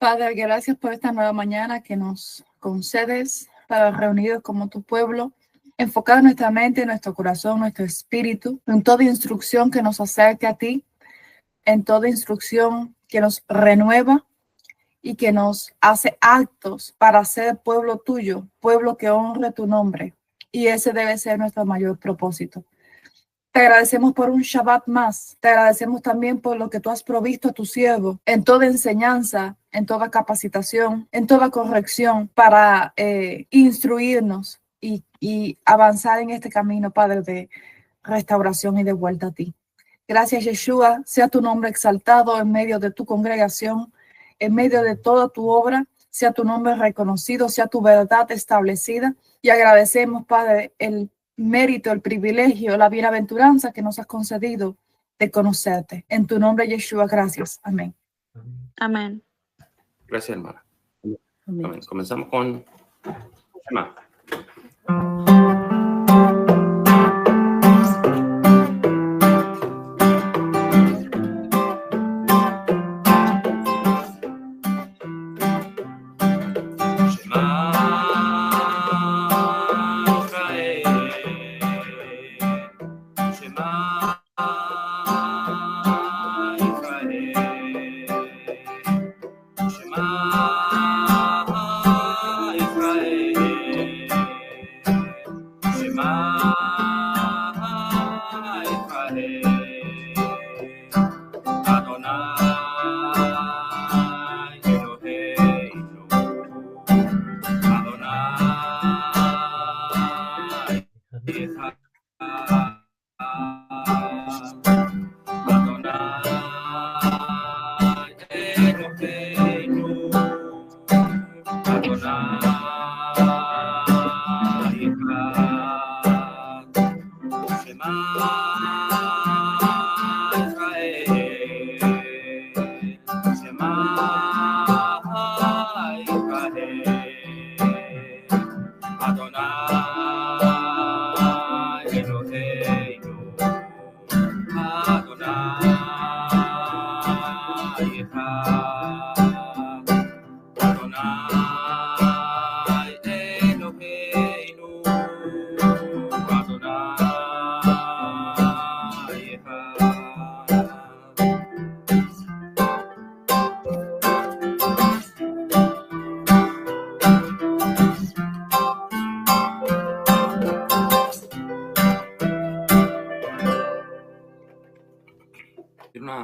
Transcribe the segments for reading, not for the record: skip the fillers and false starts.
Padre, gracias por esta nueva mañana que nos concedes para reunidos como tu pueblo, enfocar nuestra mente, nuestro corazón, nuestro espíritu, en toda instrucción que nos acerque a ti, en toda instrucción que nos renueva y que nos hace actos para ser pueblo tuyo, pueblo que honre tu nombre. Y ese debe ser nuestro mayor propósito. Te agradecemos por un Shabbat más. Te agradecemos también por lo que tú has provisto a tu siervo en toda enseñanza, en toda capacitación, en toda corrección para instruirnos y avanzar en este camino, Padre, de restauración y de vuelta a ti. Gracias, Yeshua. Sea tu nombre exaltado en medio de tu congregación, en medio de toda tu obra. Sea tu nombre reconocido, sea tu verdad establecida. Y agradecemos, Padre, el mérito, el privilegio, la bienaventuranza que nos has concedido de conocerte. En tu nombre, Yeshua, gracias. Amén. Amén. Gracias, hermana. Amén. Comenzamos con Shema.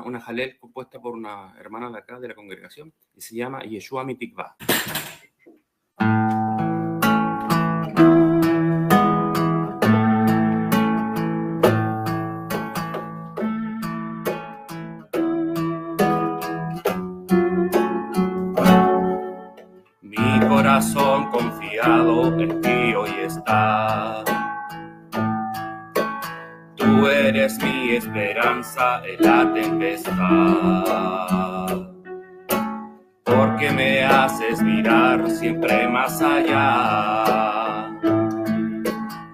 Una jalel compuesta por una hermana de acá de la congregación y se llama Yeshua Mi Tikvah. Mi corazón confiado en ti hoy está. Tú eres mi esperanza en la tempestad, porque me haces mirar siempre más allá,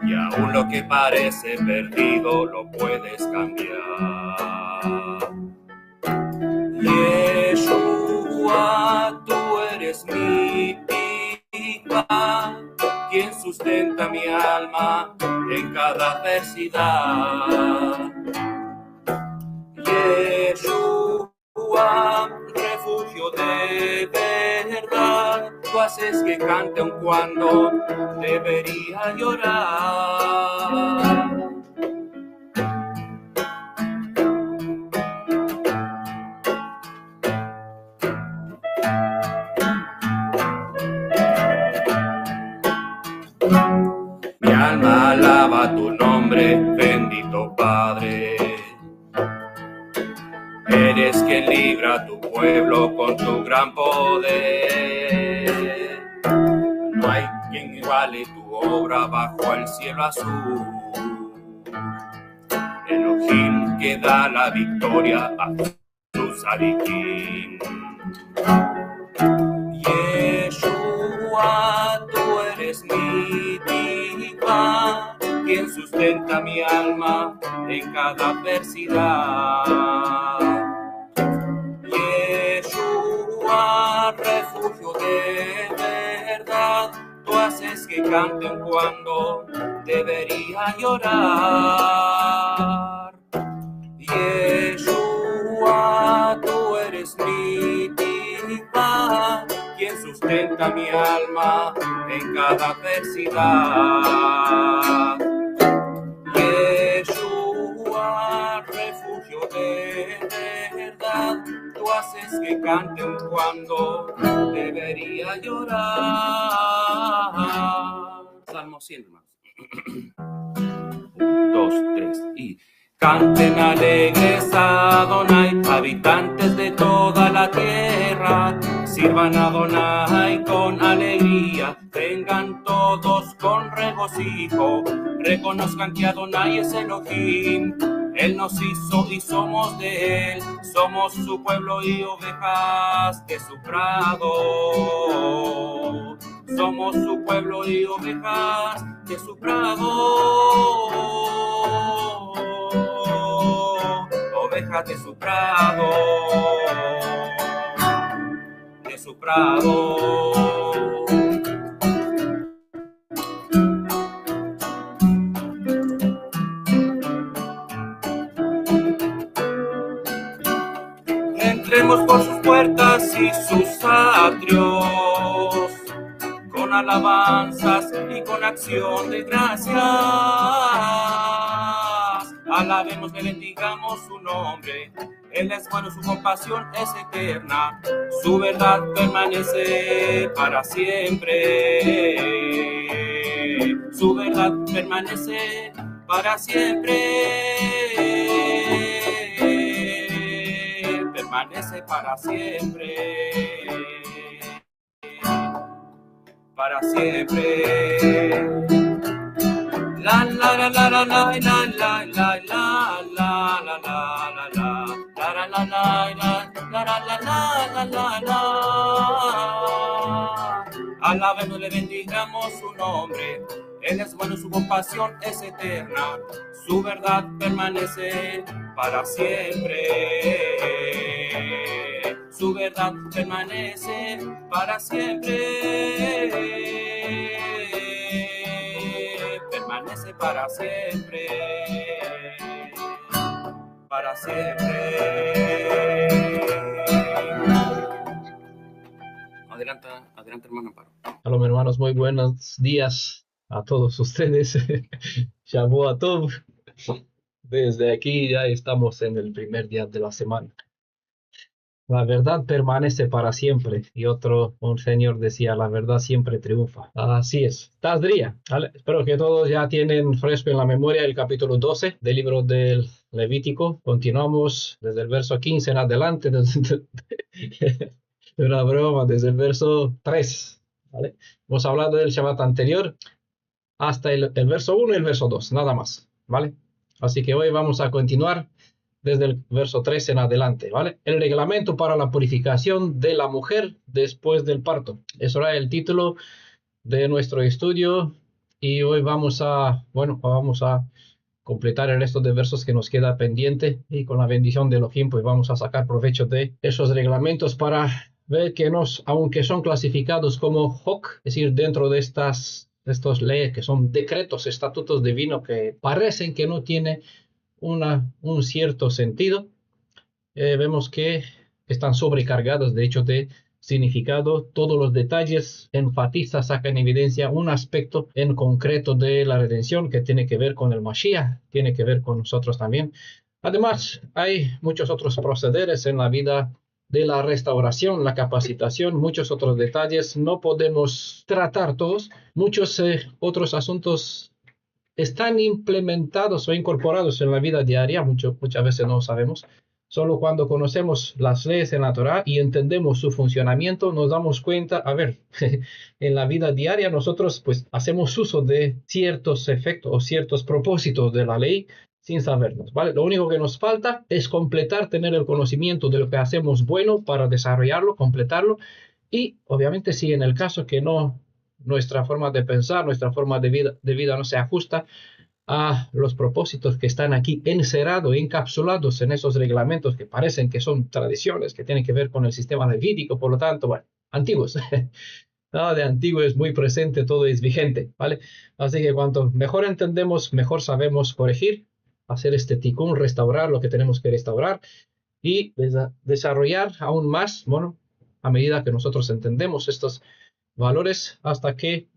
y aún lo que parece perdido lo puedes cambiar. Yeshua, tú eres mi Tikvah, quien sustenta mi alma en cada adversidad. Yeshua, refugio de verdad, tú haces que cante aun cuando debería llorar. Mi alma alaba tu nombre, bendito Padre. Eres quien libra a tu pueblo con tu gran poder. No hay quien iguale tu obra bajo el cielo azul. Elohim que da la victoria a tu Sadikim. Yeshua, tú eres mi Tikvah, quien sustenta mi alma en cada adversidad. Yeshua, haces que canten cuando debería llorar. Yeshua, tú eres mi diva, quien sustenta mi alma en cada adversidad. Yeshua, refugio de verdad, tú haces que canten cuando debería llorar. Salmo 100 más. 2, 3 y... Canten alegres a Adonai, habitantes de toda la tierra. Sirvan a Adonai con alegría, vengan todos con regocijo. Reconozcan que Adonai es Elohim, Él nos hizo y somos de Él. Somos su pueblo y ovejas de su prado. Somos su pueblo y ovejas de su prado. Ovejas de su prado, de su prado. Entremos por sus puertas y sus atrios, con alabanzas y con acción de gracias. Alabémosle, bendigamos su nombre. Él es bueno, su compasión es eterna, su verdad permanece para siempre. Su verdad permanece para siempre. Permanece para siempre. Para siempre. La la la la la la la la la la la la la la. Alabémosle, bendigamos su nombre. Él es bueno, su compasión es eterna, su verdad permanece para siempre. Su verdad permanece para siempre. Permanece para siempre, para siempre. Adelante, hermano Amparo. Hola, hermanos, muy buenos días a todos ustedes. Shavua Tov. Desde aquí ya estamos en el primer día de la semana. La verdad permanece para siempre. Y un señor decía, la verdad siempre triunfa. Así es. Tadría. Espero que todos ya tienen fresco en la memoria el capítulo 12 del libro del Levítico. Continuamos desde el verso 15 en adelante. Una broma, desde el verso 3. ¿Vale? Hemos hablado del Shabbat anterior hasta el verso 1 y el verso 2, nada más. ¿Vale? Así que hoy vamos a continuar desde el verso 3 en adelante, ¿vale? El reglamento para la purificación de la mujer después del parto. Eso era el título de nuestro estudio y hoy vamos a completar el resto de versos que nos queda pendiente y con la bendición de Elohim pues vamos a sacar provecho de esos reglamentos para ver que aunque son clasificados como Hok, es decir, dentro de estos leyes que son decretos, estatutos divinos que parecen que no tienen un cierto sentido, vemos que están sobrecargados de hecho de significado. Todos los detalles enfatizan, sacan en evidencia un aspecto en concreto de la redención que tiene que ver con el Mashiach, tiene que ver con nosotros también. Además, hay muchos otros procederes en la vida de la restauración, la capacitación, muchos otros detalles. No podemos tratar todos. Muchos otros asuntos están implementados o incorporados en la vida diaria, muchas veces no sabemos. Solo cuando conocemos las leyes en la Torah y entendemos su funcionamiento, nos damos cuenta, en la vida diaria nosotros pues hacemos uso de ciertos efectos o ciertos propósitos de la ley sin sabernos, ¿vale? Lo único que nos falta es completar, tener el conocimiento de lo que hacemos bueno para desarrollarlo, completarlo y obviamente si en el caso que nuestra forma de pensar, nuestra forma de vida no se ajusta a los propósitos que están aquí encerrados, encapsulados en esos reglamentos que parecen que son tradiciones, que tienen que ver con el sistema levítico, por lo tanto, antiguos. Nada de antiguo es muy presente, todo es vigente, ¿vale? Así que cuanto mejor entendemos, mejor sabemos corregir, hacer este tikkun, restaurar lo que tenemos que restaurar y desarrollar aún más, bueno, a medida que nosotros entendemos estos valores hasta que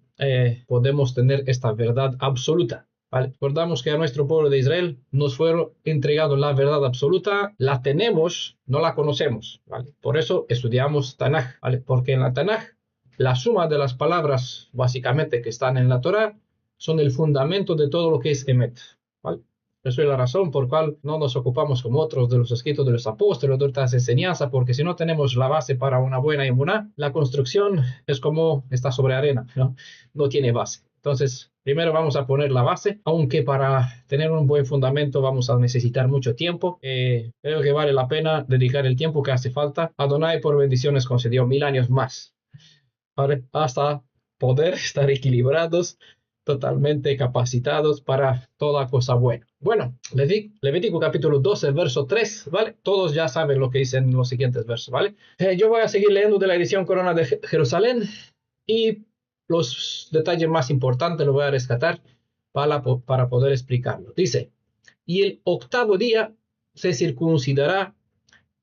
podemos tener esta verdad absoluta. ¿Vale? Recordamos que a nuestro pueblo de Israel nos fue entregado la verdad absoluta, la tenemos, no la conocemos. ¿Vale? Por eso estudiamos Tanaj, ¿vale? Porque en la Tanaj la suma de las palabras básicamente que están en la Torah son el fundamento de todo lo que es Emet. ¿Vale? Esa es la razón por la cual no nos ocupamos como otros de los escritos de los apóstoles, de otras enseñanzas, porque si no tenemos la base para una buena emuná, la construcción es como está sobre arena, ¿no? No tiene base. Entonces, primero vamos a poner la base, aunque para tener un buen fundamento vamos a necesitar mucho tiempo. Creo que vale la pena dedicar el tiempo que hace falta. Adonai por bendiciones concedió 1000 años más, ¿vale? Hasta poder estar equilibrados, totalmente capacitados para toda cosa buena. Bueno, Levítico capítulo 12, verso 3, ¿vale? Todos ya saben lo que dicen los siguientes versos, ¿vale? Yo voy a seguir leyendo de la edición Corona de Jerusalén y los detalles más importantes los voy a rescatar para poder explicarlo. Dice, y el 8º día se circuncidará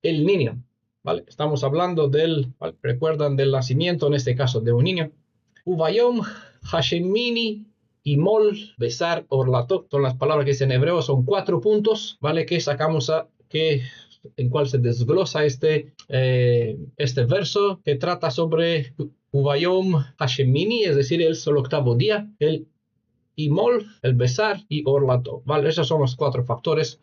el niño, ¿vale? Estamos hablando ¿vale? Recuerdan del nacimiento, en este caso de un niño. Uvayom Hashemini y Mol, besar, orlato, son las palabras que dicen en hebreo, son 4 puntos, ¿vale? Que sacamos en cual se desglosa este verso que trata sobre Uvayom Hashemini, es decir, el 8º día, el Imol, el besar y orlato, ¿vale? Esos son los 4 factores.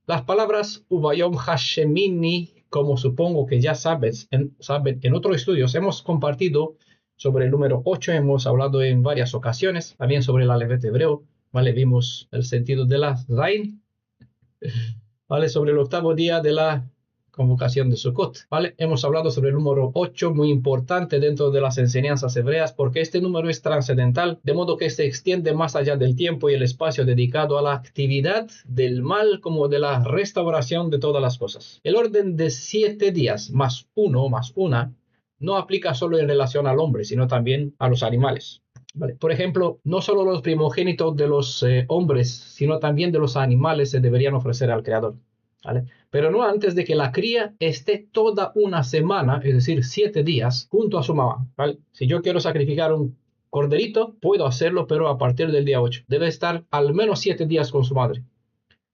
Las palabras Uvayom Hashemini, como supongo que ya saben, en otros estudios hemos compartido sobre el número 8, hemos hablado en varias ocasiones, también sobre el alefet hebreo, ¿vale? Vimos el sentido de la Zain, ¿vale? Sobre el 8º día de la convocación de Sukkot, ¿vale? Hemos hablado sobre el número 8, muy importante dentro de las enseñanzas hebreas, porque este número es trascendental, de modo que se extiende más allá del tiempo y el espacio dedicado a la actividad del mal como de la restauración de todas las cosas. El orden de 7 días más 1 más 1 no aplica solo en relación al hombre, sino también a los animales. ¿Vale? Por ejemplo, no solo los primogénitos de los hombres, sino también de los animales se deberían ofrecer al Creador, ¿vale? Pero no antes de que la cría esté toda una semana, es decir, 7 días, junto a su mamá, ¿vale? Si yo quiero sacrificar un corderito, puedo hacerlo, pero a partir del día 8. Debe estar al menos 7 días con su madre.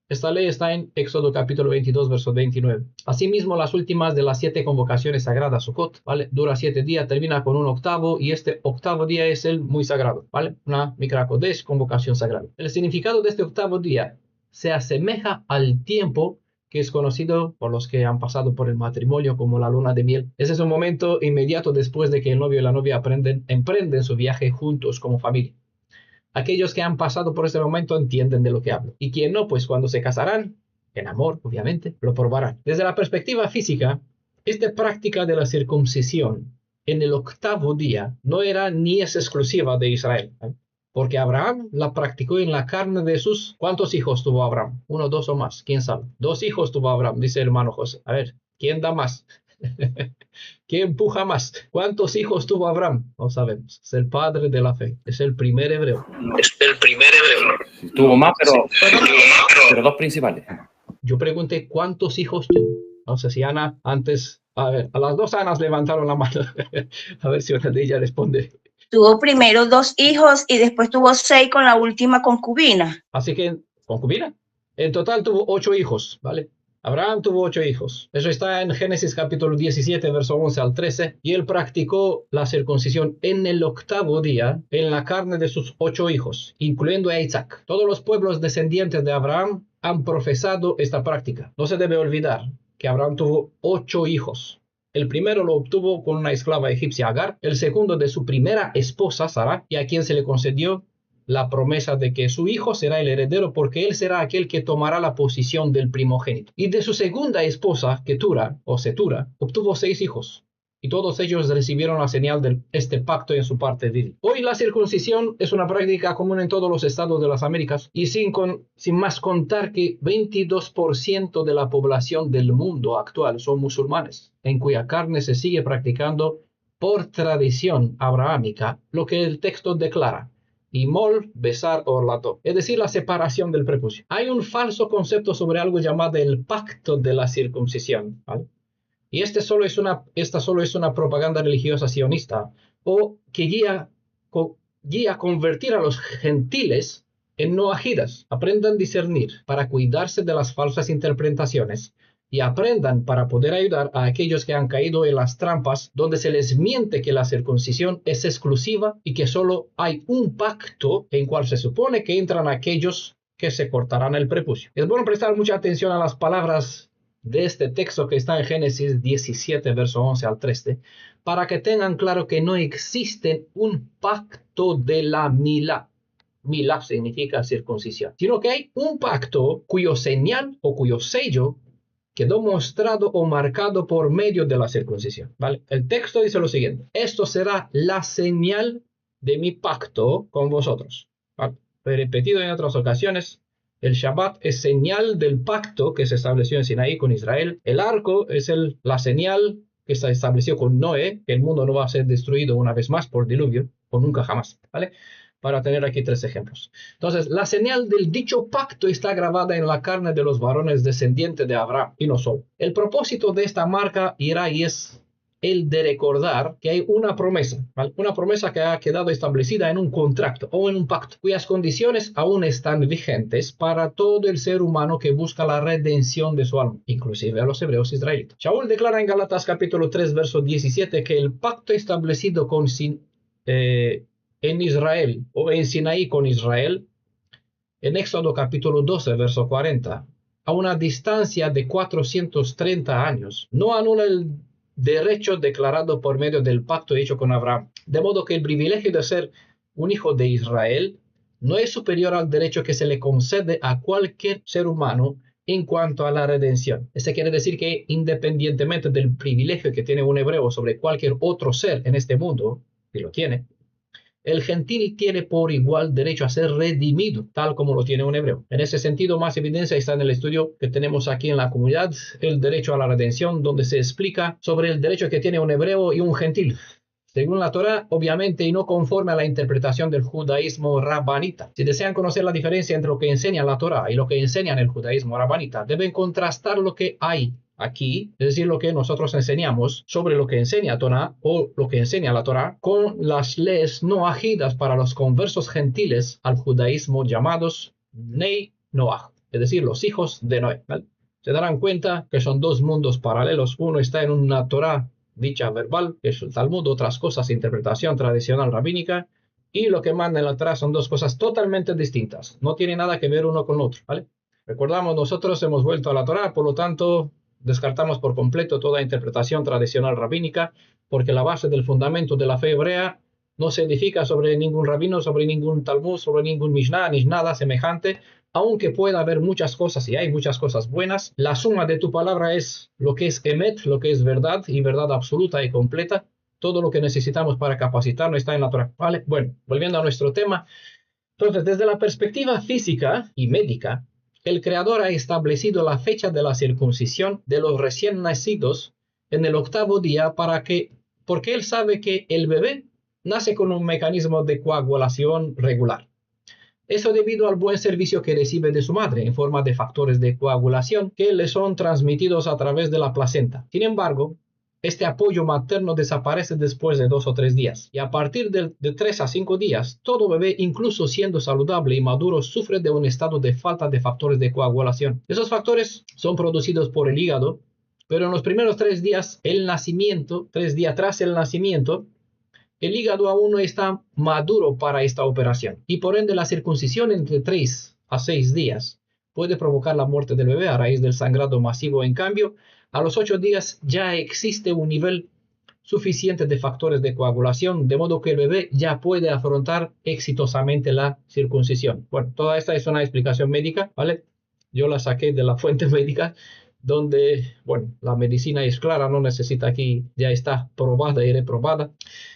Esta ley está en Éxodo capítulo 22, verso 29. Asimismo, las últimas de las 7 convocaciones sagradas, Sukkot, ¿vale? Dura 7 días, termina con un 8º, y este 8º día es el muy sagrado, ¿vale? Una Mikra Kodesh, convocación sagrada. El significado de este 8º día se asemeja al tiempo que es conocido por los que han pasado por el matrimonio como la luna de miel. Ese es un momento inmediato después de que el novio y la novia emprenden su viaje juntos como familia. Aquellos que han pasado por ese momento entienden de lo que hablo. Y quien no, pues cuando se casarán, en amor, obviamente, lo probarán. Desde la perspectiva física, esta práctica de la circuncisión en el 8º día no era ni es exclusiva de Israel, ¿eh? Porque Abraham la practicó en la carne de sus... ¿Cuántos hijos tuvo Abraham? 1, 2 o más, ¿quién sabe? 2 hijos tuvo Abraham, dice el hermano José. A ver, ¿quién da más? ¿Quién empuja más? ¿Cuántos hijos tuvo Abraham? No sabemos. Es el padre de la fe. Es el primer hebreo. Es el primer hebreo. Tuvo más, pero 2 principales. Yo pregunté cuántos hijos tuvo. No sé si Ana antes... A ver, a las 2 Anas levantaron la mano. A ver si una de ellas responde. Tuvo primero 2 hijos y después tuvo 6 con la última concubina. Así que, concubina. En total tuvo 8 hijos, ¿vale? Abraham tuvo 8 hijos. Eso está en Génesis capítulo 17, verso 11 al 13. Y él practicó la circuncisión en el 8º día en la carne de sus 8 hijos, incluyendo a Isaac. Todos los pueblos descendientes de Abraham han profesado esta práctica. No se debe olvidar que Abraham tuvo 8 hijos. El primero lo obtuvo con una esclava egipcia, Agar. El segundo de su primera esposa, Sara, y a quien se le concedió la promesa de que su hijo será el heredero porque él será aquel que tomará la posición del primogénito. Y de su segunda esposa, Ketura o Setura, obtuvo 6 hijos. Y todos ellos recibieron la señal de este pacto en su parte viril. Hoy la circuncisión es una práctica común en todos los estados de las Américas y sin más contar que 22% de la población del mundo actual son musulmanes, en cuya carne se sigue practicando por tradición abrahámica lo que el texto declara. Y mol, besar o lato, es decir, la separación del prepucio. Hay un falso concepto sobre algo llamado el pacto de la circuncisión, ¿vale? Y esta solo es una propaganda religiosa sionista o que guía a convertir a los gentiles en noajidas. Aprendan a discernir para cuidarse de las falsas interpretaciones y aprendan para poder ayudar a aquellos que han caído en las trampas donde se les miente que la circuncisión es exclusiva y que solo hay un pacto en cual se supone que entran aquellos que se cortarán el prepucio. Es bueno prestar mucha atención a las palabras de este texto que está en Génesis 17, verso 11 al 13, para que tengan claro que no existe un pacto de la milá. Milá significa circuncisión, sino que hay un pacto cuyo señal o cuyo sello quedó mostrado o marcado por medio de la circuncisión, ¿vale? El texto dice lo siguiente: esto será la señal de mi pacto con vosotros, ¿vale? He repetido en otras ocasiones. El Shabbat es señal del pacto que se estableció en Sinaí con Israel. El arco es la señal que se estableció con Noé, que el mundo no va a ser destruido una vez más por diluvio, o nunca jamás, ¿vale? Para tener aquí 3 ejemplos. Entonces, la señal del dicho pacto está grabada en la carne de los varones descendientes de Abraham, y no solo. El propósito de esta marca irá y es el de recordar que hay una promesa, ¿vale? Una promesa que ha quedado establecida en un contrato o en un pacto, cuyas condiciones aún están vigentes para todo el ser humano que busca la redención de su alma, inclusive a los hebreos israelitas. Shaul declara en Gálatas capítulo 3, verso 17, que el pacto establecido en Israel o en Sinaí con Israel, en Éxodo capítulo 12, verso 40, a una distancia de 430 años, no anula el derecho declarado por medio del pacto hecho con Abraham, de modo que el privilegio de ser un hijo de Israel no es superior al derecho que se le concede a cualquier ser humano en cuanto a la redención. Esto quiere decir que independientemente del privilegio que tiene un hebreo sobre cualquier otro ser en este mundo, y lo tiene, el gentil tiene por igual derecho a ser redimido, tal como lo tiene un hebreo. En ese sentido, más evidencia está en el estudio que tenemos aquí en la comunidad, el derecho a la redención, donde se explica sobre el derecho que tiene un hebreo y un gentil, según la Torá, obviamente, y no conforme a la interpretación del judaísmo rabanita. Si desean conocer la diferencia entre lo que enseña la Torá y lo que enseña el judaísmo rabanita, deben contrastar lo que hay aquí, es decir, lo que nosotros enseñamos sobre lo que enseña Torá o lo que enseña la Torá, con las leyes noajidas para los conversos gentiles al judaísmo llamados Bnei Noach, es decir, los hijos de Noé, ¿vale? Se darán cuenta que son 2 mundos paralelos. Uno está en una Torá dicha verbal, que es el Talmud, otras cosas, interpretación tradicional rabínica, y lo que manda en la Torá son 2 cosas totalmente distintas. No tiene nada que ver uno con el otro, ¿vale? Recordamos, nosotros hemos vuelto a la Torá, por lo tanto, descartamos por completo toda interpretación tradicional rabínica, porque la base del fundamento de la fe hebrea no se edifica sobre ningún rabino, sobre ningún Talmud, sobre ningún Mishnah, ni nada semejante. Aunque pueda haber muchas cosas y hay muchas cosas buenas, la suma de tu palabra es lo que es emet, lo que es verdad y verdad absoluta y completa. Todo lo que necesitamos para capacitarnos está en la Torá, ¿vale? Bueno, volviendo a nuestro tema. Entonces, desde la perspectiva física y médica, el Creador ha establecido la fecha de la circuncisión de los recién nacidos en el 8º día porque Él sabe que el bebé nace con un mecanismo de coagulación regular. Eso debido al buen servicio que recibe de su madre en forma de factores de coagulación que le son transmitidos a través de la placenta. Sin embargo, este apoyo materno desaparece después de 2 o 3 días. Y a partir de 3 a 5 días, todo bebé, incluso siendo saludable y maduro, sufre de un estado de falta de factores de coagulación. Esos factores son producidos por el hígado, pero en los primeros 3 días, 3 días tras el nacimiento, el hígado aún no está maduro para esta operación y por ende la circuncisión entre 3 a 6 días puede provocar la muerte del bebé a raíz del sangrado masivo. En cambio, a los 8 días ya existe un nivel suficiente de factores de coagulación, de modo que el bebé ya puede afrontar exitosamente la circuncisión. Bueno, toda esta es una explicación médica, ¿vale? Yo la saqué de la fuente médica, donde, bueno, la medicina es clara, no necesita aquí, ya está probada y reprobada.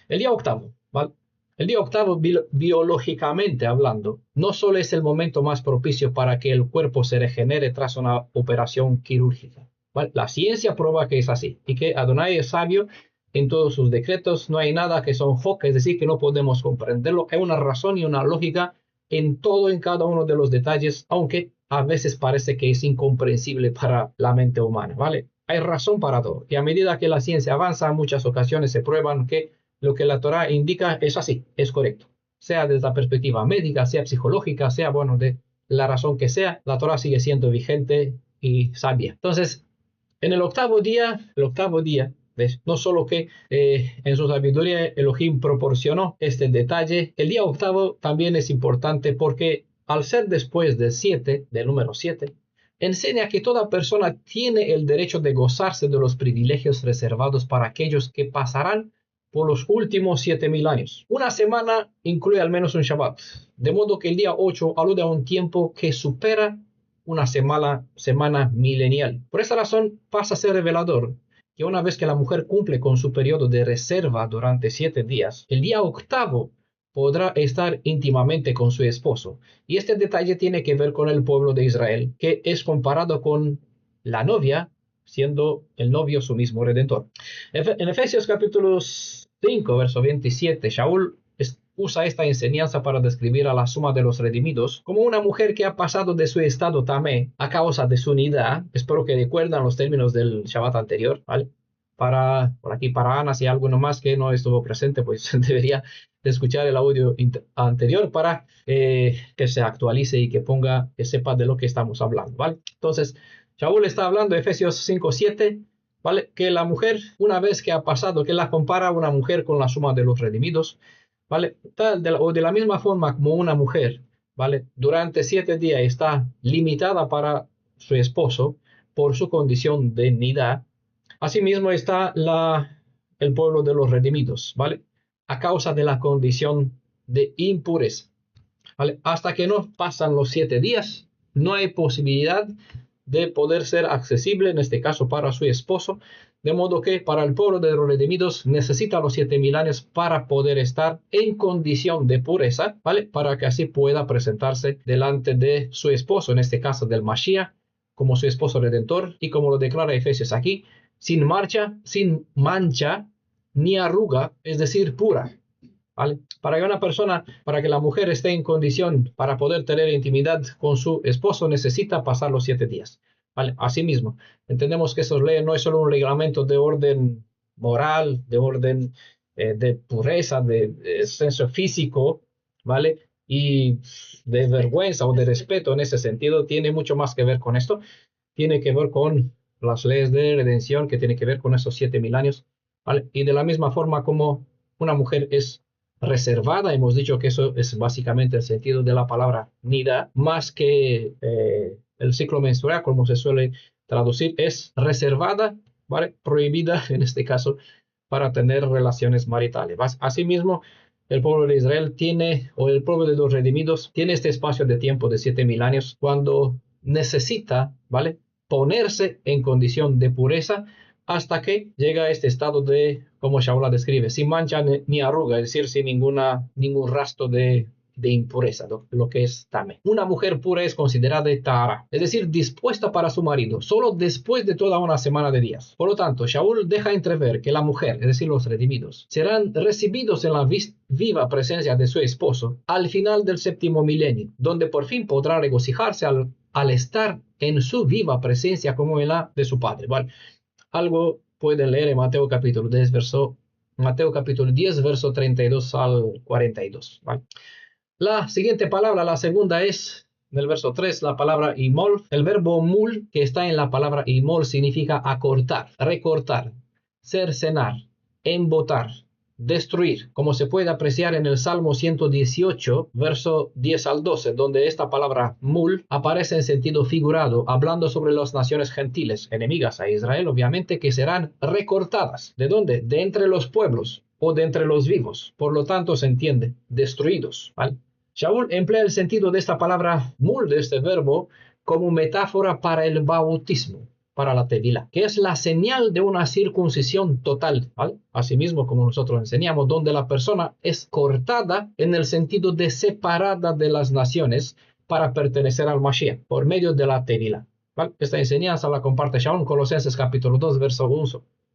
El día 8º, ¿vale? El día 8º, biológicamente hablando, no solo es el momento más propicio para que el cuerpo se regenere tras una operación quirúrgica, ¿vale? La ciencia prueba que es así y que Adonai es sabio en todos sus decretos, no hay nada que son hok, es decir, que no podemos comprenderlo. Hay una razón y una lógica en todo, en cada uno de los detalles, aunque a veces parece que es incomprensible para la mente humana, ¿vale? Hay razón para todo. Y a medida que la ciencia avanza, en muchas ocasiones se prueban que lo que la Torá indica es así, es correcto. Sea desde la perspectiva médica, sea psicológica, sea, bueno, de la razón que sea, la Torá sigue siendo vigente y sabia. Entonces, en el octavo día, ¿ves? No solo que en su sabiduría Elohim proporcionó este detalle, el día octavo también es importante porque al ser después del 7, del número 7, enseña que toda persona tiene el derecho de gozarse de los privilegios reservados para aquellos que pasarán por los últimos 7000 años. Una semana incluye al menos un Shabbat, de modo que el día 8 alude a un tiempo que supera una semana milenial. Por esta razón pasa a ser revelador que una vez que la mujer cumple con su periodo de reserva durante 7 días, el día octavo podrá estar íntimamente con su esposo. Y este detalle tiene que ver con el pueblo de Israel, que es comparado con la novia, siendo el novio su mismo redentor. En Efesios capítulo 5, verso 27, Shaul usa esta enseñanza para describir a la suma de los redimidos como una mujer que ha pasado de su estado tamé a causa de su nidá. Espero que recuerdan los términos del Shabbat anterior, ¿vale? Por aquí, para Ana, si hay alguno más que no estuvo presente, pues debería de escuchar el audio anterior para que se actualice y que sepa de lo que estamos hablando, ¿vale? Entonces, Shaul está hablando de Efesios 5:7, ¿vale? Que la mujer, una vez que ha pasado, que la compara a una mujer con la suma de los redimidos, ¿vale? De la misma forma como una mujer, ¿vale? Durante 7 días está limitada para su esposo por su condición de nidá. Asimismo está el pueblo de los redimidos, ¿vale? A causa de la condición de impureza, ¿vale? Hasta que no pasan los 7 días, no hay posibilidad de poder ser accesible, en este caso para su esposo, de modo que para el pueblo de los redimidos necesita los 7000 años para poder estar en condición de pureza, ¿vale? Para que así pueda presentarse delante de su esposo, en este caso del Mashiach, como su esposo redentor, y como lo declara Efesios aquí, sin mancha, ni arruga, es decir, pura, ¿vale? Para que la mujer esté en condición para poder tener intimidad con su esposo, necesita pasar los 7 días, ¿vale? Asimismo, entendemos que esas leyes no es solo un reglamento de orden moral, de orden de pureza, de senso físico, ¿vale? Y de vergüenza o de respeto en ese sentido, tiene mucho más que ver con esto. Tiene que ver con las leyes de redención, que tiene que ver con esos 7000 años, ¿vale? Y de la misma forma como una mujer es reservada, hemos dicho que eso es básicamente el sentido de la palabra nida, más que el ciclo menstrual, como se suele traducir, es reservada, ¿vale? Prohibida en este caso para tener relaciones maritales. Asimismo, el pueblo de Israel el pueblo de los redimidos tiene este espacio de tiempo de 7000 años cuando necesita, ¿vale? Ponerse en condición de pureza hasta que llega a este estado de, como Shaul describe, sin mancha ni arruga, es decir, sin ningún rastro de impureza, lo que es tame. Una mujer pura es considerada tahara, es decir, dispuesta para su marido, solo después de toda una semana de días. Por lo tanto, Shaul deja entrever que la mujer, es decir, los redimidos, serán recibidos en la viva presencia de su esposo al final del 7º milenio, donde por fin podrá regocijarse al estar en su viva presencia como en la de su padre, ¿vale? Algo pueden leer en Mateo capítulo 10, verso 32 al 42, ¿vale? La siguiente palabra, la segunda es, en el verso 3, la palabra imol. El verbo mul, que está en la palabra imol, significa acortar, recortar, cercenar, embotar, destruir, como se puede apreciar en el Salmo 118, verso 10 al 12, donde esta palabra mul aparece en sentido figurado, hablando sobre las naciones gentiles, enemigas a Israel, obviamente, que serán recortadas. ¿De dónde? De entre los pueblos o de entre los vivos. Por lo tanto, se entiende, destruidos, ¿vale? Shaul emplea el sentido de esta palabra mul, de este verbo, como metáfora para el bautismo, para la tevilá, que es la señal de una circuncisión total, ¿vale? Asimismo, como nosotros enseñamos, donde la persona es cortada en el sentido de separada de las naciones para pertenecer al Mashiach, por medio de la tevilá, ¿vale? Esta enseñanza la comparte Shaul en Colosenses capítulo 2, verso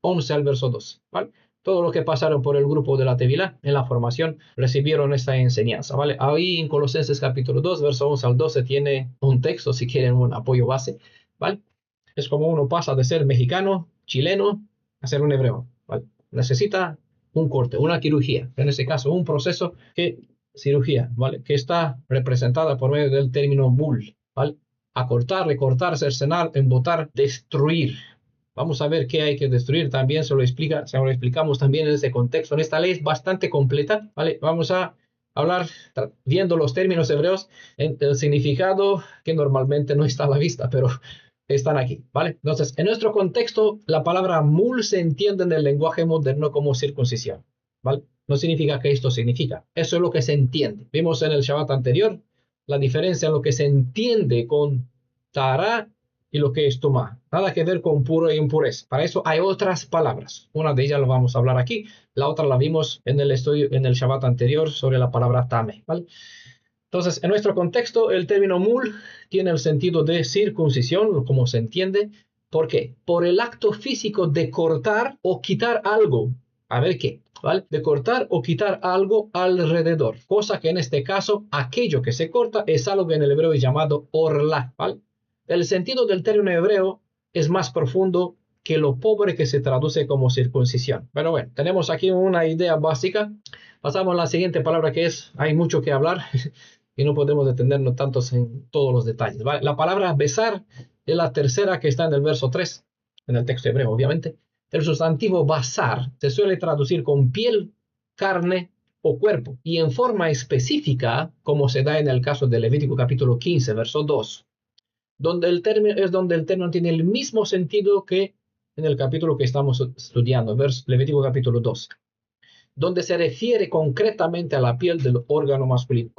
11 al verso 2, ¿vale? Todos los que pasaron por el grupo de la Tevilá en la formación recibieron esta enseñanza, ¿vale? Ahí en Colosenses capítulo 2, verso 11 al 12 tiene un texto, si quieren un apoyo base, ¿vale? Es como uno pasa de ser mexicano, chileno, a ser un hebreo, ¿vale? Necesita un corte, una cirugía, en este caso un proceso cirugía, ¿vale? Que está representada por medio del término mul, ¿vale? Acortar, recortar, cercenar, embotar, destruir. Vamos a ver qué hay que destruir. También se lo explicamos también en este contexto. En esta ley es bastante completa, ¿vale? Vamos a hablar, viendo los términos hebreos, en el significado que normalmente no está a la vista, pero están aquí, ¿vale? Entonces, en nuestro contexto, la palabra mul se entiende en el lenguaje moderno como circuncisión, ¿vale? No significa que esto significa. Eso es lo que se entiende. Vimos en el Shabbat anterior la diferencia en lo que se entiende con Tahara y lo que es Tumá. Nada que ver con puro e impureza. Para eso hay otras palabras. Una de ellas lo vamos a hablar aquí. La otra la vimos en el estudio, en el Shabbat anterior, sobre la palabra Tame, ¿vale? Entonces, en nuestro contexto, el término mul tiene el sentido de circuncisión, como se entiende. ¿Por qué? Por el acto físico de cortar o quitar algo. A ver qué, ¿vale? De cortar o quitar algo alrededor. Cosa que en este caso, aquello que se corta es algo que en el hebreo es llamado orla, ¿vale? El sentido del término hebreo es más profundo que lo pobre que se traduce como circuncisión. Pero bueno, tenemos aquí una idea básica. Pasamos a la siguiente palabra, que es, hay mucho que hablar y no podemos detenernos tantos en todos los detalles, ¿vale? La palabra besar es la tercera que está en el verso 3, en el texto hebreo, obviamente. El sustantivo basar se suele traducir con piel, carne o cuerpo, y en forma específica, como se da en el caso de Levítico capítulo 15, verso 2, donde el término tiene el mismo sentido que en el capítulo que estamos estudiando, Levítico capítulo 2, donde se refiere concretamente a la piel del órgano masculino.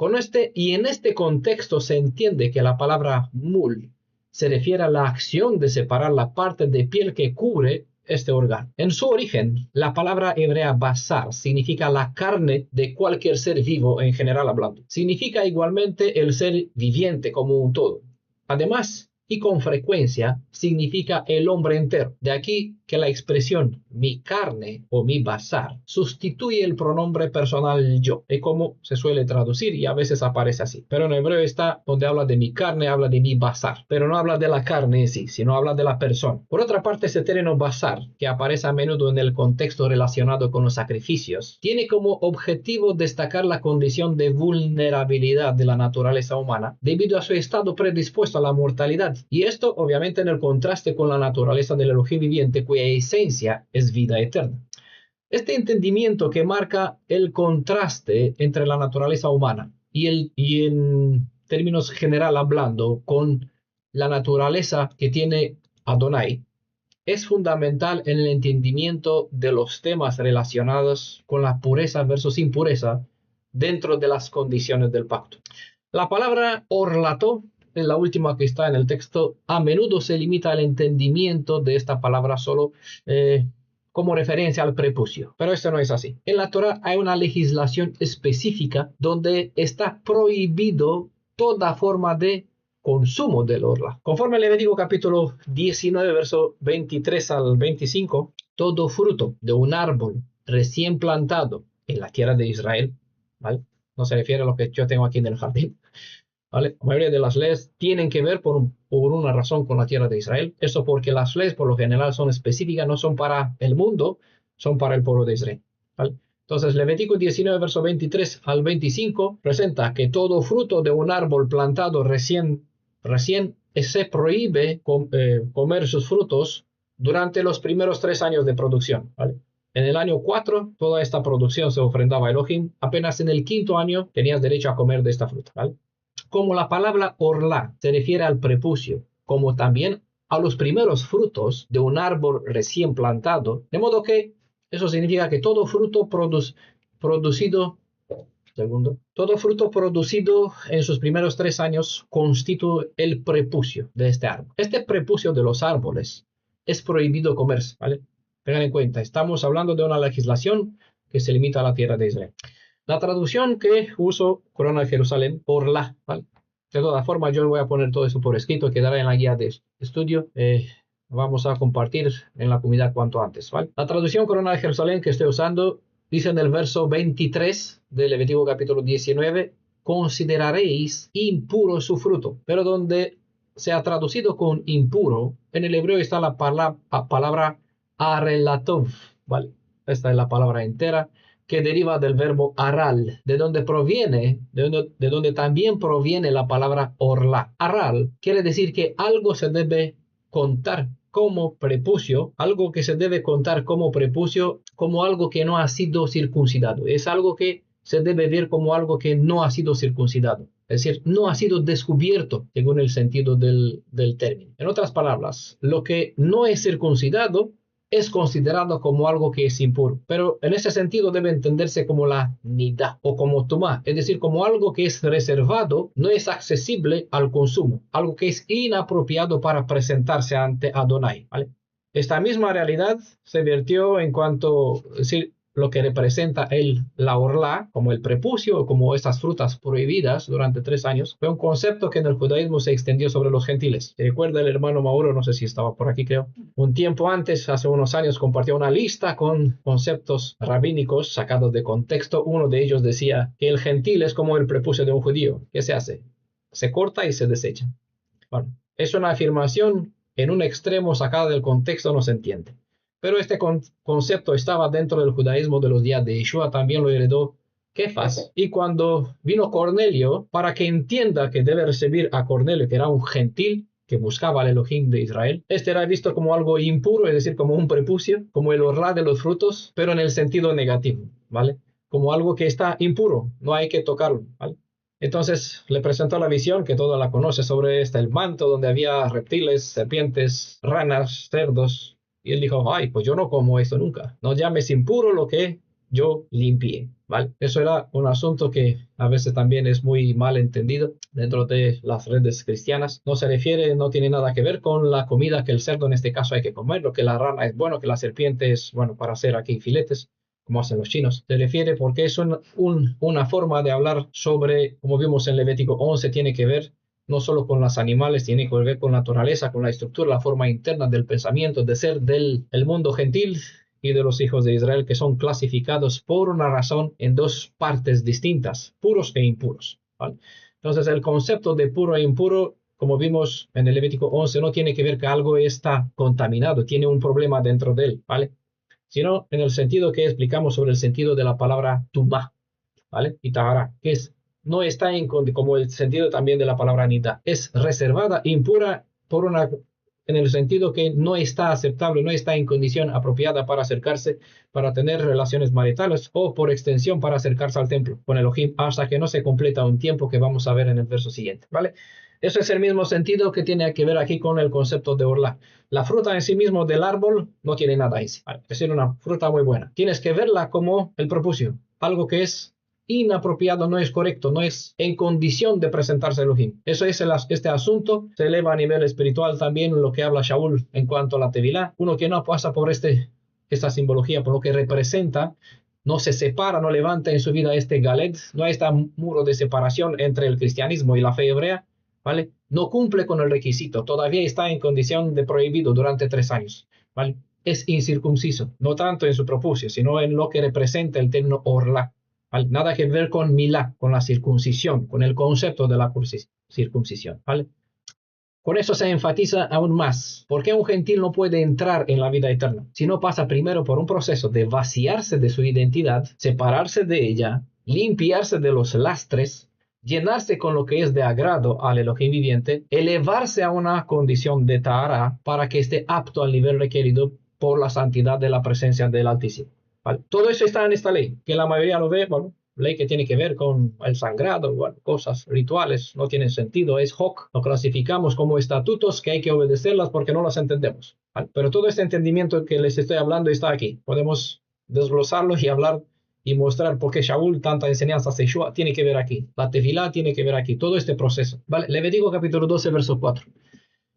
En este contexto se entiende que la palabra mul se refiere a la acción de separar la parte de piel que cubre este órgano. En su origen, la palabra hebrea basar significa la carne de cualquier ser vivo, en general hablando. Significa igualmente el ser viviente como un todo. Además, y con frecuencia, significa el hombre entero. De aquí que la expresión mi carne o mi basar sustituye el pronombre personal yo, es como se suele traducir y a veces aparece así. Pero en hebreo está donde habla de mi carne, habla de mi basar, pero no habla de la carne en sí, sino habla de la persona. Por otra parte, ese término basar, que aparece a menudo en el contexto relacionado con los sacrificios, tiene como objetivo destacar la condición de vulnerabilidad de la naturaleza humana debido a su estado predispuesto a la mortalidad. Y esto obviamente en el contraste con la naturaleza del Elohim viviente, cuya esencia es vida eterna. Este entendimiento que marca el contraste entre la naturaleza humana y en términos general hablando con la naturaleza que tiene Adonai es fundamental en el entendimiento de los temas relacionados con la pureza versus impureza dentro de las condiciones del pacto. La palabra orlato es la última que está en el texto. A menudo se limita al entendimiento de esta palabra solo como referencia al prepucio, pero esto no es así. En la Torah hay una legislación específica donde está prohibido toda forma de consumo del orla. Conforme al Levítico capítulo 19, verso 23 al 25, todo fruto de un árbol recién plantado en la tierra de Israel, ¿vale? No se refiere a lo que yo tengo aquí en el jardín, ¿vale? La mayoría de las leyes tienen que ver por una razón con la tierra de Israel. Eso porque las leyes por lo general son específicas, no son para el mundo, son para el pueblo de Israel, ¿vale? Entonces, Levítico 19, verso 23 al 25, presenta que todo fruto de un árbol plantado recién se prohíbe comer sus frutos durante los primeros 3 años de producción, ¿vale? En el año 4, toda esta producción se ofrendaba a Elohim. Apenas en el 5.º año tenías derecho a comer de esta fruta, ¿vale? Como la palabra orla se refiere al prepucio, como también a los primeros frutos de un árbol recién plantado, de modo que eso significa que todo fruto producido en sus primeros 3 años constituye el prepucio de este árbol. Este prepucio de los árboles es prohibido comerse, ¿vale? Tengan en cuenta, estamos hablando de una legislación que se limita a la tierra de Israel. La traducción que uso, Corona de Jerusalén, ¿vale? De todas formas, yo voy a poner todo eso por escrito, quedará en la guía de estudio. vamos a compartir en la comunidad cuanto antes, ¿vale? La traducción Corona de Jerusalén que estoy usando dice en el verso 23 del Levítico capítulo 19, consideraréis impuro su fruto. Pero donde se ha traducido con impuro, en el hebreo está la palabra arelatov, ¿vale? Esta es la palabra entera que deriva del verbo aral, de donde también proviene la palabra orla. Aral quiere decir que algo se debe contar como prepucio, algo que se debe contar como prepucio, como algo que no ha sido circuncidado. Es algo que se debe ver como algo que no ha sido circuncidado. Es decir, no ha sido descubierto, según el sentido del término. En otras palabras, lo que no es circuncidado es considerado como algo que es impuro. Pero en ese sentido debe entenderse como la nidá o como tumá, es decir, como algo que es reservado, no es accesible al consumo, algo que es inapropiado para presentarse ante Adonai, ¿vale? Esta misma realidad se vertió en cuanto, es decir, lo que representa la orla, como el prepucio, como estas frutas prohibidas durante 3 años, fue un concepto que en el judaísmo se extendió sobre los gentiles. ¿Se recuerda el hermano Mauro? No sé si estaba por aquí, creo. Un tiempo antes, hace unos años, compartió una lista con conceptos rabínicos sacados de contexto. Uno de ellos decía que el gentil es como el prepucio de un judío. ¿Qué se hace? Se corta y se desecha. Bueno, es una afirmación en un extremo sacada del contexto, no se entiende. Pero este concepto estaba dentro del judaísmo de los días de Yeshua, también lo heredó Kefas. Y cuando vino Cornelio, para que entienda que debe recibir a Cornelio, que era un gentil que buscaba al Elohim de Israel, este era visto como algo impuro, es decir, como un prepucio, como el orla de los frutos, pero en el sentido negativo, ¿vale? Como algo que está impuro, no hay que tocarlo, ¿vale? Entonces le presentó la visión, que toda la conoce, sobre el manto donde había reptiles, serpientes, ranas, cerdos. Y él dijo, ay, pues yo no como esto nunca. No llames impuro lo que yo limpié, ¿vale? Eso era un asunto que a veces también es muy mal entendido dentro de las redes cristianas. No se refiere, no tiene nada que ver con la comida que el cerdo en este caso hay que comer, lo que la rana es bueno, que la serpiente es bueno para hacer aquí filetes, como hacen los chinos. Se refiere porque es una forma de hablar sobre, como vimos en Levítico 11, tiene que ver no solo con los animales, tiene que ver con la naturaleza, con la estructura, la forma interna del pensamiento, de ser del mundo gentil y de los hijos de Israel, que son clasificados por una razón en 2 partes distintas, puros e impuros, ¿vale? Entonces el concepto de puro e impuro, como vimos en el Levítico 11, no tiene que ver que algo está contaminado, tiene un problema dentro de él, ¿vale? Sino en el sentido que explicamos sobre el sentido de la palabra tumá, ¿vale? Y tahara, que es no está como el sentido también de la palabra nidá, es reservada, impura en el sentido que no está aceptable, no está en condición apropiada para acercarse, para tener relaciones maritales o por extensión para acercarse al templo con Elohim hasta que no se completa un tiempo que vamos a ver en el verso siguiente, ¿vale? Eso es el mismo sentido que tiene que ver aquí con el concepto de orla. La fruta en sí mismo del árbol no tiene nada en sí, ¿vale? Es decir, una fruta muy buena. Tienes que verla como el prepucio, algo que es inapropiado, no es correcto, no es en condición de presentarse a Elohim. Eso es este asunto, se eleva a nivel espiritual también lo que habla Shaul en cuanto a la tevilá. Uno que no pasa por esta simbología, por lo que representa, no se separa, no levanta en su vida este galet, no hay este muro de separación entre el cristianismo y la fe hebrea, ¿vale? No cumple con el requisito, todavía está en condición de prohibido durante 3 años, ¿vale? Es incircunciso, no tanto en su prepucio, sino en lo que representa el término orla. ¿Vale? Nada que ver con milá, con la circuncisión, con el concepto de la circuncisión, ¿vale? Con eso se enfatiza aún más. ¿Por qué un gentil no puede entrar en la vida eterna? Si no pasa primero por un proceso de vaciarse de su identidad, separarse de ella, limpiarse de los lastres, llenarse con lo que es de agrado al Elohim viviente, elevarse a una condición de tahara para que esté apto al nivel requerido por la santidad de la presencia del Altísimo. ¿Vale? Todo eso está en esta ley, que la mayoría lo ve, bueno, ley que tiene que ver con el sangrado, bueno, cosas rituales, no tienen sentido, es hoc, lo clasificamos como estatutos que hay que obedecerlas porque no las entendemos, ¿vale? Pero todo este entendimiento que les estoy hablando está aquí, podemos desglosarlo y hablar y mostrar por qué Shaul, tanta enseñanza Yeshua, tiene que ver aquí, la tevilá tiene que ver aquí, todo este proceso, ¿vale? Levítico capítulo 12, verso 4.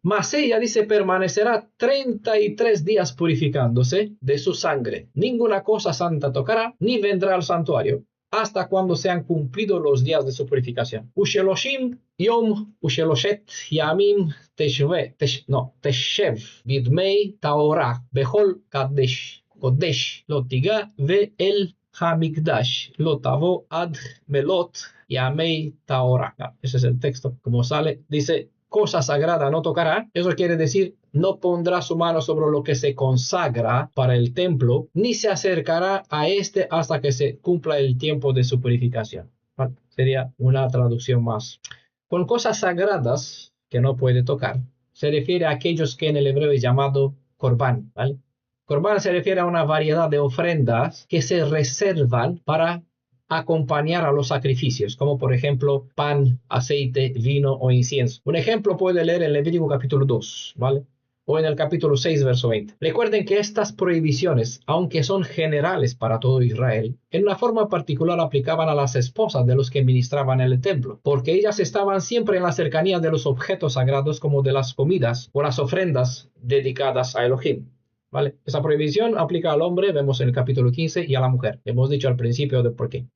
Mas ella, dice, permanecerá 33 días purificándose de su sangre. Ninguna cosa santa tocará, ni vendrá al santuario. hasta cuando sean cumplidos los días de su purificación. Usheloshim yom usheloshet yamim teshev bidmei taorah bechol kodesh lo tiga ve el hamikdash lo tavo ad melot yamei taorah. Ese es el texto como sale. Dice, cosa sagrada no tocará. Eso quiere decir, no pondrá su mano sobre lo que se consagra para el templo, ni se acercará a este hasta que se cumpla el tiempo de su purificación. ¿Vale? Sería una traducción más. Con cosas sagradas que no puede tocar, se refiere a aquellos que en el hebreo es llamado corbán. ¿Vale? Corbán se refiere a una variedad de ofrendas que se reservan para acompañar a los sacrificios, como por ejemplo pan, aceite, vino o incienso. Un ejemplo puede leer en Levítico capítulo 2, ¿vale? O en el capítulo 6, verso 20. Recuerden que estas prohibiciones, aunque son generales para todo Israel, en una forma particular aplicaban a las esposas de los que ministraban en el templo, porque ellas estaban siempre en la cercanía de los objetos sagrados como de las comidas o las ofrendas dedicadas a Elohim. ¿Vale? Esa prohibición aplica al hombre, vemos en el capítulo 15, y a la mujer. Hemos dicho al principio de por qué.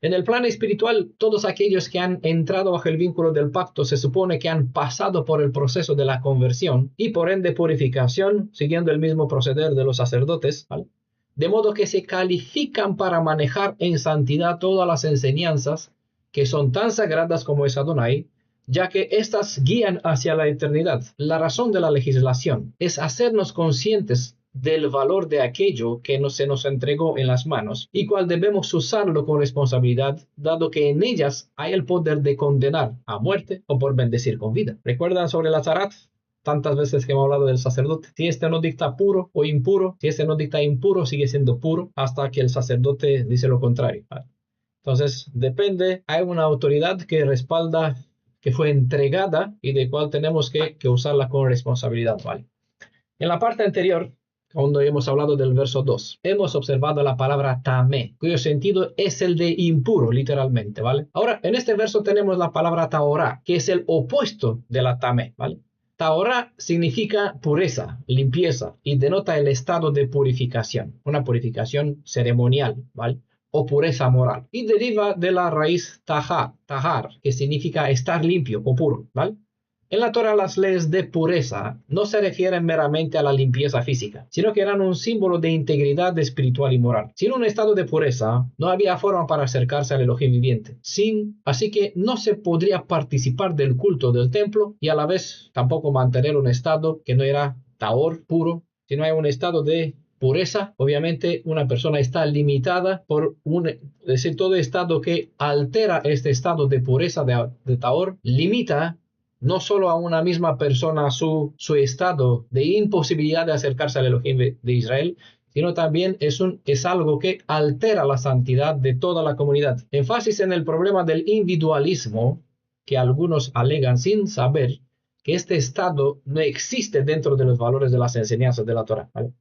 En el plano espiritual, todos aquellos que han entrado bajo el vínculo del pacto se supone que han pasado por el proceso de la conversión y por ende purificación, siguiendo el mismo proceder de los sacerdotes, ¿vale? De modo que se califican para manejar en santidad todas las enseñanzas que son tan sagradas como es Adonai, ya que éstas guían hacia la eternidad. La razón de la legislación es hacernos conscientes del valor de aquello que se nos entregó en las manos y cual debemos usarlo con responsabilidad, dado que en ellas hay el poder de condenar a muerte o por bendecir con vida. ¿Recuerdan sobre la Zarat? Tantas veces que hemos hablado del sacerdote. Si este no dicta puro o impuro, si este no dicta impuro, sigue siendo puro hasta que el sacerdote dice lo contrario. Entonces, depende, hay una autoridad que respalda, que fue entregada y de cual tenemos que usarla con responsabilidad, ¿vale? En la parte anterior, cuando hemos hablado del verso 2, hemos observado la palabra tamé, cuyo sentido es el de impuro, literalmente, ¿vale? Ahora, en este verso tenemos la palabra taorá, que es el opuesto de la tamé, ¿vale? Taorá significa pureza, limpieza, y denota el estado de purificación, una purificación ceremonial, ¿vale? O pureza moral, y deriva de la raíz tahar, que significa estar limpio o puro, ¿vale? En la Torah, las leyes de pureza no se refieren meramente a la limpieza física, sino que eran un símbolo de integridad espiritual y moral. Sin un estado de pureza, no había forma para acercarse al Elohim viviente. Así que no se podría participar del culto del templo y a la vez tampoco mantener un estado que no era taor, puro. Si no hay un estado de pureza, obviamente una persona está limitada por es decir, todo estado que altera este estado de pureza de taor, limita no solo a una misma persona su estado de imposibilidad de acercarse al Elohim de Israel, sino también es algo que altera la santidad de toda la comunidad. Énfasis en el problema del individualismo que algunos alegan sin saber que este estado no existe dentro de los valores de las enseñanzas de la Torah, ¿vale?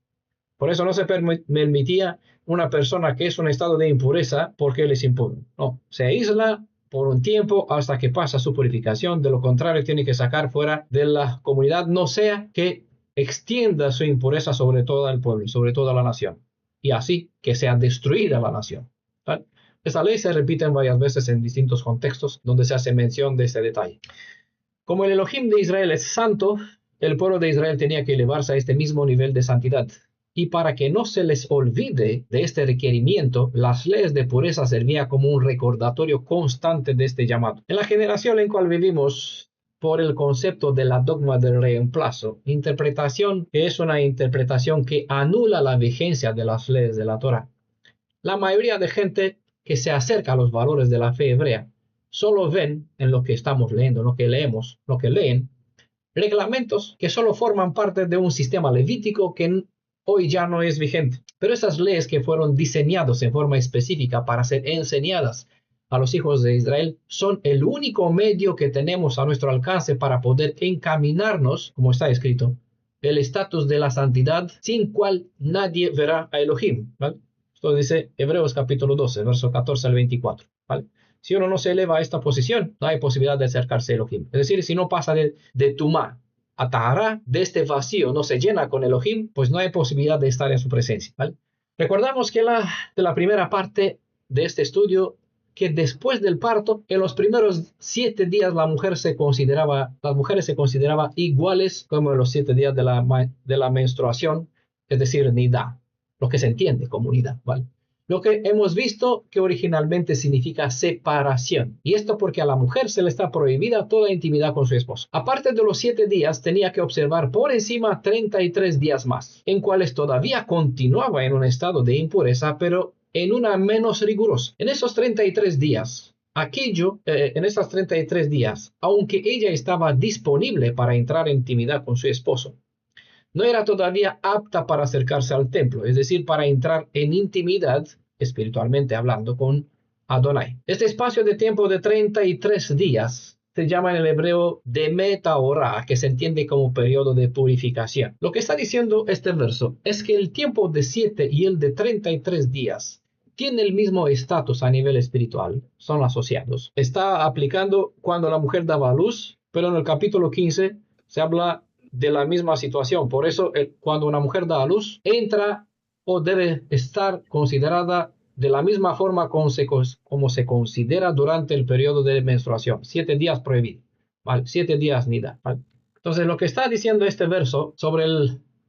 Por eso no se permitía una persona que es un estado de impureza porque él es impuro. No, se aísla por un tiempo hasta que pasa su purificación. De lo contrario, tiene que sacar fuera de la comunidad, no sea que extienda su impureza sobre todo el pueblo, sobre toda la nación, y así que sea destruida la nación, ¿vale? Esta ley se repite varias veces en distintos contextos donde se hace mención de ese detalle. Como el Elohim de Israel es santo, el pueblo de Israel tenía que elevarse a este mismo nivel de santidad. Y para que no se les olvide de este requerimiento, las leyes de pureza servían como un recordatorio constante de este llamado. En la generación en la cual vivimos, por el concepto de la dogma del reemplazo, interpretación que es una interpretación que anula la vigencia de las leyes de la Torah. La mayoría de gente que se acerca a los valores de la fe hebrea solo ven en lo que estamos leyendo, lo que leemos, lo que leen, reglamentos que solo forman parte de un sistema levítico que hoy ya no es vigente. Pero esas leyes que fueron diseñadas en forma específica para ser enseñadas a los hijos de Israel son el único medio que tenemos a nuestro alcance para poder encaminarnos, como está escrito, el estatus de la santidad sin cual nadie verá a Elohim, ¿vale? Esto dice Hebreos capítulo 12, verso 14 al 24, ¿vale? Si uno no se eleva a esta posición, no hay posibilidad de acercarse a Elohim. Es decir, si no pasa de Tumá a Tahara, de este vacío no se llena con Elohim, pues no hay posibilidad de estar en su presencia, ¿vale? Recordamos que de la primera parte de este estudio que después del parto, en los primeros 7 días las mujeres se consideraban iguales como en los 7 días de la menstruación, es decir, nidá, lo que se entiende como nidá, ¿vale? Lo que hemos visto que originalmente significa separación. Y esto porque a la mujer se le está prohibida toda intimidad con su esposo. Aparte de los 7 días, tenía que observar por encima 33 días más, en cuales todavía continuaba en un estado de impureza, pero en una menos rigurosa. En esos 33 días, aunque ella estaba disponible para entrar en intimidad con su esposo, no era todavía apta para acercarse al templo, es decir, para entrar en intimidad, espiritualmente hablando, con Adonai. Este espacio de tiempo de 33 días se llama en el hebreo Demet Haorá, que se entiende como periodo de purificación. Lo que está diciendo este verso es que el tiempo de 7 y el de 33 días tiene el mismo estatus a nivel espiritual, son asociados. Está aplicando cuando la mujer daba a luz, pero en el capítulo 15 se habla de la misma situación. Por eso, cuando una mujer da a luz, entra o debe estar considerada de la misma forma como se considera durante el periodo de menstruación. 7 días prohibido, ¿vale? 7 días nida, ¿vale? Entonces, lo que está diciendo este verso sobre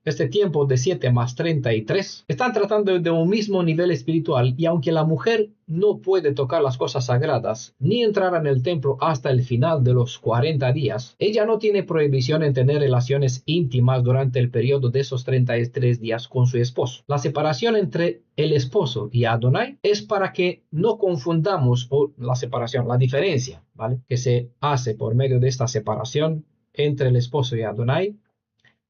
este tiempo de 7 más 33, están tratando de un mismo nivel espiritual, y aunque la mujer no puede tocar las cosas sagradas ni entrar en el templo hasta el final de los 40 días, ella no tiene prohibición en tener relaciones íntimas durante el periodo de esos 33 días con su esposo. La separación entre el esposo y Adonai es para que no confundamos la diferencia, ¿vale?, que se hace por medio de esta separación entre el esposo y Adonai,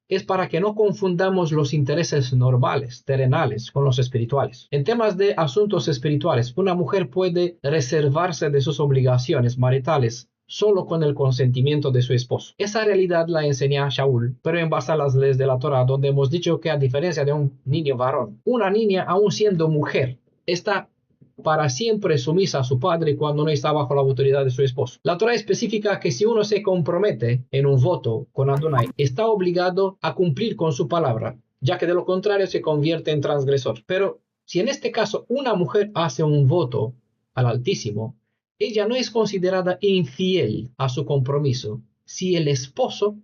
es para que no confundamos los intereses normales, terrenales, con los espirituales. En temas de asuntos espirituales, una mujer puede reservarse de sus obligaciones maritales solo con el consentimiento de su esposo. Esa realidad la enseña Shaul, pero en base a las leyes de la Torah, donde hemos dicho que a diferencia de un niño varón, una niña, aun siendo mujer, está para siempre sumisa a su padre cuando no está bajo la autoridad de su esposo. La Torah especifica que si uno se compromete en un voto con Adonai, está obligado a cumplir con su palabra, ya que de lo contrario se convierte en transgresor. Pero si en este caso una mujer hace un voto al Altísimo, ella no es considerada infiel a su compromiso si el esposo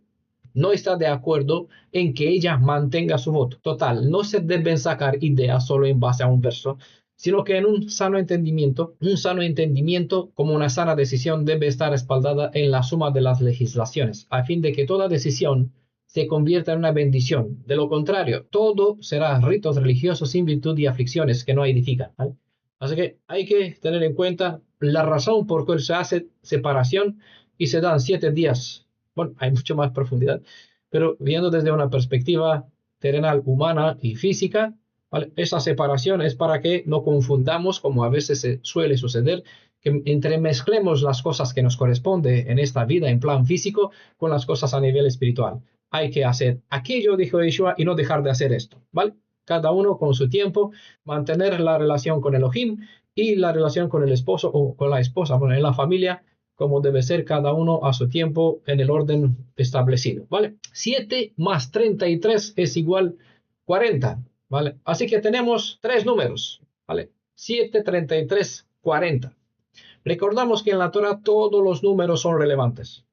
no está de acuerdo en que ella mantenga su voto. Total, no se deben sacar ideas solo en base a un verso, sino que en un sano entendimiento como una sana decisión debe estar respaldada en la suma de las legislaciones, a fin de que toda decisión se convierta en una bendición. De lo contrario, todo será ritos religiosos sin virtud y aflicciones que no edifican, ¿vale? Así que hay que tener en cuenta la razón por la que se hace separación y se dan 7 días. Bueno, hay mucho más profundidad, pero viendo desde una perspectiva terrenal, humana y física, ¿vale?, esa separación es para que no confundamos, como a veces suele suceder, que entremezclemos las cosas que nos corresponden en esta vida en plan físico con las cosas a nivel espiritual. Hay que hacer aquello, dijo Yeshua, y no dejar de hacer esto, ¿vale? Cada uno con su tiempo, mantener la relación con Elohim y la relación con el esposo o con la esposa, bueno, en la familia, como debe ser cada uno a su tiempo en el orden establecido, ¿vale? 7 más 33 es igual 40. ¿Vale? Así que tenemos 3 números, ¿vale? 7, 33, 40. Recordamos que en la Torah todos los números son relevantes.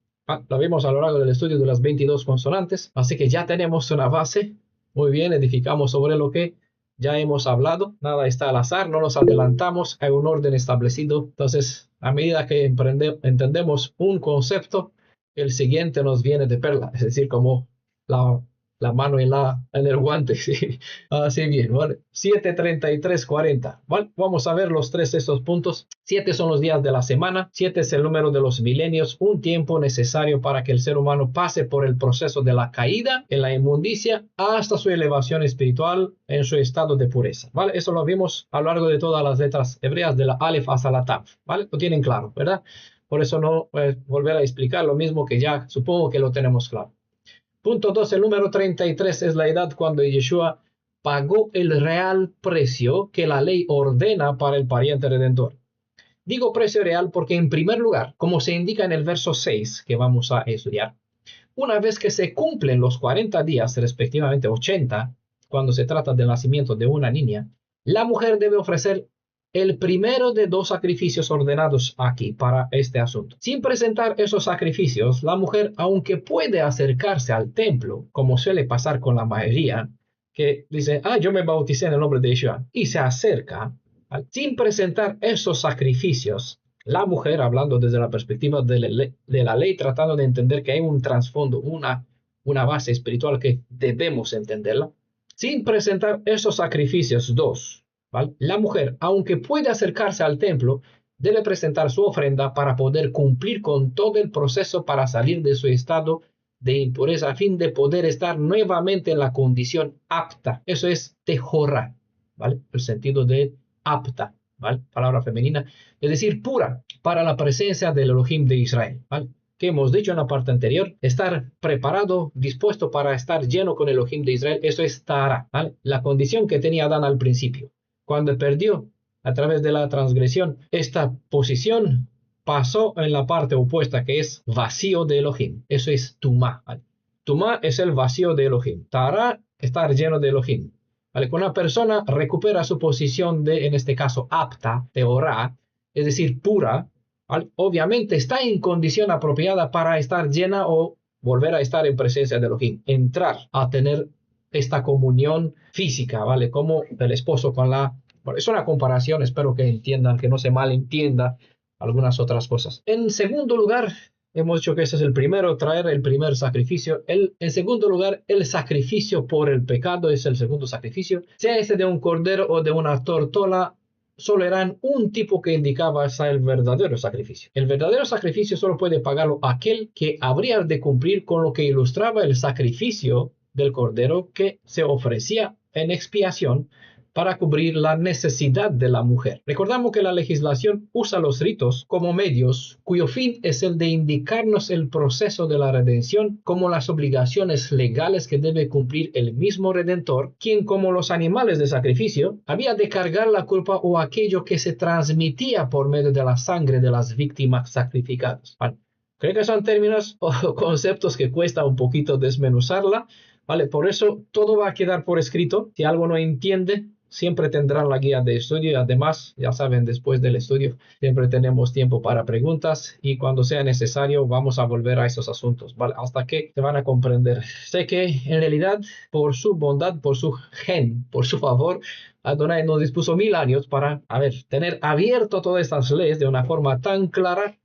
Lo vimos a lo largo del estudio de las 22 consonantes, así que ya tenemos una base. Muy bien, edificamos sobre lo que ya hemos hablado. Nada está al azar, no nos adelantamos, hay un orden establecido. Entonces, a medida que entendemos un concepto, el siguiente nos viene de perla, es decir, como la mano en el guante, ¿sí? Así bien, ¿vale? 7, 33, 40, ¿vale? Vamos a ver los 3 estos puntos. 7 son los días de la semana, 7 es el número de los milenios, un tiempo necesario para que el ser humano pase por el proceso de la caída en la inmundicia hasta su elevación espiritual en su estado de pureza, ¿vale? Eso lo vimos a lo largo de todas las letras hebreas, de la Aleph hasta la Tav, ¿vale? Lo tienen claro, ¿verdad? Por eso no voy a volver a explicar lo mismo que ya supongo que lo tenemos claro. Punto 2, el número 33 es la edad cuando Yeshua pagó el real precio que la ley ordena para el pariente redentor. Digo precio real porque, en primer lugar, como se indica en el verso 6 que vamos a estudiar, una vez que se cumplen los 40 días, respectivamente 80, cuando se trata del nacimiento de una niña, la mujer debe ofrecer el primero de 2 sacrificios ordenados aquí para este asunto. Sin presentar esos sacrificios, la mujer, aunque puede acercarse al templo, como suele pasar con la mayoría, que dice, yo me bauticé en el nombre de Yeshua, y se acerca, sin presentar esos sacrificios, la mujer, hablando desde la perspectiva de la ley, tratando de entender que hay un trasfondo, una base espiritual que debemos entenderla, sin presentar esos sacrificios, 2, ¿vale? La mujer, aunque puede acercarse al templo, debe presentar su ofrenda para poder cumplir con todo el proceso para salir de su estado de impureza a fin de poder estar nuevamente en la condición apta. Eso es tehorá, ¿vale? El sentido de apta, ¿vale? Palabra femenina, es decir, pura para la presencia del Elohim de Israel, ¿vale? Que hemos dicho en la parte anterior, estar preparado, dispuesto para estar lleno con el Elohim de Israel, eso es tahara, ¿vale? La condición que tenía Adán al principio. Cuando perdió a través de la transgresión esta posición, pasó en la parte opuesta, que es vacío de Elohim. Eso es tumá, ¿vale? Tumá es el vacío de Elohim. Tahara, estar lleno de Elohim, ¿vale? Cuando una persona recupera su posición de, en este caso, apta, tehorá, es decir, pura, ¿vale? Obviamente está en condición apropiada para estar llena o volver a estar en presencia de Elohim. Entrar a tener esta comunión física, ¿vale? Como el esposo con la... Bueno, es una comparación, espero que entiendan, que no se malentienda algunas otras cosas. En segundo lugar, hemos dicho que ese es el primero, traer el primer sacrificio. En segundo lugar, el sacrificio por el pecado es el segundo sacrificio. Sea ese de un cordero o de una tortola, solo eran un tipo que indicaba hasta el verdadero sacrificio. El verdadero sacrificio solo puede pagarlo aquel que habría de cumplir con lo que ilustraba el sacrificio del cordero que se ofrecía en expiación para cubrir la necesidad de la mujer. Recordamos que la legislación usa los ritos como medios cuyo fin es el de indicarnos el proceso de la redención como las obligaciones legales que debe cumplir el mismo Redentor, quien como los animales de sacrificio había de cargar la culpa o aquello que se transmitía por medio de la sangre de las víctimas sacrificadas. Bueno, creo que son términos o conceptos que cuesta un poquito desmenuzarla, ¿vale? Por eso todo va a quedar por escrito. Si algo no entiende, siempre tendrán la guía de estudio y además, ya saben, después del estudio siempre tenemos tiempo para preguntas y cuando sea necesario vamos a volver a esos asuntos, ¿vale? Hasta que se van a comprender. Sé que en realidad por su bondad, por su gen, por su favor, Adonai nos dispuso 1000 años para, tener abierto todas estas leyes de una forma tan clara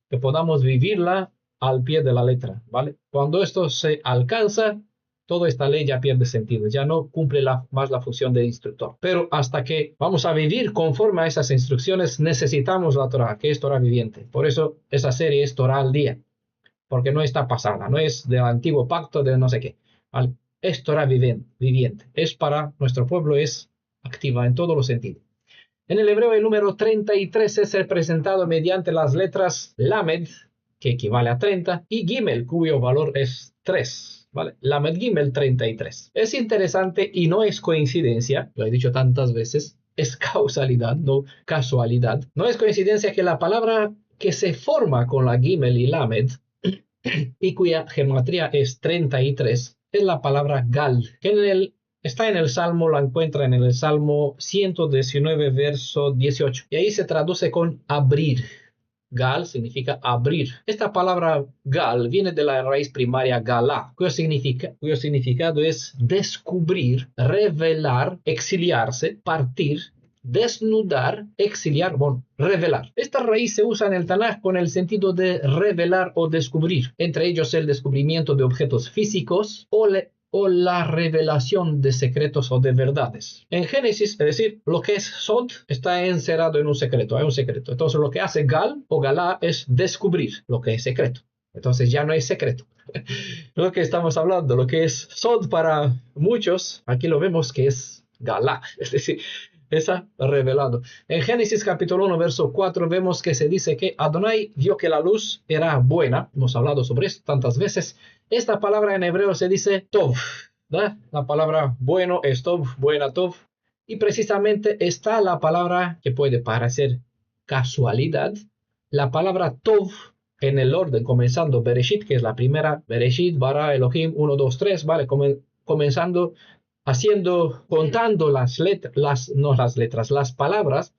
que podamos vivirla al pie de la letra, ¿vale? Cuando esto se alcanza, toda esta ley ya pierde sentido, ya no cumple más la función de instructor. Pero hasta que vamos a vivir conforme a esas instrucciones, necesitamos la Torah, que es Torah viviente. Por eso esa serie es Torah al día, porque no está pasada, no es del antiguo pacto de no sé qué, ¿vale? Es Torah viviente, es para nuestro pueblo, es activa en todos los sentidos. En el hebreo el número 33 es representado mediante las letras Lamed, que equivale a 30, y Gimel, cuyo valor es 3. ¿Vale? Lamed Gimel 33. Es interesante y no es coincidencia, lo he dicho tantas veces, es causalidad, no casualidad. No es coincidencia que la palabra que se forma con la Gimel y Lamed y cuya gematría es 33 es la palabra Gal, que está en el Salmo, la encuentran en el Salmo 119, verso 18. Y ahí se traduce con abrir. Gal significa abrir. Esta palabra gal viene de la raíz primaria galá, cuyo significado es descubrir, revelar, exiliarse, partir, desnudar, exiliar, revelar. Esta raíz se usa en el Tanaj con el sentido de revelar o descubrir, entre ellos el descubrimiento de objetos físicos o la revelación de secretos o de verdades. En Génesis, es decir, lo que es Sod está encerrado en un secreto, hay un secreto. Entonces lo que hace Gal o Galá es descubrir lo que es secreto. Entonces ya no es secreto. Lo que estamos hablando, lo que es Sod para muchos, aquí lo vemos que es Galá, es decir, está revelado. En Génesis capítulo 1, verso 4, vemos que se dice que Adonai vio que la luz era buena. Hemos hablado sobre esto tantas veces. Esta palabra en hebreo se dice Tov, ¿verdad? La palabra bueno es Tov, buena Tov. Y precisamente está la palabra que puede parecer casualidad. La palabra Tov en el orden, comenzando Bereshit, que es la primera. Bereshit, bara, Elohim, 1, 2, 3, ¿vale? Comenzando, contando las palabras,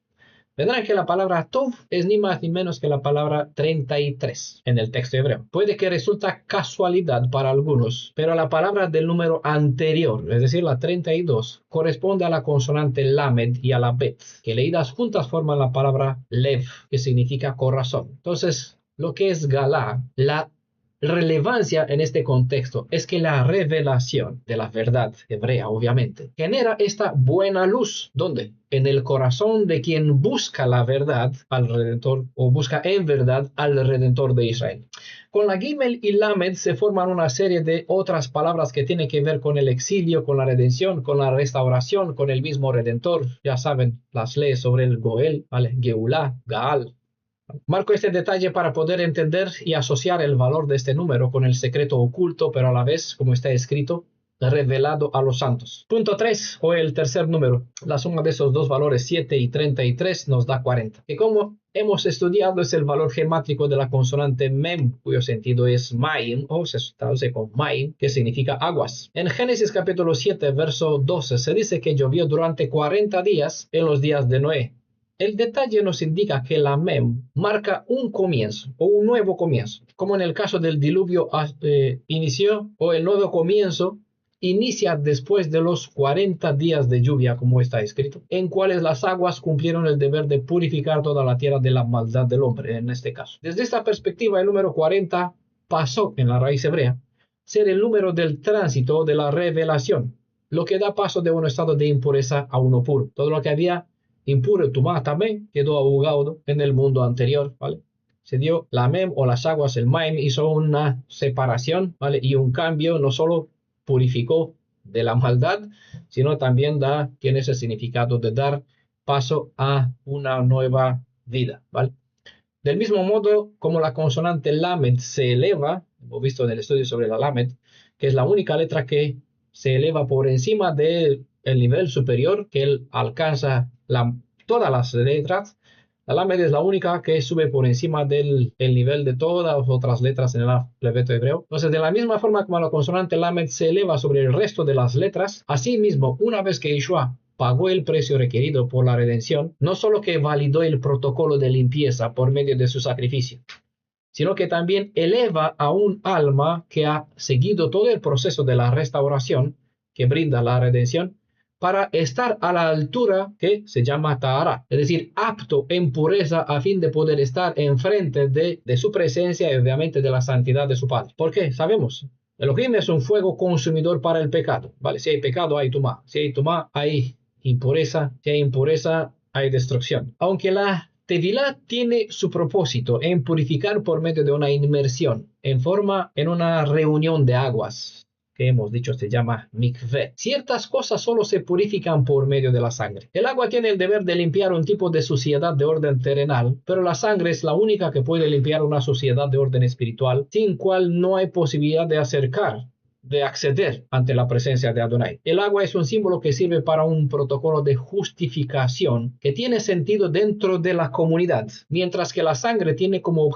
Verán que la palabra tov es ni más ni menos que la palabra 33 en el texto hebreo. Puede que resulta casualidad para algunos, pero la palabra del número anterior, es decir, la 32, corresponde a la consonante lamed y a la bet, que leídas juntas forman la palabra lev, que significa corazón. Entonces, lo que es Galá, la relevancia en este contexto es que la revelación de la verdad hebrea, obviamente, genera esta buena luz. ¿Dónde? En el corazón de quien busca la verdad al Redentor, o busca en verdad al Redentor de Israel. Con la Gimel y Lamed se forman una serie de otras palabras que tienen que ver con el exilio, con la redención, con la restauración, con el mismo Redentor. Ya saben, las leyes sobre el Goel, ¿vale? Geulá, Gaal. Marco este detalle para poder entender y asociar el valor de este número con el secreto oculto, pero a la vez, como está escrito, revelado a los santos. Punto 3, o el tercer número. La suma de esos dos valores, 7 y 33, nos da 40. Que como hemos estudiado es el valor gemátrico de la consonante mem, cuyo sentido es maim, o se traduce con maim, que significa aguas. En Génesis capítulo 7, verso 12, se dice que llovió durante 40 días en los días de Noé. El detalle nos indica que la mem marca un comienzo o un nuevo comienzo, como en el caso del diluvio inició, o el nuevo comienzo inicia después de los 40 días de lluvia, como está escrito, en cuales las aguas cumplieron el deber de purificar toda la tierra de la maldad del hombre, en este caso. Desde esta perspectiva, el número 40 pasó, en la raíz hebrea, ser el número del tránsito de la revelación, lo que da paso de un estado de impureza a uno puro. Todo lo que había impuro, tumá también, quedó ahogado en el mundo anterior, ¿vale? Se dio la mem o las aguas, el maim hizo una separación, ¿vale? Y un cambio, no solo purificó de la maldad, sino también tiene ese significado de dar paso a una nueva vida, ¿vale? Del mismo modo, como la consonante lamed se eleva, hemos visto en el estudio sobre la lamed, que es la única letra que se eleva por encima del nivel superior que él alcanza todas las letras. La lamed es la única que sube por encima del nivel de todas las otras letras en el alfabeto hebreo. Entonces, de la misma forma como la consonante lamed se eleva sobre el resto de las letras, asimismo, una vez que Yeshua pagó el precio requerido por la redención, no solo que validó el protocolo de limpieza por medio de su sacrificio, sino que también eleva a un alma que ha seguido todo el proceso de la restauración que brinda la redención, para estar a la altura que se llama Tahara, es decir, apto en pureza a fin de poder estar enfrente de su presencia y obviamente de la santidad de su Padre. ¿Por qué? Sabemos, Elohim es un fuego consumidor para el pecado, ¿vale? Si hay pecado, hay tumá. Si hay tumá, hay impureza. Si hay impureza, hay destrucción. Aunque la Tevilá tiene su propósito en purificar por medio de una inmersión en una reunión de aguas, que hemos dicho se llama mikveh. Ciertas cosas solo se purifican por medio de la sangre. El agua tiene el deber de limpiar un tipo de suciedad de orden terrenal, pero la sangre es la única que puede limpiar una suciedad de orden espiritual, sin cual no hay posibilidad de acceder ante la presencia de Adonai. El agua es un símbolo que sirve para un protocolo de justificación que tiene sentido dentro de la comunidad, mientras que la sangre tiene como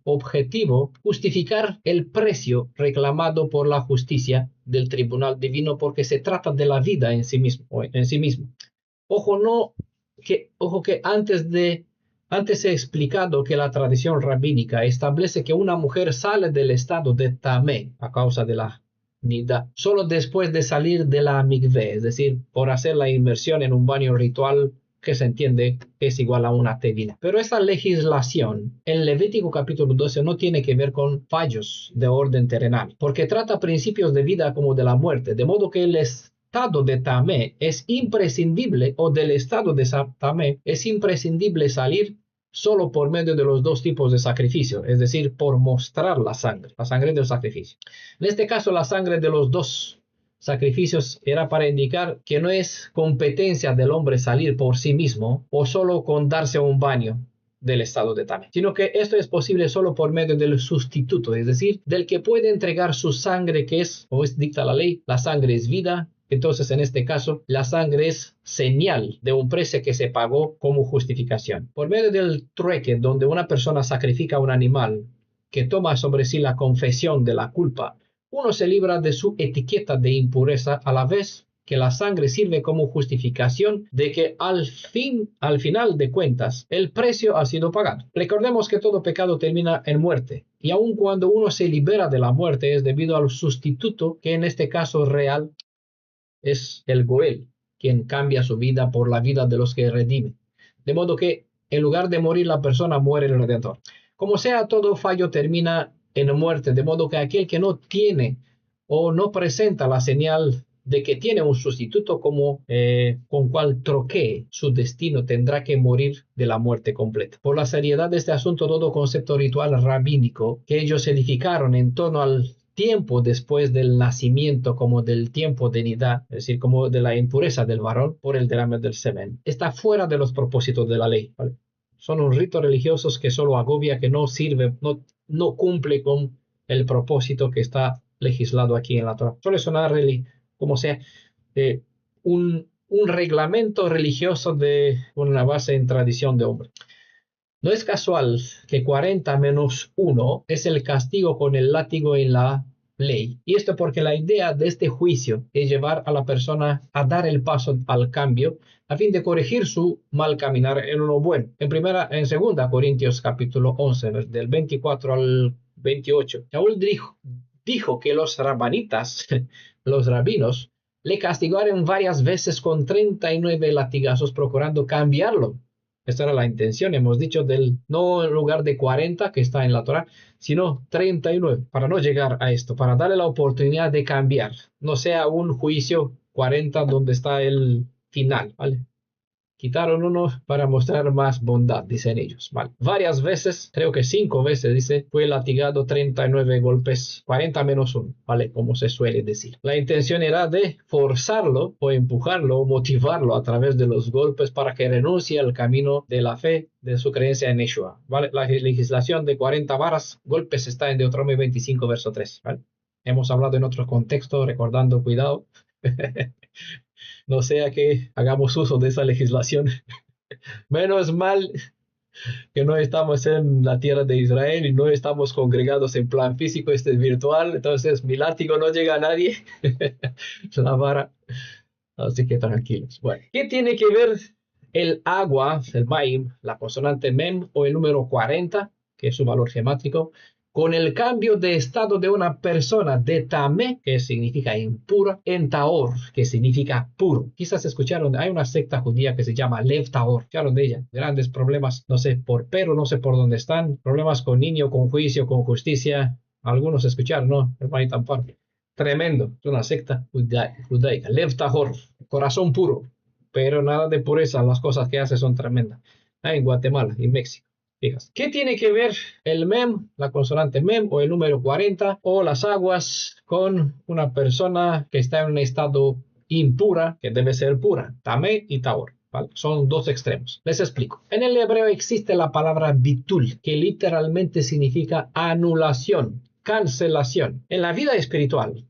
objetivo justificar el precio reclamado por la justicia del tribunal divino, porque se trata de la vida en sí mismo. Ojo que antes he explicado que la tradición rabínica establece que una mujer sale del estado de tamé a causa de la nida solo después de salir de la mikveh, es decir, por hacer la inmersión en un baño ritual que se entiende que es igual a una tevilá. Pero esta legislación en Levítico capítulo 12 no tiene que ver con fallos de orden terrenal, porque trata principios de vida como de la muerte, de modo que el estado de tamé es imprescindible, o del estado de tamé es imprescindible salir solo por medio de los dos tipos de sacrificio, es decir, por mostrar la sangre del sacrificio. En este caso, la sangre de los dos sacrificios era para indicar que no es competencia del hombre salir por sí mismo o solo con darse un baño del estado de tamé, sino que esto es posible solo por medio del sustituto, es decir, del que puede entregar su sangre, que es, como dicta la ley, la sangre es vida. Entonces, en este caso, la sangre es señal de un precio que se pagó como justificación. Por medio del trueque, donde una persona sacrifica un animal que toma sobre sí la confesión de la culpa, uno se libra de su etiqueta de impureza a la vez que la sangre sirve como justificación de que al final de cuentas, el precio ha sido pagado. Recordemos que todo pecado termina en muerte, y aun cuando uno se libera de la muerte es debido al sustituto, que en este caso real es el Goel, quien cambia su vida por la vida de los que redime. De modo que en lugar de morir la persona, muere el Redentor. Como sea, todo fallo termina en muerte, de modo que aquel que no tiene o no presenta la señal de que tiene un sustituto con cual troquee su destino, tendrá que morir de la muerte completa. Por la seriedad de este asunto, todo concepto ritual rabínico que ellos edificaron en torno al tiempo después del nacimiento, como del tiempo de nidá, es decir, como de la impureza del varón por el derrame del semen, está fuera de los propósitos de la ley, ¿vale? Son un rito religiosos que solo agobia, que no sirve, no cumple con el propósito que está legislado aquí en la Torah. Suele sonar como sea un reglamento religioso de una base en tradición de hombre. No es casual que 40 menos 1 es el castigo con el látigo en la ley. Y esto porque la idea de este juicio es llevar a la persona a dar el paso al cambio a fin de corregir su mal caminar en uno bueno. En 2 Corintios capítulo 11, del 24 al 28, Saúl dijo que los rabanitas, los rabinos, le castigaron varias veces con 39 latigazos procurando cambiarlo. Esta era la intención, hemos dicho, no en lugar de 40 que está en la Torah, sino 39, para no llegar a esto, para darle la oportunidad de cambiar. No sea un juicio 40 donde está el final, ¿vale? Quitaron uno para mostrar más bondad, dicen ellos, ¿vale? Varias veces, creo que 5 veces, dice, fue latigado 39 golpes, 40 menos 1, ¿vale? Como se suele decir. La intención era de forzarlo o empujarlo o motivarlo a través de los golpes para que renuncie al camino de la fe, de su creencia en Yeshua, ¿vale? La legislación de 40 varas, golpes, está en Deuteronomio 25, verso 3, ¿vale? Hemos hablado en otro contexto, recordando, cuidado. No sea que hagamos uso de esa legislación. Menos mal que no estamos en la tierra de Israel y no estamos congregados en plan físico, este es virtual, entonces mi látigo no llega a nadie. La vara. Así que tranquilos. Bueno, ¿qué tiene que ver el agua, el maim, la consonante mem o el número 40, que es su valor gemátrico, con el cambio de estado de una persona de tamé, que significa impura, en taor, que significa puro? Quizás escucharon, hay una secta judía que se llama Lev Taor. Escucharon de ella. Grandes problemas, no sé no sé por dónde están. Problemas con niño, con juicio, con justicia. Algunos escucharon, ¿no? Hermanita Amparo. Tremendo. Es una secta judaica. Lev Taor, corazón puro. Pero nada de pureza. Las cosas que hace son tremendas. En Guatemala y México. Fijas. ¿Qué tiene que ver el mem, la consonante mem o el número 40 o las aguas con una persona que está en un estado impura, que debe ser pura? Tamé y taor, ¿vale? Son dos extremos. Les explico. En el hebreo existe la palabra bitul, que literalmente significa anulación, cancelación. En la vida espiritual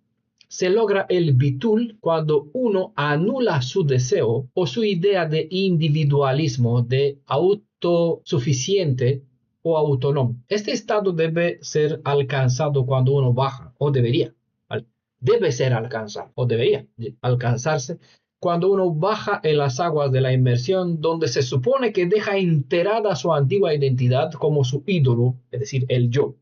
se logra el bitul cuando uno anula su deseo o su idea de individualismo, de autosuficiente o autónomo. Este estado debe ser alcanzado cuando uno baja, o debería. Debe ser alcanzado, o debería alcanzarse, cuando uno baja en las aguas de la inmersión, donde se supone que deja enterrada su antigua identidad como su ídolo, es decir, el yo.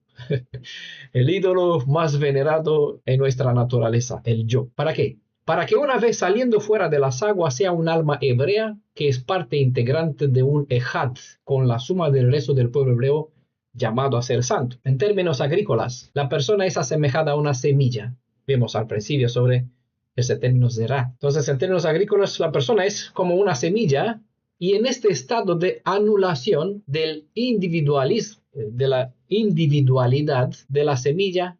El ídolo más venerado en nuestra naturaleza, el yo. ¿Para qué? Para que una vez saliendo fuera de las aguas sea un alma hebrea que es parte integrante de un ejad con la suma del resto del pueblo hebreo llamado a ser santo. En términos agrícolas, la persona es asemejada a una semilla. Vemos al principio sobre ese término zerá. Entonces, en términos agrícolas, la persona es como una semilla y en este estado de anulación del individualismo, de la individualidad de la semilla,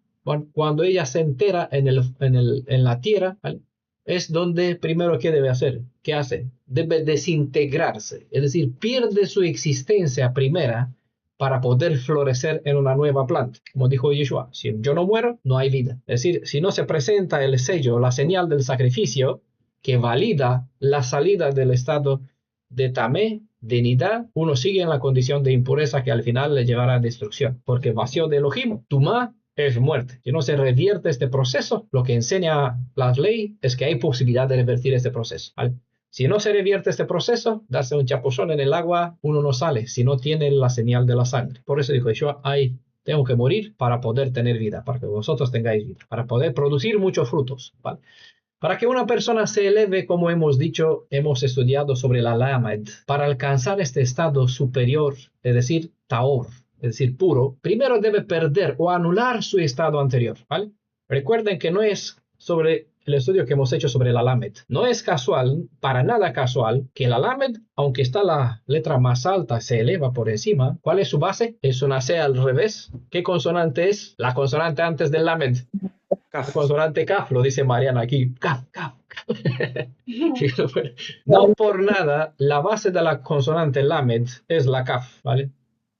cuando ella se entera en la tierra, ¿vale? Es donde primero, ¿qué debe hacer? ¿Qué hace? Debe desintegrarse, es decir, pierde su existencia primera para poder florecer en una nueva planta. Como dijo Yeshua, si yo no muero, no hay vida. Es decir, si no se presenta el sello, la señal del sacrificio, que valida la salida del estado de tamé, de nidá, uno sigue en la condición de impureza que al final le llevará a destrucción, porque vació de Elohim, tumá, es muerte. Si no se revierte este proceso, lo que enseña la ley es que hay posibilidad de revertir este proceso, ¿vale? Si no se revierte este proceso, darse un chapuzón en el agua, uno no sale si no tiene la señal de la sangre. Por eso dijo Yeshua, tengo que morir para poder tener vida, para que vosotros tengáis vida, para poder producir muchos frutos, ¿vale? Para que una persona se eleve, como hemos dicho, hemos estudiado sobre la Lamed, para alcanzar este estado superior, es decir, Taor, es decir, puro, primero debe perder o anular su estado anterior, ¿vale? Recuerden que no es sobre el estudio que hemos hecho sobre la Lamed. No es casual, para nada casual, que la Lamed, aunque está la letra más alta, se eleva por encima. ¿Cuál es su base? Es una C al revés. ¿Qué consonante es? La consonante antes del Lamed. Kaf. Consonante Kaf, lo dice Mariana aquí. Kaf, Kaf, Kaf. No por nada, la base de la consonante Lamed es la Kaf, ¿vale?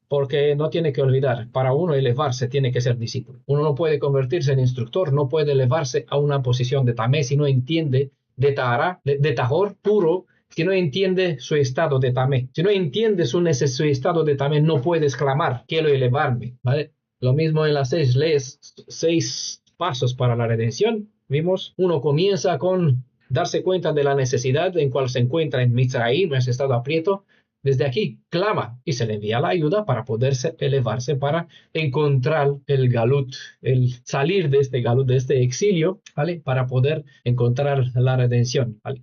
Porque no tiene que olvidar, para uno elevarse tiene que ser discípulo. Uno no puede convertirse en instructor, no puede elevarse a una posición de tamé si no entiende de tahara, de tahor puro, si no entiende su estado de tamé. Si no entiende su estado de tamé, no puede exclamar, quiero elevarme, ¿vale? Lo mismo en las 6 leyes, 6 pasos para la redención. Vimos, uno comienza con darse cuenta de la necesidad en cual se encuentra en Mitzrayim, en ese estado aprieto. Desde aquí clama y se le envía la ayuda para poderse elevarse, para encontrar el galut, el salir de este galut, de este exilio, ¿vale? Para poder encontrar la redención, ¿vale?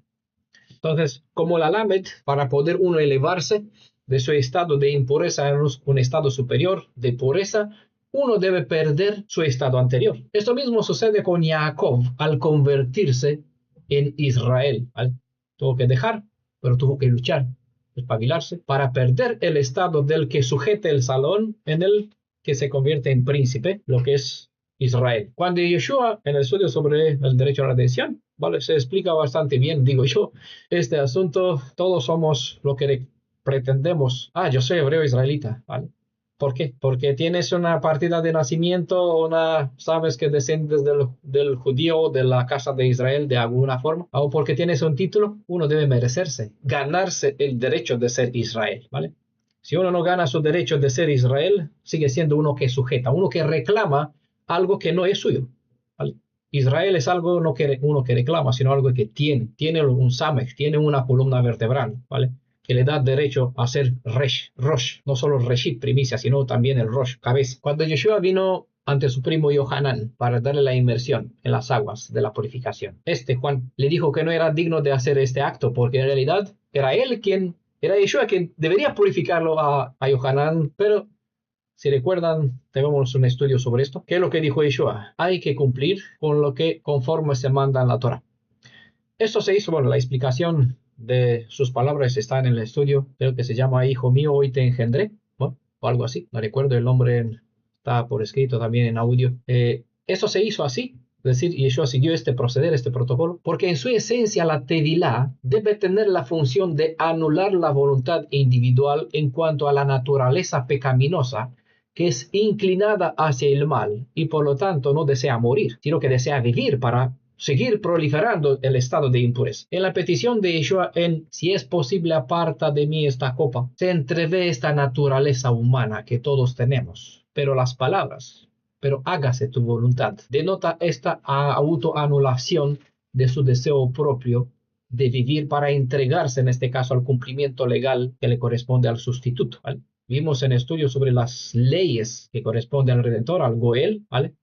Entonces, como la Lamed, para poder uno elevarse de su estado de impureza en un estado superior de pureza, uno debe perder su estado anterior. Esto mismo sucede con Jacob al convertirse en Israel, ¿vale? Tuvo que dejar, pero tuvo que luchar, espabilarse, para perder el estado del que sujete el salón en el que se convierte en príncipe, lo que es Israel. Cuando Yeshua, en el estudio sobre el derecho a la redención, ¿vale? Se explica bastante bien, digo yo, este asunto. Todos somos lo que pretendemos. Yo soy hebreo israelita, ¿vale? ¿Por qué? Porque tienes una partida de nacimiento, sabes que desciendes del judío, de la casa de Israel de alguna forma, o porque tienes un título, uno debe merecerse, ganarse el derecho de ser Israel, ¿vale? Si uno no gana su derecho de ser Israel, sigue siendo uno que sujeta, uno que reclama algo que no es suyo, ¿vale? Israel es algo no que uno que reclama, sino algo que tiene un samech, tiene una columna vertebral, ¿vale? Que le da derecho a ser Rosh, no solo Reshit, primicia, sino también el Rosh, cabeza. Cuando Yeshua vino ante su primo Yohanan para darle la inmersión en las aguas de la purificación, Juan le dijo que no era digno de hacer este acto, porque en realidad era Yeshua quien debería purificarlo a Yohanan, pero si recuerdan, tenemos un estudio sobre esto. ¿Qué es lo que dijo Yeshua? Hay que cumplir con lo que conforme se manda en la Torah. Esto se hizo, la explicación de sus palabras está en el estudio, creo que se llama Hijo mío, hoy te engendré, o algo así, no recuerdo el nombre, está por escrito también en audio. Eso se hizo así, es decir, Yeshua siguió este proceder, este protocolo, porque en su esencia la tevilá debe tener la función de anular la voluntad individual en cuanto a la naturaleza pecaminosa, que es inclinada hacia el mal y por lo tanto no desea morir, sino que desea vivir para seguir proliferando el estado de impureza. En la petición de Yeshua si es posible aparta de mí esta copa, se entrevé esta naturaleza humana que todos tenemos. Pero las palabras, pero hágase tu voluntad, denota esta autoanulación de su deseo propio de vivir para entregarse, en este caso, al cumplimiento legal que le corresponde al sustituto, ¿vale? Vimos en estudios sobre las leyes que corresponden al Redentor, al Goel, ¿vale?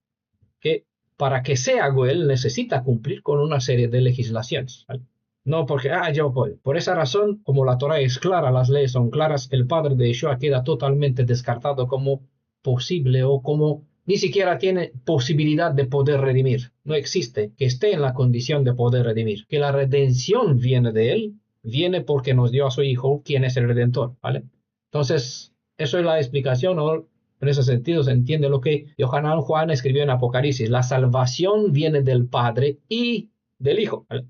Que para que sea Goel necesita cumplir con una serie de legislaciones, ¿vale? No porque, yo voy. Por esa razón, como la Torah es clara, las leyes son claras, el padre de Yeshua queda totalmente descartado como posible o como ni siquiera tiene posibilidad de poder redimir. No existe que esté en la condición de poder redimir. Que la redención viene de él, viene porque nos dio a su Hijo, quien es el Redentor, ¿vale? Entonces, eso es la explicación, ¿no? En ese sentido se entiende lo que Yohanan Juan escribió en Apocalipsis. La salvación viene del Padre y del Hijo, ¿vale?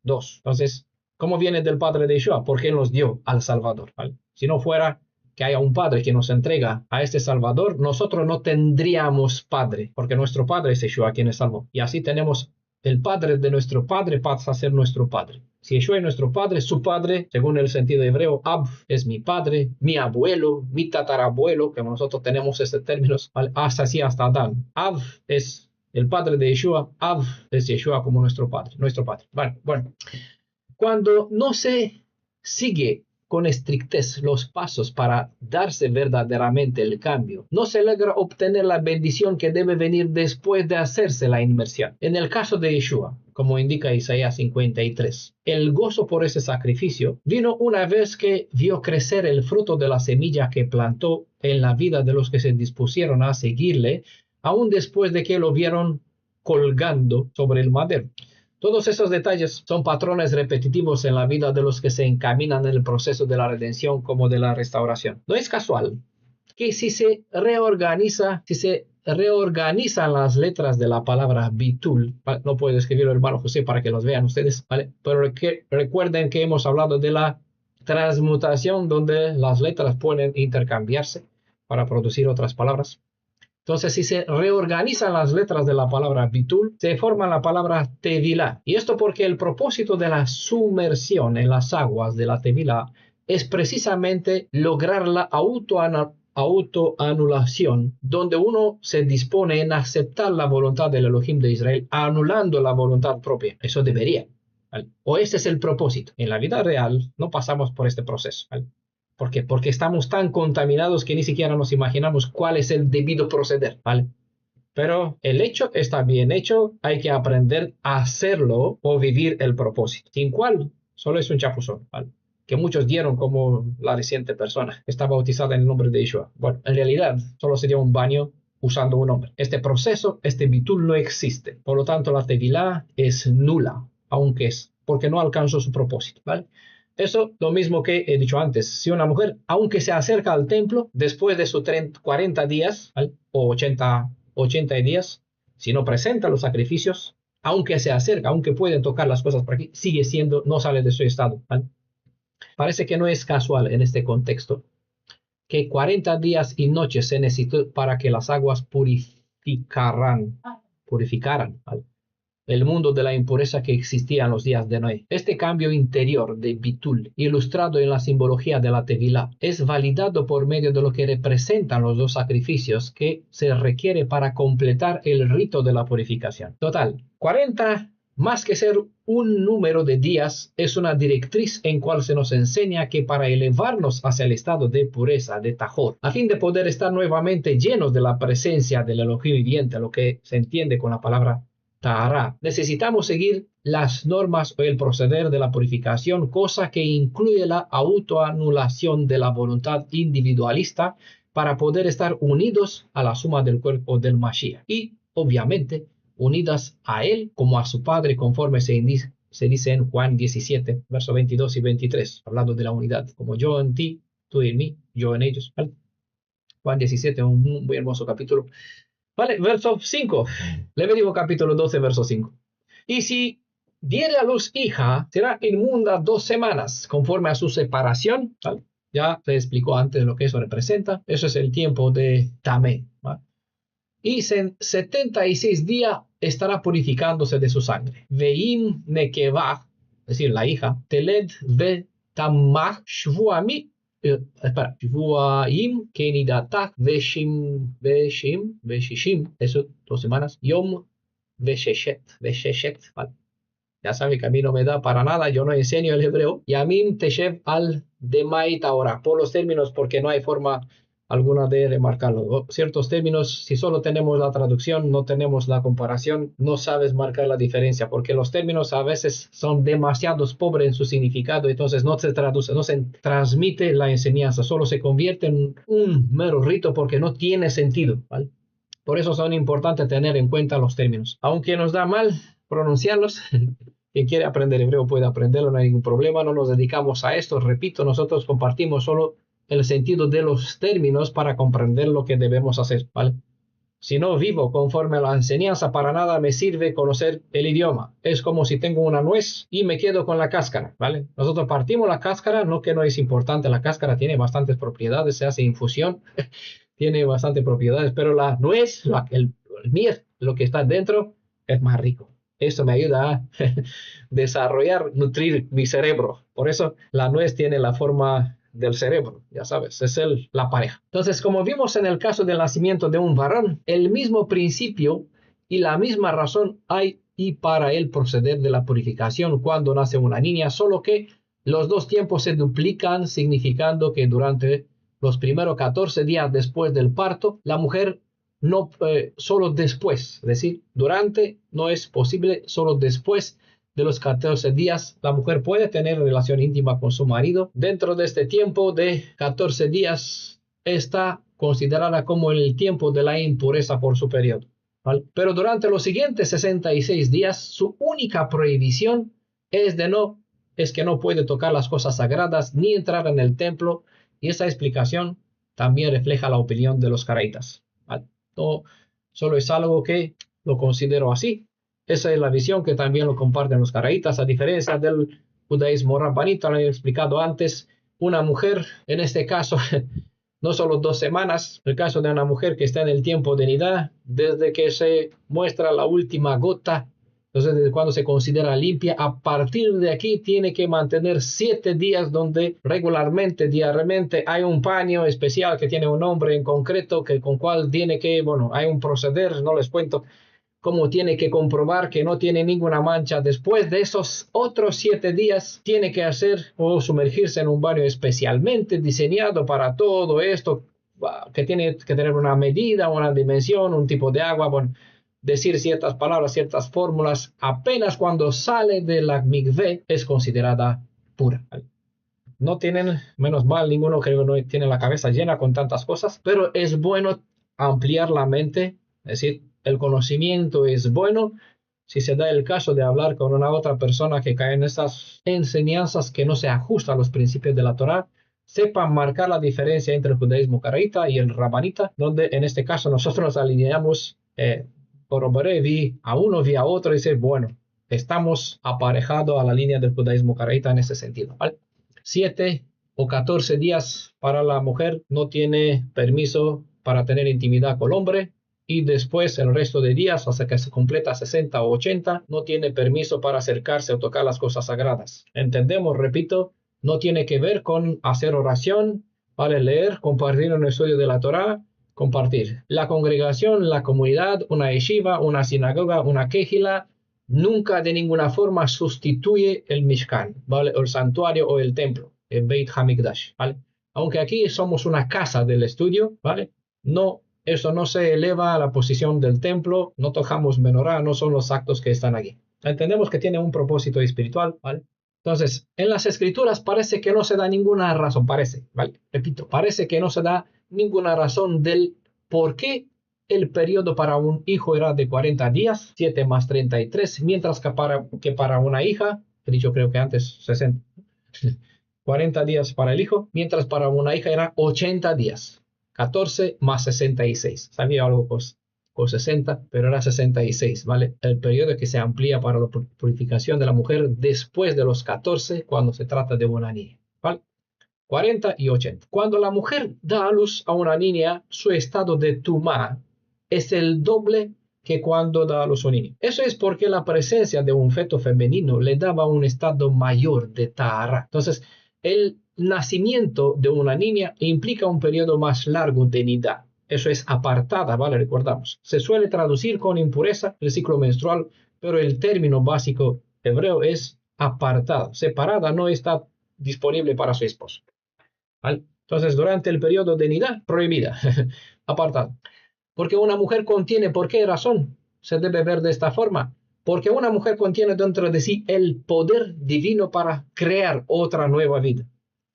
2. Entonces, ¿cómo viene del Padre de Yeshua? Porque Él nos dio al Salvador, ¿vale? Si no fuera que haya un Padre que nos entrega a este Salvador, nosotros no tendríamos Padre, porque nuestro Padre es Yeshua quien es salvo. Y así tenemos el padre de nuestro padre pasa a ser nuestro padre. Si Yeshua es nuestro padre, su padre, según el sentido hebreo, Ab es mi padre, mi abuelo, mi tatarabuelo, que nosotros tenemos este término, ¿vale? Hasta así, hasta Adán. Ab es el padre de Yeshua, Ab es Yeshua como nuestro padre, Vale, bueno, cuando no se sigue con estrictez los pasos para darse verdaderamente el cambio, no se logra obtener la bendición que debe venir después de hacerse la inmersión. En el caso de Yeshua, como indica Isaías 53, el gozo por ese sacrificio vino una vez que vio crecer el fruto de la semilla que plantó en la vida de los que se dispusieron a seguirle, aún después de que lo vieron colgando sobre el madero. Todos esos detalles son patrones repetitivos en la vida de los que se encaminan en el proceso de la redención como de la restauración. No es casual que si se reorganizan las letras de la palabra bitul, no puedo escribirlo hermano José para que los vean ustedes, ¿vale? Pero recuerden que hemos hablado de la transmutación donde las letras pueden intercambiarse para producir otras palabras. Entonces, si se reorganizan las letras de la palabra bitul, se forma la palabra tevilá. Y esto porque el propósito de la sumersión en las aguas de la tevilá es precisamente lograr la autoanulación, donde uno se dispone en aceptar la voluntad del Elohim de Israel, anulando la voluntad propia. Eso debería, ¿vale? O ese es el propósito. En la vida real no pasamos por este proceso, ¿vale? ¿Por qué? Porque estamos tan contaminados que ni siquiera nos imaginamos cuál es el debido proceder, ¿vale? Pero el hecho está bien hecho, hay que aprender a hacerlo o vivir el propósito. Sin cual, solo es un chapuzón, ¿vale? Que muchos dieron como la reciente persona que está bautizada en el nombre de Yeshua. Bueno, en realidad solo sería un baño usando un nombre. Este proceso, este bitul no existe. Por lo tanto, la tevilá es nula, aunque es, porque no alcanzó su propósito, ¿vale? Eso lo mismo que he dicho antes. Si una mujer, aunque se acerca al templo, después de sus 40 días, ¿vale? O 80 días, si no presenta los sacrificios, aunque se acerca, aunque pueden tocar las cosas por aquí, sigue siendo, no sale de su estado, ¿vale? Parece que no es casual en este contexto que 40 días y noches se necesitó para que las aguas purificaran, ¿vale? El mundo de la impureza que existía en los días de Noé. Este cambio interior de bitul, ilustrado en la simbología de la tevilá, es validado por medio de lo que representan los dos sacrificios que se requiere para completar el rito de la purificación. Total, 40, más que ser un número de días, es una directriz en cual se nos enseña que para elevarnos hacia el estado de pureza, de tajor, a fin de poder estar nuevamente llenos de la presencia del Elohim viviente, lo que se entiende con la palabra Tahara, necesitamos seguir las normas o el proceder de la purificación, cosa que incluye la autoanulación de la voluntad individualista para poder estar unidos a la suma del cuerpo del Mashiach y, obviamente, unidas a él como a su Padre, conforme se dice en Juan 17, versos 22 y 23, hablando de la unidad, como yo en ti, tú en mí, yo en ellos. ¿Vale? Juan 17, un muy hermoso capítulo. Vale, verso 5. Levítico capítulo 12, verso 5. Y si diere a luz hija, será inmunda 2 semanas, conforme a su separación. ¿Vale? Ya se explicó antes lo que eso representa. Eso es el tiempo de Tamé. ¿Vale? Y en 76 días estará purificándose de su sangre. Veim nekevah, es decir, la hija, teled ve tamach shvuami. Shvuaim kenidatach veshishim, eso 2 semanas, yom vesheshet, ¿vale? Ya sabe que a mí no me da para nada, yo no enseño el hebreo. Yamim teshev al demait ahora, por los términos, porque no hay forma alguna de remarcarlo. Ciertos términos, si solo tenemos la traducción, no tenemos la comparación, no sabes marcar la diferencia, porque los términos a veces son demasiado pobres en su significado, entonces no se traduce, no se transmite la enseñanza, solo se convierte en un mero rito porque no tiene sentido, ¿vale? Por eso son importantes tener en cuenta los términos. Aunque nos da mal pronunciarlos, quien quiere aprender hebreo puede aprenderlo, no hay ningún problema, no nos dedicamos a esto, repito, nosotros compartimos solo el sentido de los términos para comprender lo que debemos hacer, ¿vale? Si no vivo conforme a la enseñanza, para nada me sirve conocer el idioma. Es como si tengo una nuez y me quedo con la cáscara, ¿vale? Nosotros partimos la cáscara, no que no es importante, la cáscara tiene bastantes propiedades, se hace infusión, tiene bastantes propiedades, pero la nuez, el miel, lo que está dentro, es más rico, Eso me ayuda a desarrollar, nutrir mi cerebro. Por eso la nuez tiene la forma del cerebro, ya sabes, es la pareja. Entonces, como vimos en el caso del nacimiento de un varón, el mismo principio y la misma razón hay y para el proceder de la purificación cuando nace una niña, solo que los dos tiempos se duplican, significando que durante los primeros 14 días después del parto, la mujer no solo después, es decir, durante no es posible, solo después de los 14 días la mujer puede tener relación íntima con su marido. Dentro de este tiempo de 14 días está considerada como el tiempo de la impureza por su periodo, ¿vale? Pero durante los siguientes 66 días su única prohibición es que no puede tocar las cosas sagradas ni entrar en el templo, y esa explicación también refleja la opinión de los caraítas, ¿vale? No solo es algo que lo considero así. Esa es la visión que también lo comparten los caraítas, a diferencia del judaísmo rabbanita, lo he explicado antes. Una mujer, en este caso, no solo 2 semanas, el caso de una mujer que está en el tiempo de nidá, desde que se muestra la última gota, entonces desde cuando se considera limpia, a partir de aquí tiene que mantener 7 días donde regularmente, diariamente, hay un paño especial que tiene un nombre en concreto, con cual tiene que, hay un proceder, no les cuento cómo tiene que comprobar que no tiene ninguna mancha. Después de esos otros 7 días, tiene que hacer o sumergirse en un baño especialmente diseñado para todo esto, que tiene que tener una medida, una dimensión, un tipo de agua, decir ciertas palabras, ciertas fórmulas. Apenas cuando sale de la mikvé es considerada pura. No tienen, menos mal, ninguno que no tiene la cabeza llena con tantas cosas, pero es bueno ampliar la mente, es decir, el conocimiento es bueno. Si se da el caso de hablar con una otra persona que cae en esas enseñanzas que no se ajustan a los principios de la Torá, sepan marcar la diferencia entre el judaísmo caraíta y el rabanita, donde en este caso nosotros nos alineamos, corroboré, vi a uno, vi a otro, y dice, estamos aparejados a la línea del judaísmo caraíta en ese sentido, ¿vale? 7 o 14 días para la mujer no tiene permiso para tener intimidad con el hombre, y después el resto de días, hasta que se completa 60 o 80, no tiene permiso para acercarse o tocar las cosas sagradas. Entendemos, repito, no tiene que ver con hacer oración, ¿vale? Leer, compartir un estudio de la Torá, compartir. La congregación, la comunidad, una yeshiva, una sinagoga, una kehila, nunca de ninguna forma sustituye el Mishkan, ¿vale? El santuario o el templo, el Beit HaMikdash, ¿vale? Aunque aquí somos una casa del estudio, ¿vale? Eso no se eleva a la posición del templo, no tocamos menorá, no son los actos que están aquí. Entendemos que tiene un propósito espiritual, ¿vale? Entonces, en las escrituras parece que no se da ninguna razón, ¿vale? Repito, parece que no se da ninguna razón del por qué el periodo para un hijo era de 40 días, 7 más 33, mientras que para una hija, he dicho creo que antes 60, 40 días para el hijo, mientras para una hija era 80 días, 14 más 66. Sabía algo con 60, pero era 66, ¿vale? El periodo que se amplía para la purificación de la mujer después de los 14, cuando se trata de una niña, ¿vale? 40 y 80. Cuando la mujer da a luz a una niña, su estado de tumá es el doble que cuando da a luz a un niño. Eso es porque la presencia de un feto femenino le daba un estado mayor de tahara. Entonces, el nacimiento de una niña implica un periodo más largo de nidá. Eso es apartada, ¿vale? Recordamos. Se suele traducir con impureza el ciclo menstrual, pero el término básico hebreo es apartada. Separada, no está disponible para su esposo, ¿vale? Entonces, durante el periodo de nidá, prohibida, apartada. Porque una mujer contiene, ¿por qué razón se debe ver de esta forma? Porque una mujer contiene dentro de sí el poder divino para crear otra nueva vida,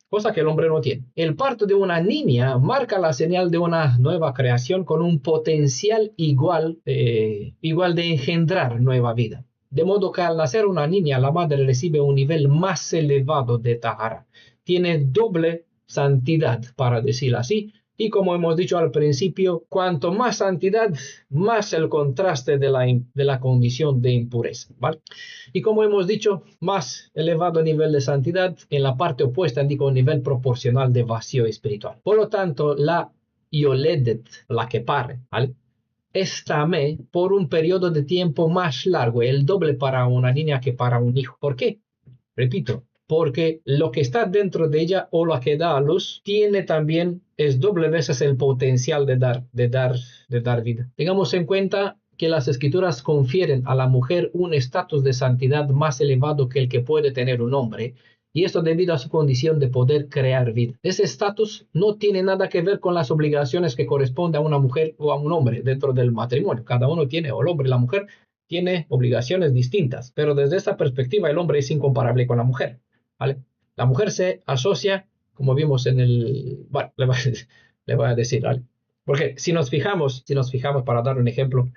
cosa que el hombre no tiene. El parto de una niña marca la señal de una nueva creación con un potencial igual de engendrar nueva vida. De modo que al nacer una niña, la madre recibe un nivel más elevado de tahara. Tiene doble santidad, para decirlo así. Y como hemos dicho al principio, cuanto más santidad, más el contraste de la condición de impureza, ¿vale? Y como hemos dicho, más elevado nivel de santidad, en la parte opuesta indica un nivel proporcional de vacío espiritual. Por lo tanto, la yoledet, la que pare, ¿vale? estamé por un periodo de tiempo más largo, el doble para una niña que para un hijo. ¿Por qué? Repito, porque lo que está dentro de ella o la que da a luz tiene también, es doble veces el potencial de dar vida. Tengamos en cuenta que las escrituras confieren a la mujer un estatus de santidad más elevado que el que puede tener un hombre, y esto debido a su condición de poder crear vida. Ese estatus no tiene nada que ver con las obligaciones que corresponde a una mujer o a un hombre dentro del matrimonio. Cada uno tiene, o el hombre y la mujer, tiene obligaciones distintas, pero desde esta perspectiva el hombre es incomparable con la mujer, ¿vale? La mujer se asocia, como vimos en el... Bueno, le voy a decir, ¿vale? Porque si nos fijamos, para dar un ejemplo,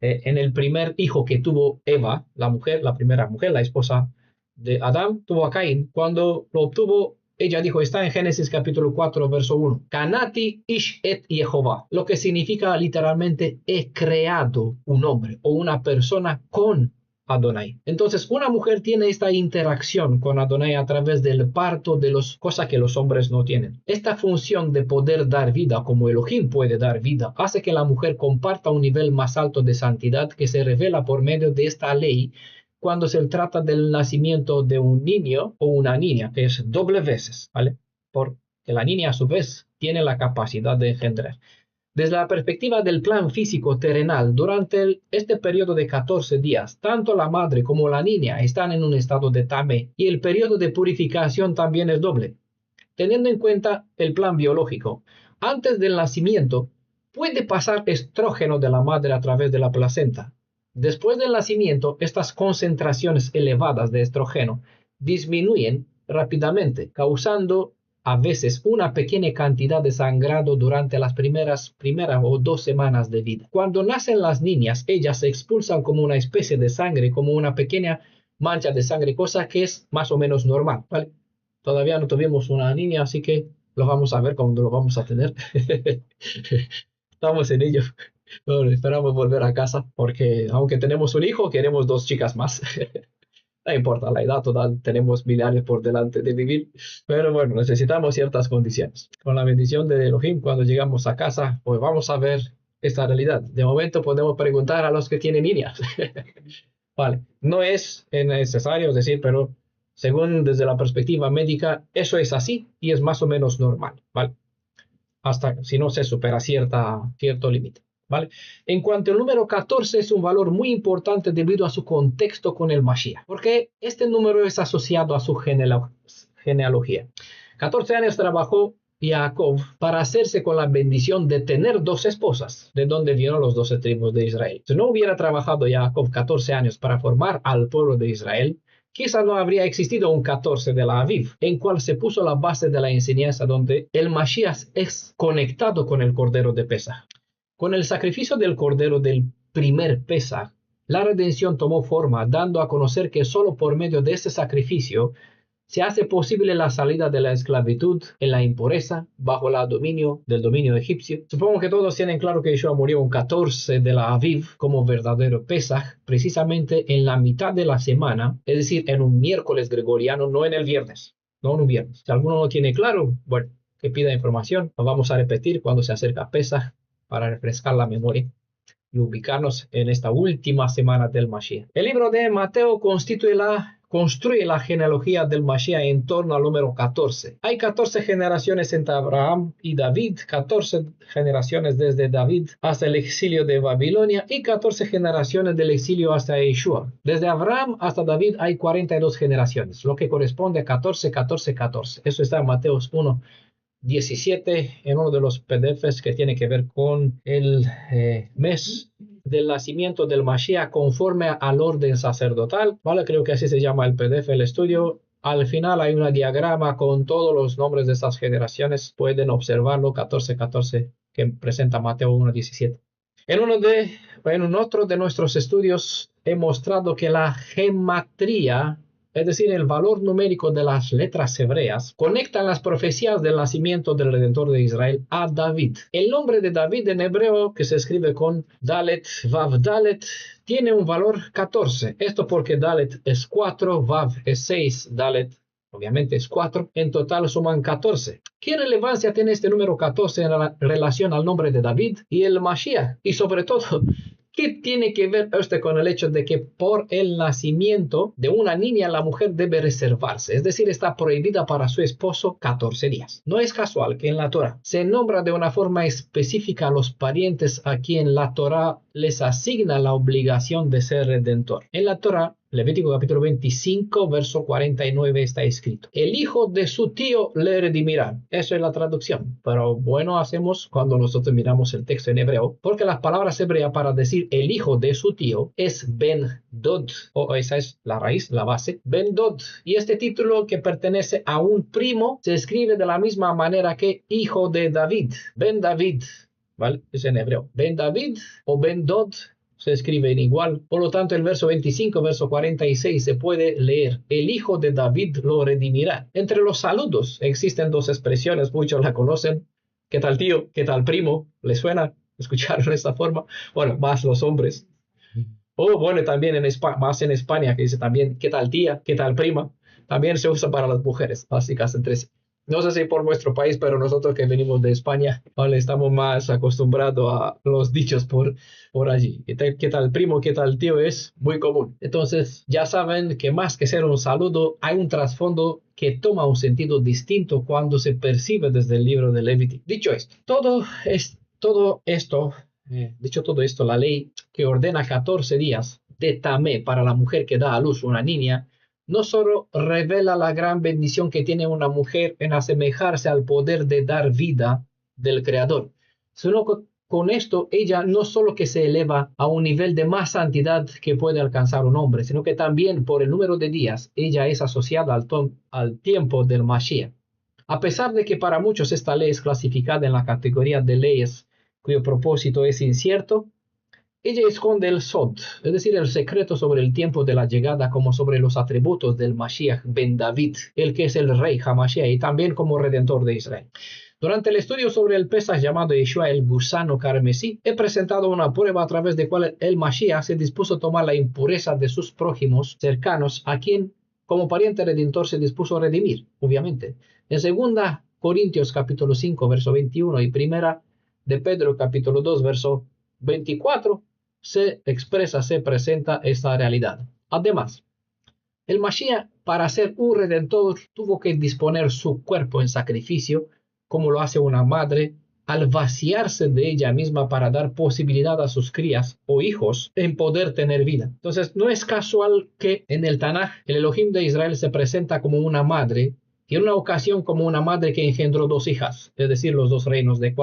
en el primer hijo que tuvo Eva, la mujer, la primera mujer, la esposa de Adán, tuvo a Caín. Cuando lo obtuvo, ella dijo, está en Génesis capítulo 4, verso 1, Kanati ish et Jehová, lo que significa literalmente, he creado un hombre o una persona con Adonai. Entonces, una mujer tiene esta interacción con Adonai a través del parto, de las cosas que los hombres no tienen. Esta función de poder dar vida, como Elohim puede dar vida, hace que la mujer comparta un nivel más alto de santidad que se revela por medio de esta ley cuando se trata del nacimiento de un niño o una niña, que es doble veces, ¿vale? Porque la niña a su vez tiene la capacidad de engendrar. Desde la perspectiva del plan físico terrenal, durante este periodo de 14 días, tanto la madre como la niña están en un estado de tamé y el periodo de purificación también es doble. Teniendo en cuenta el plan biológico, antes del nacimiento puede pasar estrógeno de la madre a través de la placenta. Después del nacimiento, estas concentraciones elevadas de estrógeno disminuyen rápidamente, causando a veces una pequeña cantidad de sangrado durante las primeras o 2 semanas de vida. Cuando nacen las niñas, ellas se expulsan como una especie de sangre, como una pequeña mancha de sangre, cosa que es más o menos normal, ¿vale? Todavía no tuvimos una niña, así que lo vamos a ver cuando lo vamos a tener. Estamos en ello. Bueno, esperamos volver a casa porque aunque tenemos un hijo, queremos 2 chicas más. No importa la edad, total, tenemos 1000 años por delante de vivir, pero bueno, necesitamos ciertas condiciones. Con la bendición de Elohim, cuando llegamos a casa, pues vamos a ver esta realidad. De momento podemos preguntar a los que tienen niñas. Vale, no es necesario decir, pero según desde la perspectiva médica, eso es así y es más o menos normal, ¿vale? Hasta si no se supera cierto límite. ¿Vale? En cuanto al número 14 es un valor muy importante debido a su contexto con el Mashiach, porque este número es asociado a su genealogía. 14 años trabajó Jacob para hacerse con la bendición de tener 2 esposas, de donde vinieron los 12 tribus de Israel. Si no hubiera trabajado Jacob 14 años para formar al pueblo de Israel, quizás no habría existido un 14 de la Aviv, en cual se puso la base de la enseñanza donde el Mashiach es conectado con el Cordero de Pesaj. Con el sacrificio del Cordero del primer Pesaj, la redención tomó forma, dando a conocer que solo por medio de este sacrificio se hace posible la salida de la esclavitud en la impureza bajo el dominio egipcio. Supongo que todos tienen claro que Yeshua murió un 14 de la Aviv como verdadero Pesaj, precisamente en la mitad de la semana, es decir, en un miércoles gregoriano, no en el viernes, no en un viernes. Si alguno no tiene claro, bueno, que pida información, lo vamos a repetir cuando se acerca Pesaj, para refrescar la memoria y ubicarnos en esta última semana del Mashiach. El libro de Mateo construye la genealogía del Mashiach en torno al número 14. Hay 14 generaciones entre Abraham y David, 14 generaciones desde David hasta el exilio de Babilonia y 14 generaciones del exilio hasta Yeshua. Desde Abraham hasta David hay 42 generaciones, lo que corresponde a 14, 14, 14. Eso está en Mateo 1. 17 en uno de los PDFs que tiene que ver con el mes del nacimiento del Mashiach conforme al orden sacerdotal, ¿vale? Creo que así se llama el PDF, el estudio. Al final hay un diagrama con todos los nombres de estas generaciones, pueden observarlo, 14, 14, que presenta Mateo 1:17. En otro de nuestros estudios he mostrado que la gematría, es decir, el valor numérico de las letras hebreas, conectan las profecías del nacimiento del Redentor de Israel a David. El nombre de David en hebreo, que se escribe con Dalet, Vav Dalet, tiene un valor 14. Esto porque Dalet es 4, Vav es 6, Dalet Obviamente es 4, en total suman 14. ¿Qué relevancia tiene este número 14 en la relación al nombre de David y el Mashiach? Y sobre todo, ¿qué tiene que ver esto con el hecho de que por el nacimiento de una niña la mujer debe reservarse? Es decir, está prohibida para su esposo 14 días. No es casual que en la Torah se nombra de una forma específica a los parientes a quien la Torah les asigna la obligación de ser redentor. En la Torah, Levítico capítulo 25, verso 49 está escrito: el hijo de su tío le redimirá. Eso es la traducción. Pero bueno, hacemos cuando nosotros miramos el texto en hebreo, porque las palabras hebreas para decir el hijo de su tío es Ben Dod, o esa es la raíz, la base, Ben Dod. Y este título que pertenece a un primo se escribe de la misma manera que hijo de David, Ben David, ¿vale? Es en hebreo. Ben David o Ben Dod se escriben igual. Por lo tanto, el verso 25, verso 46 se puede leer: el hijo de David lo redimirá. Entre los saludos existen dos expresiones, muchos la conocen. ¿Qué tal tío? ¿Qué tal primo? ¿Les suena? ¿Escucharon esta forma? Bueno, más los hombres. O bueno, también más en España, que dice también ¿qué tal tía? ¿Qué tal prima? También se usa para las mujeres, básicas entre sí. No sé si por vuestro país, pero nosotros que venimos de España, vale, estamos más acostumbrados a los dichos por allí. ¿Qué tal primo? ¿Qué tal tío? Es muy común. Entonces, ya saben que más que ser un saludo, hay un trasfondo que toma un sentido distinto cuando se percibe desde el libro de Levítico. Dicho esto, todo esto, la ley que ordena 14 días de tamé para la mujer que da a luz una niña, no solo revela la gran bendición que tiene una mujer en asemejarse al poder de dar vida del Creador, sino que con esto ella no solo que se eleva a un nivel de más santidad que puede alcanzar un hombre, sino que también por el número de días ella es asociada al tiempo del Mashiach. A pesar de que para muchos esta ley es clasificada en la categoría de leyes cuyo propósito es incierto, ella esconde el sod, es decir, el secreto sobre el tiempo de la llegada, como sobre los atributos del Mashiach ben David, el que es el rey Hamashiach y también como redentor de Israel. Durante el estudio sobre el Pesaj llamado Yeshua el gusano carmesí, he presentado una prueba a través de cual el Mashiach se dispuso a tomar la impureza de sus prójimos cercanos, a quien como pariente redentor se dispuso a redimir, obviamente. En 2 Corintios capítulo 5, verso 21 y primera de Pedro capítulo 2, verso 24, se presenta esta realidad. Además, el Mashiach, para ser un redentor, tuvo que disponer su cuerpo en sacrificio, como lo hace una madre al vaciarse de ella misma para dar posibilidad a sus crías o hijos en poder tener vida. Entonces, no es casual que en el Tanaj el Elohim de Israel se presenta como una madre, y en una ocasión como una madre que engendró 2 hijas, es decir, los 2 reinos en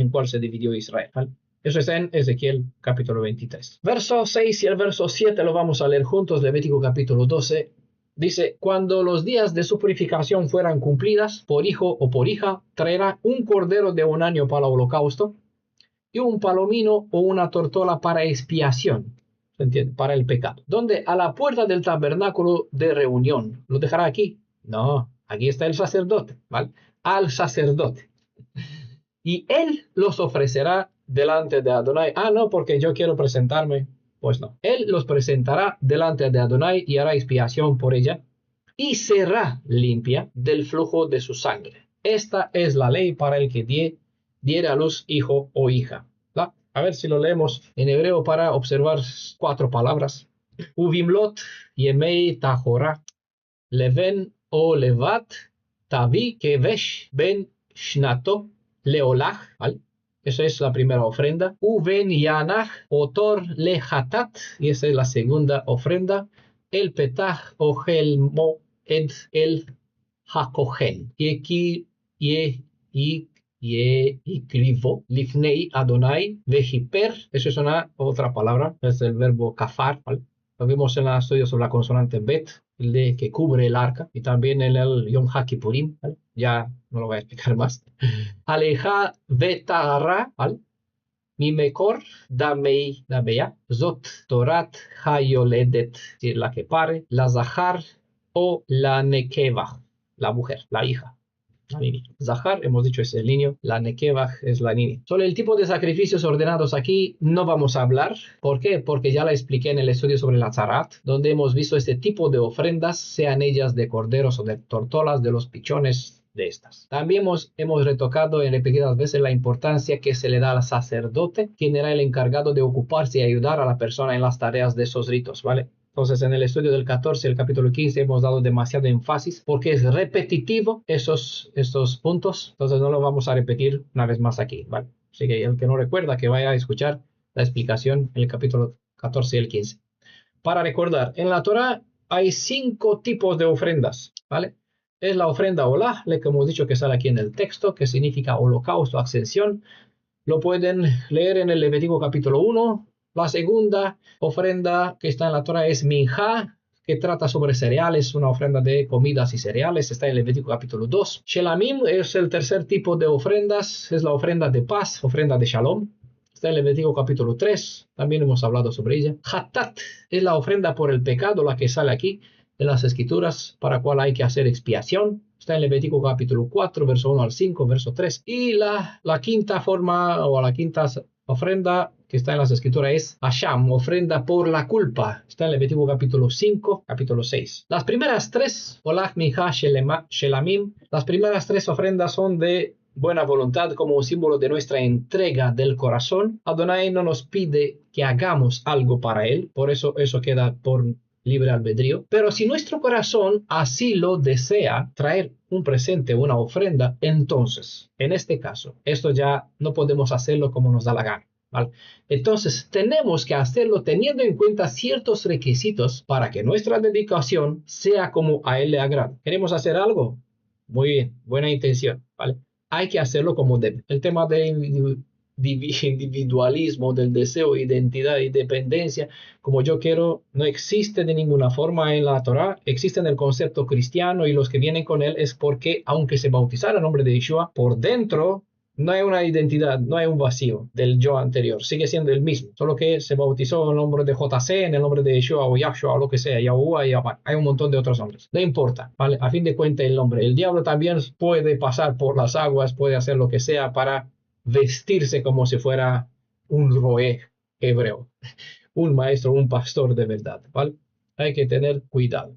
cual se dividió Israel, ¿vale? Eso está en Ezequiel capítulo 23. Verso 6 y el verso 7 lo vamos a leer juntos. Levítico capítulo 12 dice: cuando los días de su purificación fueran cumplidas, por hijo o por hija, traerá un cordero de 1 año para holocausto y un palomino o una tortola para expiación, ¿se entiende? Para el pecado. Donde a la puerta del tabernáculo de reunión. ¿Lo dejará aquí? No, aquí está el sacerdote, ¿vale? Al sacerdote. Y él los ofrecerá delante de Adonai. Ah, no, porque yo quiero presentarme. Pues no. Él los presentará delante de Adonai y hará expiación por ella y será limpia del flujo de su sangre. Esta es la ley para el que diere a luz hijo o hija. ¿La? A ver si lo leemos en hebreo para observar 4 palabras. Uvimlot yemei tahora leven o levat tavi kevesh ben shnato leolach, ¿vale? Esa es la primera ofrenda. Uven yanach otor lehatat, y esa es la segunda ofrenda. El petach ogel moed el hakohen. Y krivo lifnei Adonai vejiper. Eso es una otra palabra, es el verbo kafar, ¿vale? Lo vimos en el estudio sobre la consonante bet, el de que cubre el arca, y también en el Yom HaKippurim, ¿vale? Ya no lo voy a explicar más. Aleja vetara, ¿vale? Mi mekor dameya, zot torat hayoledet, es decir, la que pare, la zahar o la nekeva, la mujer, la hija. la línea. Zahar, hemos dicho, es el niño. La Nekevah es la niña. Sobre el tipo de sacrificios ordenados aquí no vamos a hablar. ¿Por qué? Porque ya la expliqué en el estudio sobre la Zarat, donde hemos visto este tipo de ofrendas, sean ellas de corderos o de tortolas, de los pichones de estas. También hemos retocado en repetidas veces la importancia que se le da al sacerdote, quien era el encargado de ocuparse y ayudar a la persona en las tareas de esos ritos, ¿vale? Entonces, en el estudio del 14, el capítulo 15, hemos dado demasiado énfasis porque es repetitivo estos puntos. Entonces, no lo vamos a repetir una vez más aquí, ¿vale? Así que el que no recuerda, que vaya a escuchar la explicación en el capítulo 14 y el 15. Para recordar, en la Torah hay 5 tipos de ofrendas, ¿vale? Es la ofrenda Olah, que hemos dicho que sale aquí en el texto, que significa holocausto, ascensión. Lo pueden leer en el Levítico capítulo 1. La segunda ofrenda que está en la Torah es Minjá, que trata sobre cereales, una ofrenda de comidas y cereales. Está en el Levítico capítulo 2. Shelamim es el tercer tipo de ofrendas, es la ofrenda de paz, ofrenda de Shalom. Está en el Levítico capítulo 3, también hemos hablado sobre ella. Hatat es la ofrenda por el pecado, la que sale aquí en las Escrituras, para cual hay que hacer expiación. Está en Levítico capítulo 4, verso 1 al 5, verso 3. Y la quinta forma, o la quinta ofrenda que está en las Escrituras es Hasham, ofrenda por la culpa. Está en Levítico capítulo 5, capítulo 6. Las primeras 3, Olah, Minjá, Shelamim, las primeras 3 ofrendas son de buena voluntad, como un símbolo de nuestra entrega del corazón. Adonai no nos pide que hagamos algo para él, por eso queda por libre albedrío. Pero si nuestro corazón así lo desea, traer un presente, una ofrenda, entonces, en este caso, esto ya no podemos hacerlo como nos da la gana, ¿vale? Entonces, tenemos que hacerlo teniendo en cuenta ciertos requisitos para que nuestra dedicación sea como a él le agrada. ¿Queremos hacer algo? Muy bien, buena intención, ¿vale? Hay que hacerlo como debe. El tema de individualismo, del deseo, identidad y dependencia, como yo quiero, no existe de ninguna forma en la Torah. Existe en el concepto cristiano, y los que vienen con él es porque, aunque se bautizara en nombre de Yeshua, por dentro no hay una identidad, no hay un vacío del yo anterior, sigue siendo el mismo, solo que se bautizó en el nombre de JC, en el nombre de Yeshua o Yahshua o lo que sea, Yahuwah, Yahweh. Hay un montón de otros nombres, no importa, ¿vale? A fin de cuentas el nombre. El diablo también puede pasar por las aguas, puede hacer lo que sea para vestirse como si fuera un roé hebreo, un maestro, un pastor de verdad, ¿vale? Hay que tener cuidado.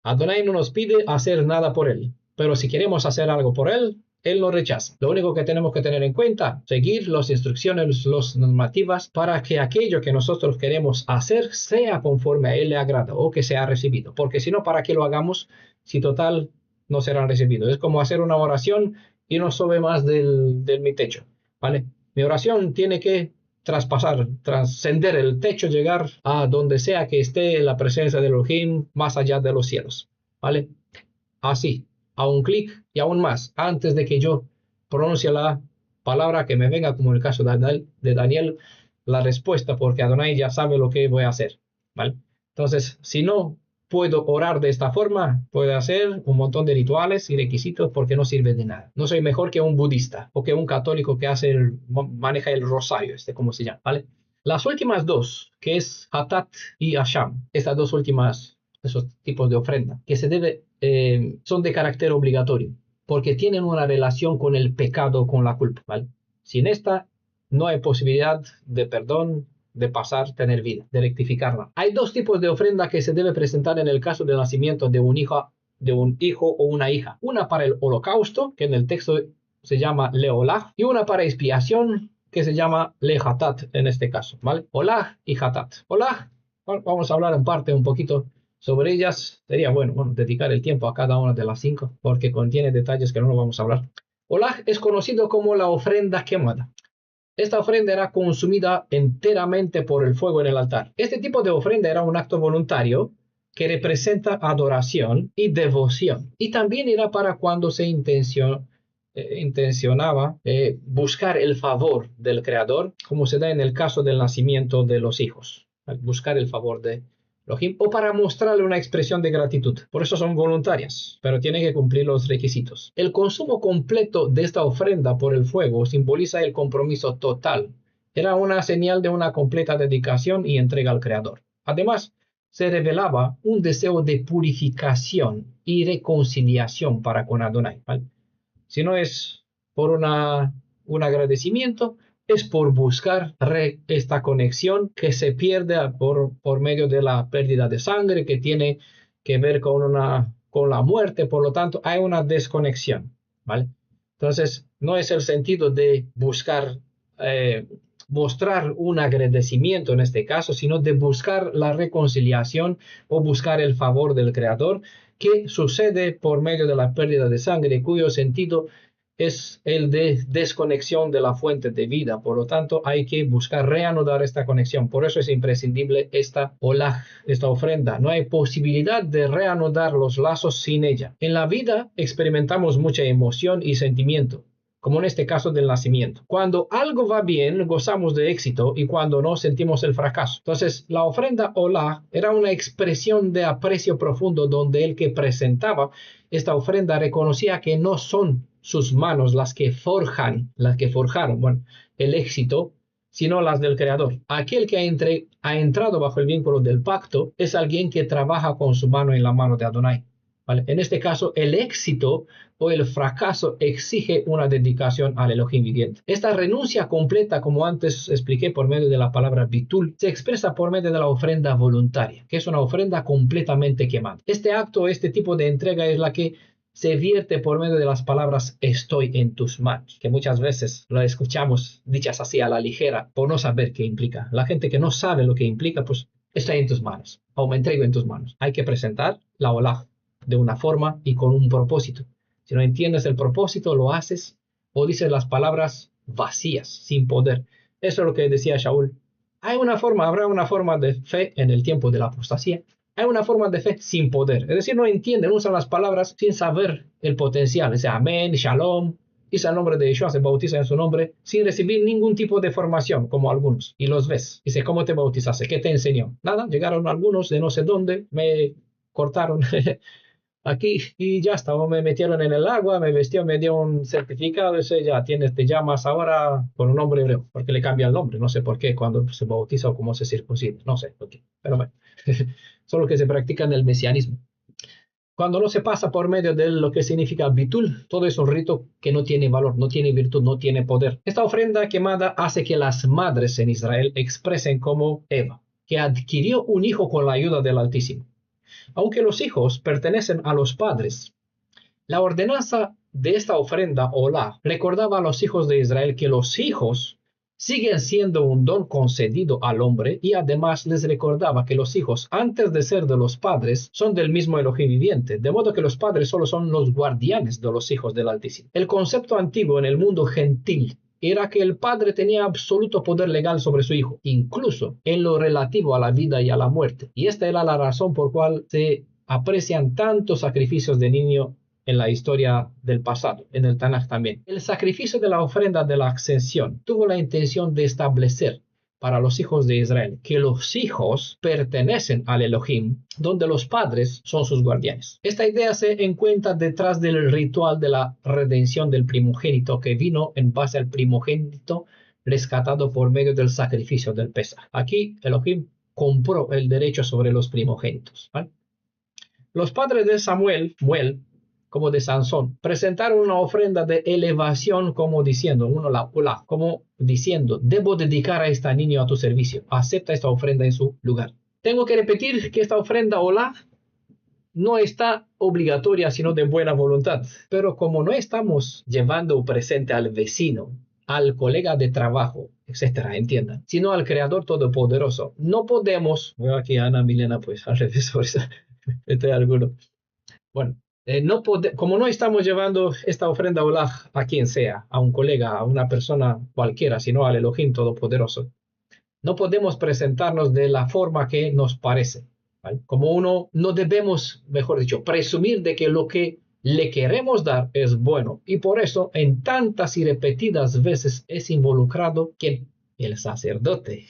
Adonai no nos pide hacer nada por él, pero si queremos hacer algo por él, él lo rechaza. Lo único que tenemos que tener en cuenta, seguir las instrucciones, las normativas, para que aquello que nosotros queremos hacer sea conforme a él le agrada o que sea recibido. Porque si no, ¿para qué lo hagamos si total no serán recibidos? Es como hacer una oración y no sube más de mi techo, ¿vale? Mi oración tiene que traspasar, trascender el techo, llegar a donde sea que esté la presencia de Elohim, más allá de los cielos, ¿vale? Así, a un clic y aún más, antes de que yo pronuncie la palabra, que me venga, como en el caso de Daniel, la respuesta, porque Adonai ya sabe lo que voy a hacer, ¿vale? Entonces, si no puedo orar de esta forma, puedo hacer un montón de rituales y requisitos porque no sirve de nada. No soy mejor que un budista o que un católico que maneja el rosario, ¿cómo se llama? ¿Vale? Las últimas dos, que es Hatat y Hasham, estas dos últimas, esos tipos de ofrenda, que son de carácter obligatorio, porque tienen una relación con el pecado, con la culpa, ¿vale? Sin esta, no hay posibilidad de perdón, de pasar, tener vida, de rectificarla. Hay 2 tipos de ofrenda que se debe presentar en el caso del nacimiento de un hijo o una hija. Una para el holocausto, que en el texto se llama leolah, y una para expiación, que se llama lehatat en este caso, ¿vale? Olah y hatat. Olah, vamos a hablar en parte un poquito sobre ellas. Sería bueno, dedicar el tiempo a cada una de las 5, porque contiene detalles que no vamos a hablar. Olah es conocido como la ofrenda quemada. Esta ofrenda era consumida enteramente por el fuego en el altar. Este tipo de ofrenda era un acto voluntario que representa adoración y devoción. Y también era para cuando se intencionaba buscar el favor del Creador, como se da en el caso del nacimiento de los hijos. Buscar el favor de Elohim, o para mostrarle una expresión de gratitud. Por eso son voluntarias, pero tienen que cumplir los requisitos. El consumo completo de esta ofrenda por el fuego simboliza el compromiso total. Era una señal de una completa dedicación y entrega al Creador. Además, se revelaba un deseo de purificación y reconciliación para con Adonai, ¿vale? Si no es por un agradecimiento, es por buscar esta conexión que se pierde por medio de la pérdida de sangre, que tiene que ver con la muerte. Por lo tanto, hay una desconexión, ¿vale? Entonces, no es el sentido de buscar mostrar un agradecimiento en este caso, sino de buscar la reconciliación o buscar el favor del Creador, que sucede por medio de la pérdida de sangre, cuyo sentido es el de desconexión de la fuente de vida. Por lo tanto, hay que buscar reanudar esta conexión. Por eso es imprescindible esta ofrenda. No hay posibilidad de reanudar los lazos sin ella. En la vida experimentamos mucha emoción y sentimiento, como en este caso del nacimiento. Cuando algo va bien, gozamos de éxito, y cuando no, sentimos el fracaso. Entonces, la ofrenda olá era una expresión de aprecio profundo, donde el que presentaba esta ofrenda reconocía que no son sus manos las que forjaron, el éxito, sino las del Creador. Aquel que ha entrado bajo el vínculo del pacto es alguien que trabaja con su mano en la mano de Adonai, ¿vale? En este caso, el éxito o el fracaso exige una dedicación al Elohim viviente. Esta renuncia completa, como antes expliqué por medio de la palabra bitul, se expresa por medio de la ofrenda voluntaria, que es una ofrenda completamente quemada. Este acto, este tipo de entrega es la que se vierte por medio de las palabras "estoy en tus manos", que muchas veces lo escuchamos dichas así a la ligera por no saber qué implica. La gente que no sabe lo que implica, pues estoy en tus manos o me entrego en tus manos. Hay que presentar la olá de una forma y con un propósito. Si no entiendes el propósito, lo haces o dices las palabras vacías, sin poder. Eso es lo que decía Shaul. Habrá una forma de fe en el tiempo de la apostasía. Hay una forma de fe sin poder. Es decir, no entienden, usan las palabras sin saber el potencial. Dice amén, shalom, dice el nombre de Yeshua, se bautiza en su nombre, sin recibir ningún tipo de formación, como algunos. Y los ves. Dice, ¿cómo te bautizaste? ¿Qué te enseñó? Nada, llegaron algunos de no sé dónde, me cortaron aquí y ya está, me metieron en el agua, me vestió, me dio un certificado, dice, ya te llamas ahora con un nombre hebreo, porque le cambia el nombre, no sé por qué, cuando se bautiza o cómo se circuncida, no sé por qué, pero bueno, solo que se practica en el mesianismo. Cuando no se pasa por medio de lo que significa bitul, todo es un rito que no tiene valor, no tiene virtud, no tiene poder. Esta ofrenda quemada hace que las madres en Israel expresen como Eva, que adquirió un hijo con la ayuda del Altísimo. Aunque los hijos pertenecen a los padres, la ordenanza de esta ofrenda olá recordaba a los hijos de Israel que los hijos siguen siendo un don concedido al hombre, y además les recordaba que los hijos, antes de ser de los padres, son del mismo Elohim viviente, de modo que los padres solo son los guardianes de los hijos del Altísimo. El concepto antiguo en el mundo gentil era que el padre tenía absoluto poder legal sobre su hijo, incluso en lo relativo a la vida y a la muerte. Y esta era la razón por cual se aprecian tantos sacrificios de niño en la historia del pasado, en el Tanaj también. El sacrificio de la ofrenda de la ascensión tuvo la intención de establecer para los hijos de Israel que los hijos pertenecen al Elohim, donde los padres son sus guardianes. Esta idea se encuentra detrás del ritual de la redención del primogénito, que vino en base al primogénito rescatado por medio del sacrificio del Pesaj. Aquí Elohim compró el derecho sobre los primogénitos, ¿vale? Los padres de Samuel, como de Sansón, presentaron una ofrenda de elevación como diciendo, debo dedicar a este niño a tu servicio, acepta esta ofrenda en su lugar. Tengo que repetir que esta ofrenda olá no está obligatoria, sino de buena voluntad. Pero como no estamos llevando presente al vecino, al colega de trabajo, etcétera, entiendan, sino al Creador Todopoderoso, no podemos, veo aquí a Ana Milena, pues al revés, por eso, bueno, como no estamos llevando esta ofrenda olá a quien sea, a un colega, a una persona cualquiera, sino al Elohim Todopoderoso, no podemos presentarnos de la forma que nos parece, ¿vale? No debemos, mejor dicho, presumir de que lo que le queremos dar es bueno, y por eso en tantas y repetidas veces es involucrado ¿quién? El sacerdote.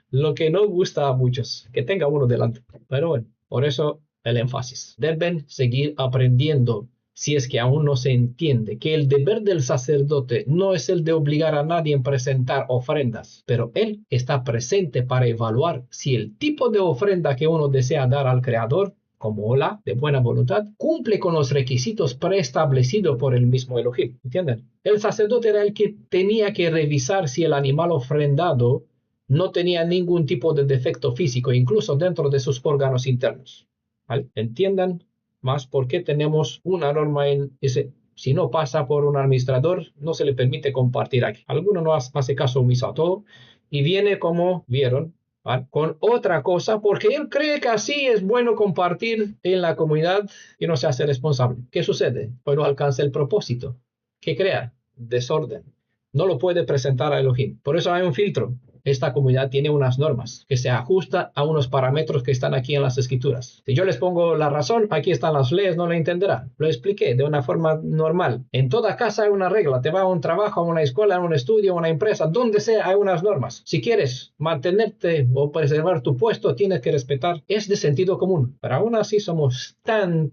Lo que no gusta a muchos, que tenga uno delante, pero bueno, por eso el énfasis. Deben seguir aprendiendo, si es que aún no se entiende, que el deber del sacerdote no es el de obligar a nadie a presentar ofrendas, pero él está presente para evaluar si el tipo de ofrenda que uno desea dar al Creador como Olá, de buena voluntad, cumple con los requisitos preestablecidos por el mismo Elohim. ¿Entienden? El sacerdote era el que tenía que revisar si el animal ofrendado no tenía ningún tipo de defecto físico, incluso dentro de sus órganos internos. ¿Vale? Entiendan más por qué tenemos una norma en ese. Si no pasa por un administrador, no se le permite compartir aquí. Alguno no hace caso omiso a todo y viene, como vieron, ¿vale?, con otra cosa porque él cree que así es bueno compartir en la comunidad y no se hace responsable. ¿Qué sucede? Pues no alcanza el propósito. ¿Qué crea? Desorden. No lo puede presentar a Elohim. Por eso hay un filtro. Esta comunidad tiene unas normas que se ajustan a unos parámetros que están aquí en las escrituras. Si yo les pongo la razón, aquí están las leyes, no lo entenderán. Lo expliqué de una forma normal. En toda casa hay una regla. Te va a un trabajo, a una escuela, a un estudio, a una empresa, donde sea hay unas normas. Si quieres mantenerte o preservar tu puesto, tienes que respetar. Es de sentido común. Pero aún así somos tan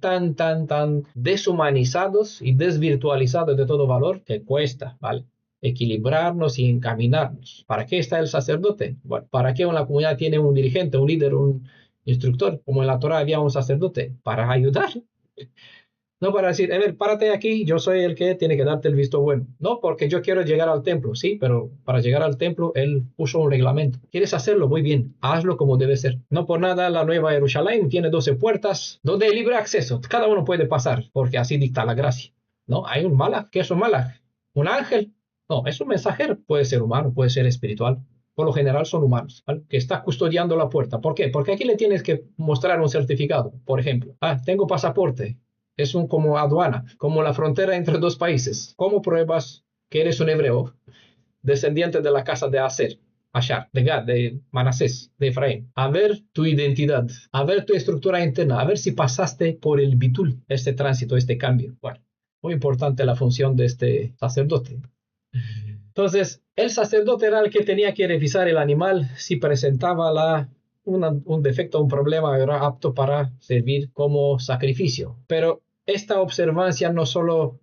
deshumanizados y desvirtualizados de todo valor que cuesta, ¿vale?, equilibrarnos y encaminarnos. ¿Para qué está el sacerdote? Bueno, ¿para qué una comunidad tiene un dirigente, un líder, un instructor? Como en la Torah había un sacerdote, para ayudar. No para decir, a ver, párate aquí, yo soy el que tiene que darte el visto bueno. No, porque yo quiero llegar al templo, sí, pero para llegar al templo él puso un reglamento. ¿Quieres hacerlo? Muy bien, hazlo como debe ser. No por nada la Nueva Jerusalén tiene 12 puertas donde hay libre acceso. Cada uno puede pasar, porque así dicta la gracia. No, hay un malaj. ¿Qué es un malaj? ¿Un ángel? No, es un mensajero. Puede ser humano, puede ser espiritual. Por lo general son humanos, ¿vale?, que está custodiando la puerta. ¿Por qué? Porque aquí le tienes que mostrar un certificado. Por ejemplo, tengo pasaporte. Es como aduana, como la frontera entre dos países. ¿Cómo pruebas que eres un hebreo descendiente de la casa de Asher, de Gad, de Manasés, de Efraín? A ver tu identidad, a ver tu estructura interna, a ver si pasaste por el bitul, este tránsito, este cambio. Bueno, muy importante la función de este sacerdote. Entonces, el sacerdote era el que tenía que revisar el animal si presentaba un defecto, un problema, era apto para servir como sacrificio. Pero esta observancia no solo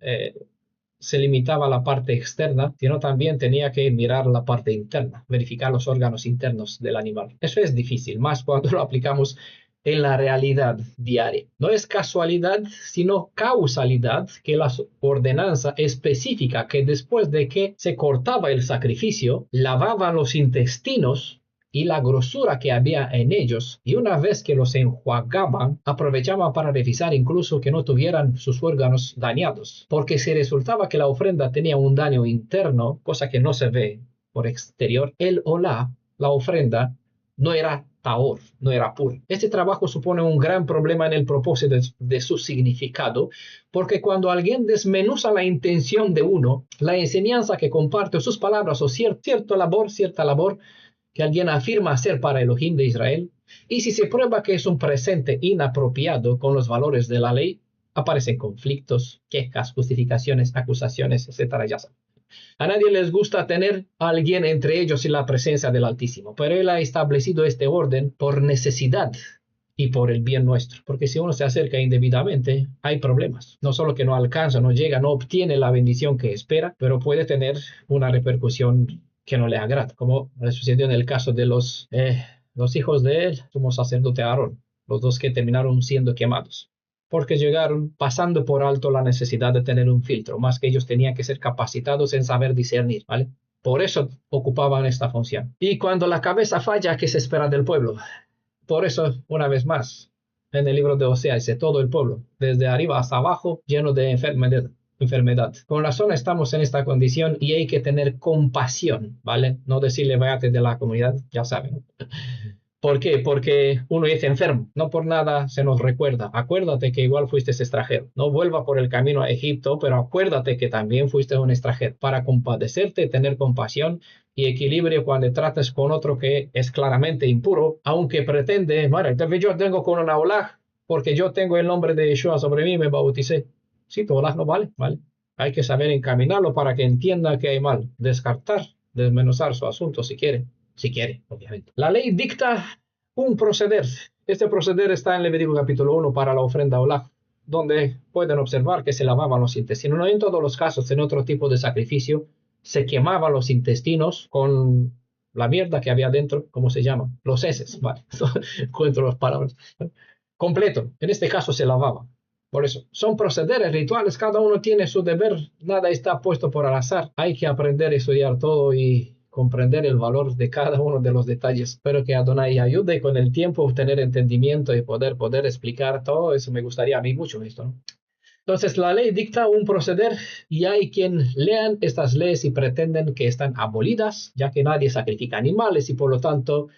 se limitaba a la parte externa, sino también tenía que mirar la parte interna, verificar los órganos internos del animal. Eso es difícil, más cuando lo aplicamos en la realidad diaria. No es casualidad, sino causalidad que la ordenanza específica que después de que se cortaba el sacrificio, lavaban los intestinos y la grosura que había en ellos, y una vez que los enjuagaban, aprovechaban para revisar incluso que no tuvieran sus órganos dañados, porque si resultaba que la ofrenda tenía un daño interno, cosa que no se ve por exterior, el olá, la ofrenda, no era tahor, no era puro. Este trabajo supone un gran problema en el propósito de su significado, porque cuando alguien desmenuza la intención de uno, la enseñanza que comparte, sus palabras o cierta labor que alguien afirma hacer para Elohim de Israel, y si se prueba que es un presente inapropiado con los valores de la ley, aparecen conflictos, quejas, justificaciones, acusaciones, etc. Ya saben. A nadie les gusta tener a alguien entre ellos y la presencia del Altísimo, pero Él ha establecido este orden por necesidad y por el bien nuestro, porque si uno se acerca indebidamente, hay problemas. No solo que no alcanza, no llega, no obtiene la bendición que espera, pero puede tener una repercusión que no le agrada, como sucedió en el caso de los hijos de él, sumo sacerdote Aarón, los dos que terminaron siendo quemados, porque llegaron pasando por alto la necesidad de tener un filtro, más que ellos tenían que ser capacitados en saber discernir, ¿vale? Por eso ocupaban esta función. Y cuando la cabeza falla, ¿qué se espera del pueblo? Por eso, una vez más, en el libro de Oseas dice todo el pueblo, desde arriba hasta abajo, lleno de enfermedad. Con razón estamos en esta condición y hay que tener compasión, ¿vale? No decirle váyate de la comunidad, ya saben. ¿Por qué? Porque uno es enfermo. No por nada se nos recuerda. Acuérdate que igual fuiste extranjero. No vuelva por el camino a Egipto, pero acuérdate que también fuiste un extranjero. Para compadecerte, tener compasión y equilibrio cuando trates con otro que es claramente impuro, aunque pretende, bueno, entonces yo tengo con una olaj, porque yo tengo el nombre de Yeshua sobre mí, me bauticé. Sí, tu olaj no vale, ¿vale? Hay que saber encaminarlo para que entienda que hay mal. Descartar, desmenuzar su asunto si quiere, obviamente. La ley dicta un proceder. Este proceder está en Levítico capítulo 1 para la ofrenda olaj, donde pueden observar que se lavaban los intestinos. No en todos los casos, en otro tipo de sacrificio, se quemaban los intestinos con la mierda que había dentro, ¿cómo se llama? Los heces, ¿vale? Encuentro las palabras. completo. En este caso se lavaba. Por eso, son procederes rituales, cada uno tiene su deber, nada está puesto por al azar. Hay que aprender a estudiar todo y comprender el valor de cada uno de los detalles. Espero que Adonai ayude con el tiempo a tener entendimiento y poder explicar todo eso. Me gustaría a mí mucho esto, ¿no? Entonces, la ley dicta un proceder y hay quien lean estas leyes y pretenden que están abolidas, ya que nadie sacrifica animales y por lo tanto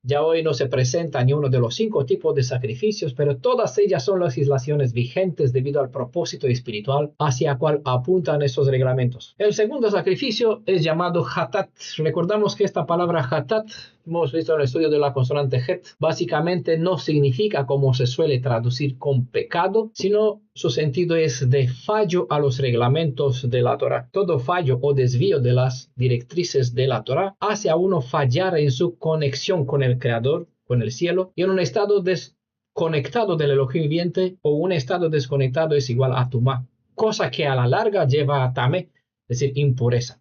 ya hoy no se presenta ni uno de los 5 tipos de sacrificios, pero todas ellas son legislaciones vigentes debido al propósito espiritual hacia el cual apuntan esos reglamentos. El segundo sacrificio es llamado hatat. Recordamos que esta palabra hatat, hemos visto en el estudio de la consonante het, básicamente no significa como se suele traducir con pecado, sino su sentido es de fallo a los reglamentos de la Torá. Todo fallo o desvío de las directrices de la Torá hace a uno fallar en su conexión con el Creador, con el cielo, y en un estado desconectado del Elohim viviente o un estado desconectado es igual a tumá, cosa que a la larga lleva a tamé, es decir, impureza,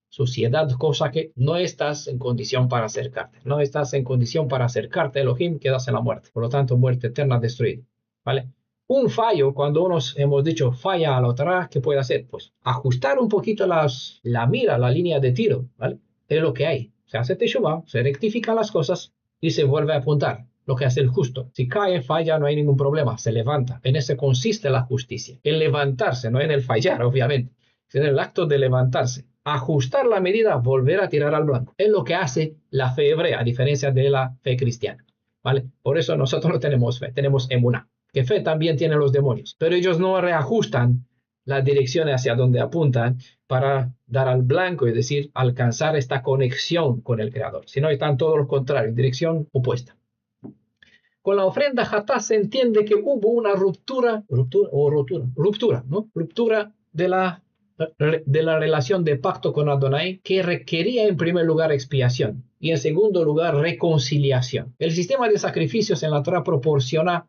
suciedad, cosa que no estás en condición para acercarte. No estás en condición para acercarte a Elohim, quedas en la muerte. Por lo tanto, muerte eterna destruida. ¿Vale? Un fallo, cuando hemos dicho falla a la otra, ¿qué puede hacer? Pues ajustar un poquito la mira, la línea de tiro, ¿vale? Es lo que hay. Se hace teshuvá, se rectifican las cosas y se vuelve a apuntar. Lo que hace el justo. Si cae, falla, no hay ningún problema. Se levanta. En eso consiste la justicia. En levantarse, no en el fallar, obviamente. En el acto de levantarse. Ajustar la medida, volver a tirar al blanco. Es lo que hace la fe hebrea, a diferencia de la fe cristiana. ¿Vale? Por eso nosotros no tenemos fe, tenemos emuná. Que fe también tienen los demonios. Pero ellos no reajustan la dirección hacia donde apuntan para dar al blanco, es decir, alcanzar esta conexión con el Creador. Sino están todo lo contrario, dirección opuesta. Con la ofrenda hatá se entiende que hubo una ruptura de la relación de pacto con Adonai, que requería en primer lugar expiación y en segundo lugar reconciliación. El sistema de sacrificios en la Torá proporciona,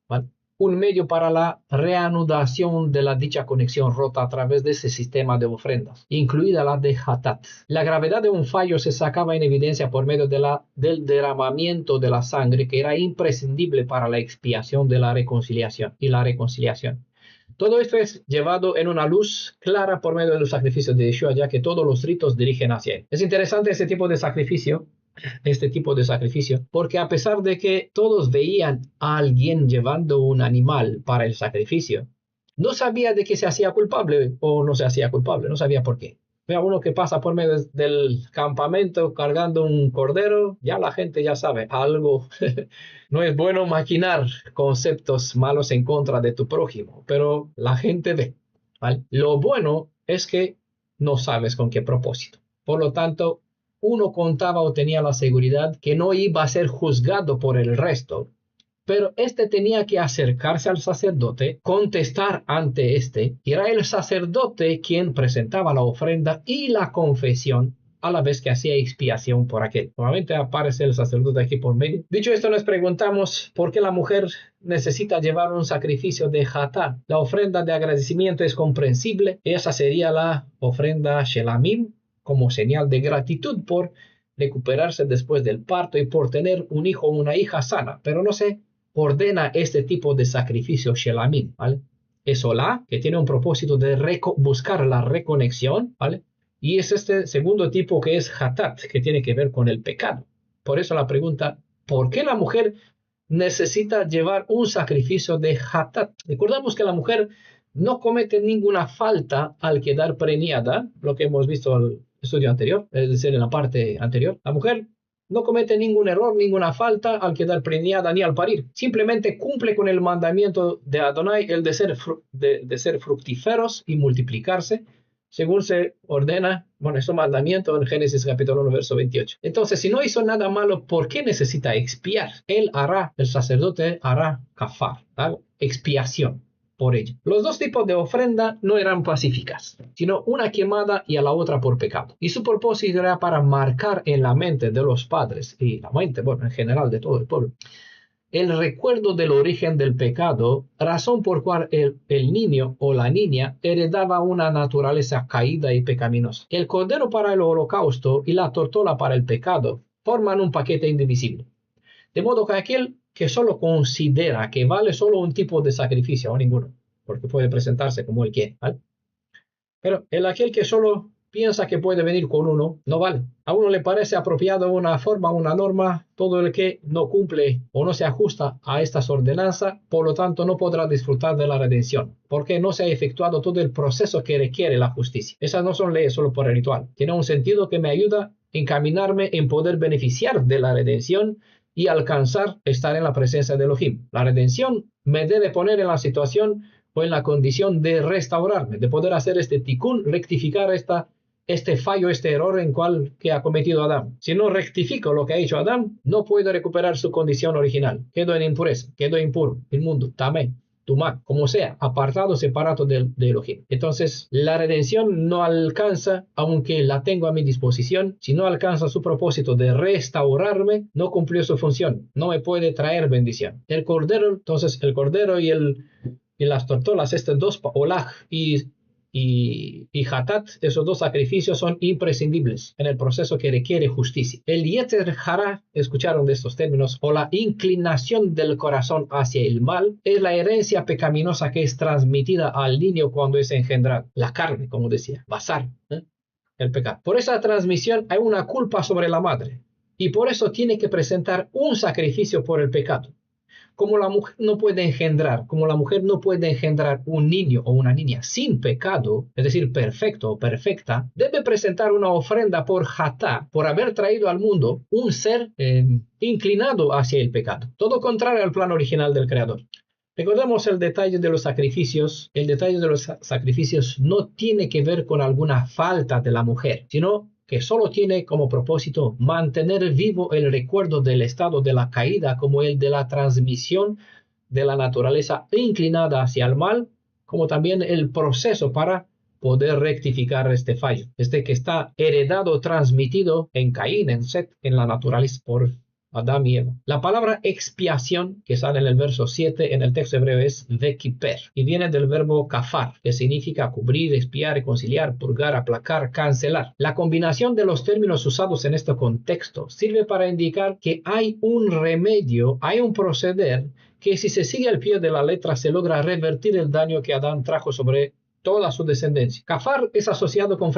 ¿vale?, un medio para la reanudación de la dicha conexión rota a través de ese sistema de ofrendas, incluida la de hatat. La gravedad de un fallo se sacaba en evidencia por medio del derramamiento de la sangre, que era imprescindible para la expiación de la reconciliación y la reconciliación. Todo esto es llevado en una luz clara por medio de los sacrificios de Yeshua, ya que todos los ritos dirigen hacia él. Es interesante este tipo de sacrificio, porque a pesar de que todos veían a alguien llevando un animal para el sacrificio, no sabía de que se hacía culpable o no se hacía culpable, no sabía por qué. Ve a uno que pasa por medio del campamento cargando un cordero, ya la gente ya sabe algo. No es bueno maquinar conceptos malos en contra de tu prójimo, pero la gente ve, ¿vale? Lo bueno es que no sabes con qué propósito. Por lo tanto, uno contaba o tenía la seguridad que no iba a ser juzgado por el resto, pero este tenía que acercarse al sacerdote, contestar ante este, y era el sacerdote quien presentaba la ofrenda y la confesión a la vez que hacía expiación por aquel. Nuevamente aparece el sacerdote aquí por medio. Dicho esto, nos preguntamos por qué la mujer necesita llevar un sacrificio de hatá. La ofrenda de agradecimiento es comprensible. Esa sería la ofrenda shelamim, como señal de gratitud por recuperarse después del parto y por tener un hijo o una hija sana. Pero no se ordena este tipo de sacrificio shelamim, ¿vale? Es olá, que tiene un propósito de buscar la reconexión, ¿vale? Y es este segundo tipo que es hatat, que tiene que ver con el pecado. Por eso la pregunta, ¿por qué la mujer necesita llevar un sacrificio de hatat? Recordamos que la mujer no comete ninguna falta al quedar preñada, lo que hemos visto en el estudio anterior, es decir, en la parte anterior. La mujer no comete ningún error, ninguna falta al quedar preñada ni al parir. Simplemente cumple con el mandamiento de Adonai, el de ser fructíferos y multiplicarse, según se ordena, es un mandamiento en Génesis capítulo 1, verso 28. Entonces, si no hizo nada malo, ¿por qué necesita expiar? El sacerdote hará kafar, ¿vale? Expiación por ello. Los dos tipos de ofrenda no eran pacíficas, sino una quemada y a la otra por pecado. Y su propósito era para marcar en la mente de los padres y la mente, en general de todo el pueblo, el recuerdo del origen del pecado, razón por cual el niño o la niña heredaba una naturaleza caída y pecaminosa. El cordero para el holocausto y la tortola para el pecado forman un paquete indivisible. De modo que aquel que solo considera que vale solo un tipo de sacrificio o ninguno, porque puede presentarse como él quiere, ¿vale? Pero aquel que solo piensa que puede venir con uno, no vale. A uno le parece apropiado una forma, una norma, todo el que no cumple o no se ajusta a estas ordenanzas, por lo tanto no podrá disfrutar de la redención, porque no se ha efectuado todo el proceso que requiere la justicia. Esas no son leyes solo por el ritual. Tiene un sentido que me ayuda a encaminarme en poder beneficiar de la redención y alcanzar estar en la presencia de Elohim. La redención me debe poner en la situación o en la condición de restaurarme, de poder hacer este tikkun, rectificar este fallo, este error en cual que ha cometido Adán. Si no rectifico lo que ha hecho Adán, no puedo recuperar su condición original. Quedo en impureza, quedo impuro, inmundo, tamé, tumá, como sea, apartado, separado de Elohim. Entonces, la redención no alcanza, aunque la tengo a mi disposición, si no alcanza su propósito de restaurarme, no cumplió su función, no me puede traer bendición. El cordero, entonces, el cordero y las tortolas, estos dos, olaj y hatat, esos dos sacrificios son imprescindibles en el proceso que requiere justicia. El yetzer hara, escucharon de estos términos, o la inclinación del corazón hacia el mal, es la herencia pecaminosa que es transmitida al niño cuando es engendrado. La carne, como decía, basar, el pecado. Por esa transmisión hay una culpa sobre la madre y por eso tiene que presentar un sacrificio por el pecado. Como la mujer no puede engendrar, como la mujer no puede engendrar un niño o una niña sin pecado, es decir, perfecto o perfecta, debe presentar una ofrenda por hatá, por haber traído al mundo un ser inclinado hacia el pecado. Todo contrario al plan original del Creador. Recordemos el detalle de los sacrificios. El detalle de los sacrificios no tiene que ver con alguna falta de la mujer, sino que solo tiene como propósito mantener vivo el recuerdo del estado de la caída como el de la transmisión de la naturaleza inclinada hacia el mal, como también el proceso para poder rectificar este fallo, este que está heredado, transmitido en Caín, en Set, en la naturaleza por Adán y Eva. La palabra expiación, que sale en el verso 7 en el texto hebreo, es vekiper, y viene del verbo kafar, que significa cubrir, expiar, reconciliar, purgar, aplacar, cancelar. La combinación de los términos usados en este contexto sirve para indicar que hay un remedio, hay un proceder, que si se sigue al pie de la letra se logra revertir el daño que Adán trajo sobre toda su descendencia. Kafar es asociado con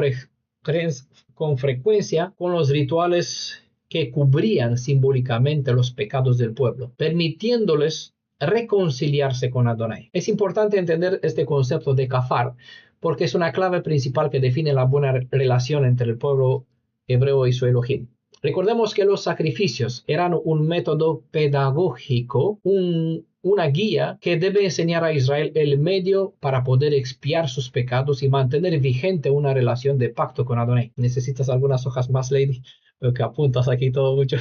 frecuencia con los rituales que cubrían simbólicamente los pecados del pueblo, permitiéndoles reconciliarse con Adonai. Es importante entender este concepto de kafar, porque es una clave principal que define la buena relación entre el pueblo hebreo y su Elohim. Recordemos que los sacrificios eran un método pedagógico, una guía que debe enseñar a Israel el medio para poder expiar sus pecados y mantener vigente una relación de pacto con Adonai. ¿Necesitas algunas hojas más, Lady? Veo que apuntas aquí todo mucho.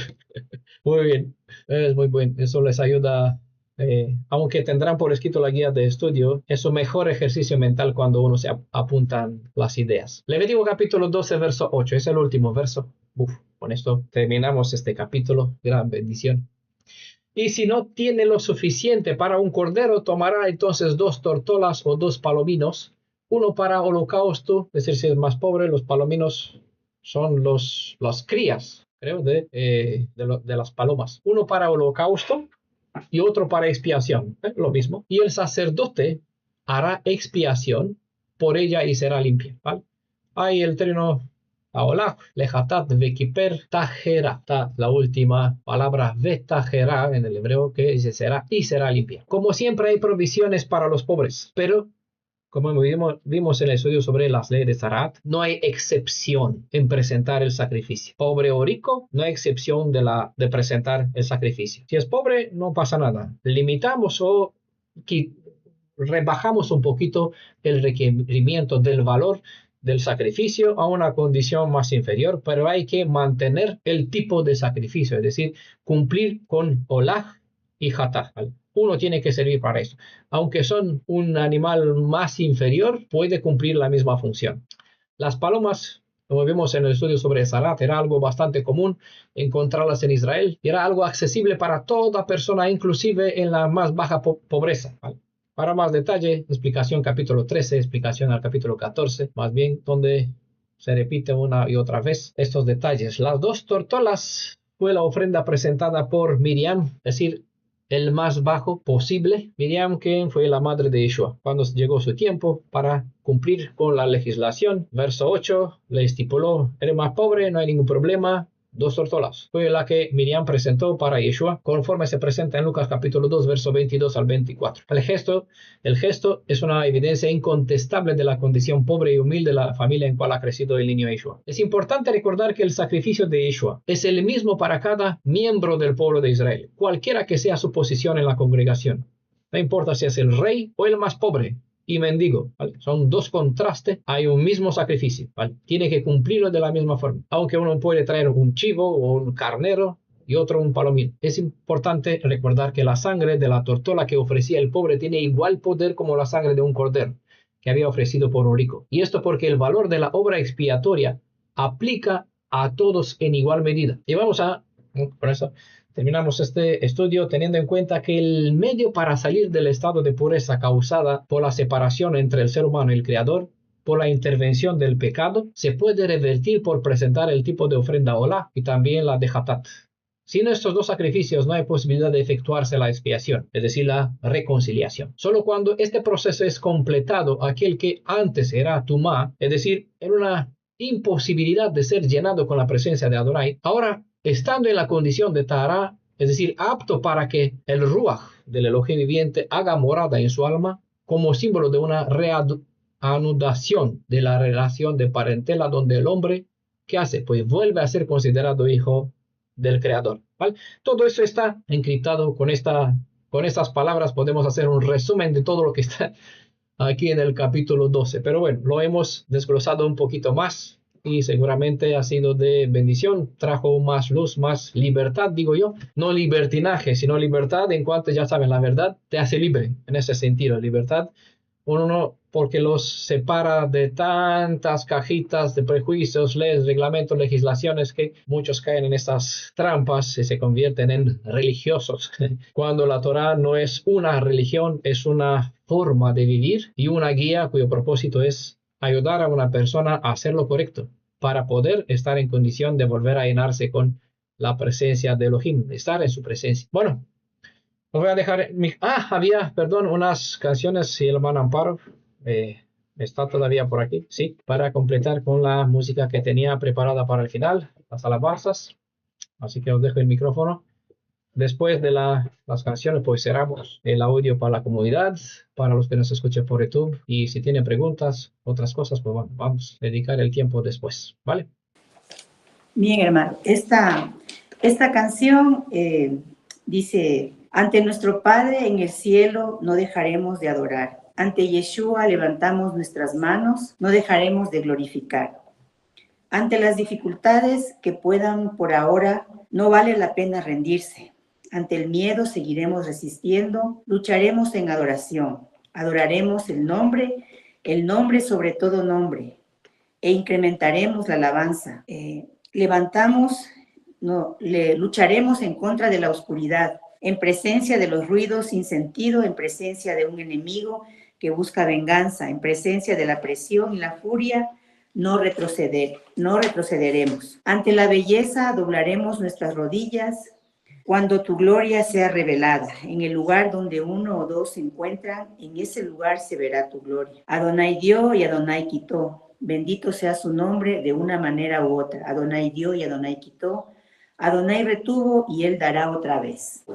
Muy bien, es muy bueno. Eso les ayuda, aunque tendrán por escrito la guía de estudio, es un mejor ejercicio mental cuando uno se apuntan las ideas. Levítico capítulo 12, verso 8, es el último verso. Con esto terminamos este capítulo. Gran bendición. Y si no tiene lo suficiente para un cordero, tomará entonces 2 tortolas o 2 palominos, uno para holocausto, es decir, si es más pobre, los palominos son las crías, creo, de las palomas. Uno para holocausto y otro para expiación, lo mismo. Y el sacerdote hará expiación por ella y será limpia, ¿vale? Hay el término Aolach, lejatat, vekiper, tajera. La última palabra vetajera en el hebreo que dice será y será limpia. Como siempre hay provisiones para los pobres, pero como vimos en el estudio sobre las leyes de Zarat, no hay excepción en presentar el sacrificio. Pobre o rico, no hay excepción de presentar el sacrificio. Si es pobre, no pasa nada. Limitamos o rebajamos un poquito el requerimiento del valor del sacrificio a una condición más inferior, pero hay que mantener el tipo de sacrificio, es decir, cumplir con olaj y hatá. Uno tiene que servir para eso. Aunque son un animal más inferior, puede cumplir la misma función. Las palomas, como vimos en el estudio sobre Zarat, era algo bastante común encontrarlas en Israel. Era algo accesible para toda persona, inclusive en la más baja pobreza. Para más detalle, explicación capítulo 13, explicación al capítulo 14, más bien donde se repite una y otra vez estos detalles. Las 2 tortolas fue la ofrenda presentada por Miriam, es decir, el más bajo posible. Miriam, que fue la madre de Yeshua. Cuando llegó su tiempo para cumplir con la legislación, verso 8, le estipuló, eres más pobre, no hay ningún problema, 2 tortolas. Fue la que Miriam presentó para Yeshua, conforme se presenta en Lucas capítulo 2, verso 22 al 24. El gesto es una evidencia incontestable de la condición pobre y humilde de la familia en cual ha crecido el niño Yeshua. Es importante recordar que el sacrificio de Yeshua es el mismo para cada miembro del pueblo de Israel, cualquiera que sea su posición en la congregación. No importa si es el rey o el más pobre y mendigo, ¿vale? Son dos contrastes, hay un mismo sacrificio, ¿vale? Tiene que cumplirlo de la misma forma, aunque uno puede traer un chivo o un carnero y otro un palomín. Es importante recordar que la sangre de la tortola que ofrecía el pobre tiene igual poder como la sangre de un cordero que había ofrecido por un rico, y esto porque el valor de la obra expiatoria aplica a todos en igual medida. Y vamos a, por eso terminamos este estudio teniendo en cuenta que el medio para salir del estado de pureza causada por la separación entre el ser humano y el Creador, por la intervención del pecado, se puede revertir por presentar el tipo de ofrenda olá y también la de hatat. Sin estos dos sacrificios no hay posibilidad de efectuarse la expiación, es decir, la reconciliación. Solo cuando este proceso es completado, aquel que antes era tumá, es decir, en una imposibilidad de ser llenado con la presencia de Adonai, ahora estando en la condición de Tahara, es decir, apto para que el Ruach del Elohim viviente haga morada en su alma, como símbolo de una reanudación de la relación de parentela donde el hombre, ¿qué hace? Pues vuelve a ser considerado hijo del Creador, ¿vale? Todo eso está encriptado con estas palabras. Podemos hacer un resumen de todo lo que está aquí en el capítulo 12, pero bueno, lo hemos desglosado un poquito más y seguramente ha sido de bendición, trajo más luz, más libertad, digo yo, no libertinaje, sino libertad en cuanto, ya saben, la verdad te hace libre, en ese sentido, libertad, uno no, porque los separa de tantas cajitas de prejuicios, leyes, reglamentos, legislaciones, que muchos caen en estas trampas y se convierten en religiosos, cuando la Torá no es una religión, es una forma de vivir y una guía cuyo propósito es ayudar a una persona a hacer lo correcto para poder estar en condición de volver a llenarse con la presencia de Elohim, estar en su presencia. Bueno, os voy a dejar había, perdón, unas canciones, si el hermano Amparo está todavía por aquí, sí, para completar con la música que tenía preparada para el final, las alabanzas. Así que os dejo el micrófono. Después de las canciones, pues cerramos el audio para la comunidad, para los que nos escuchen por YouTube. Y si tienen preguntas, otras cosas, pues bueno, vamos a dedicar el tiempo después, ¿vale? Bien, hermano. Esta canción dice, ante nuestro Padre en el cielo no dejaremos de adorar. Ante Yeshua levantamos nuestras manos, no dejaremos de glorificar. Ante las dificultades que puedan por ahora, no vale la pena rendirse. Ante el miedo seguiremos resistiendo, lucharemos en adoración. Adoraremos el nombre sobre todo nombre, e incrementaremos la alabanza. Lucharemos en contra de la oscuridad, en presencia de los ruidos sin sentido, en presencia de un enemigo que busca venganza, en presencia de la presión y la furia, no retrocederemos. Ante la belleza doblaremos nuestras rodillas, cuando tu gloria sea revelada. En el lugar donde uno o dos se encuentran, en ese lugar se verá tu gloria. Adonai dio y Adonai quitó. Bendito sea su nombre de una manera u otra. Adonai dio y Adonai quitó. Adonai retuvo y él dará otra vez.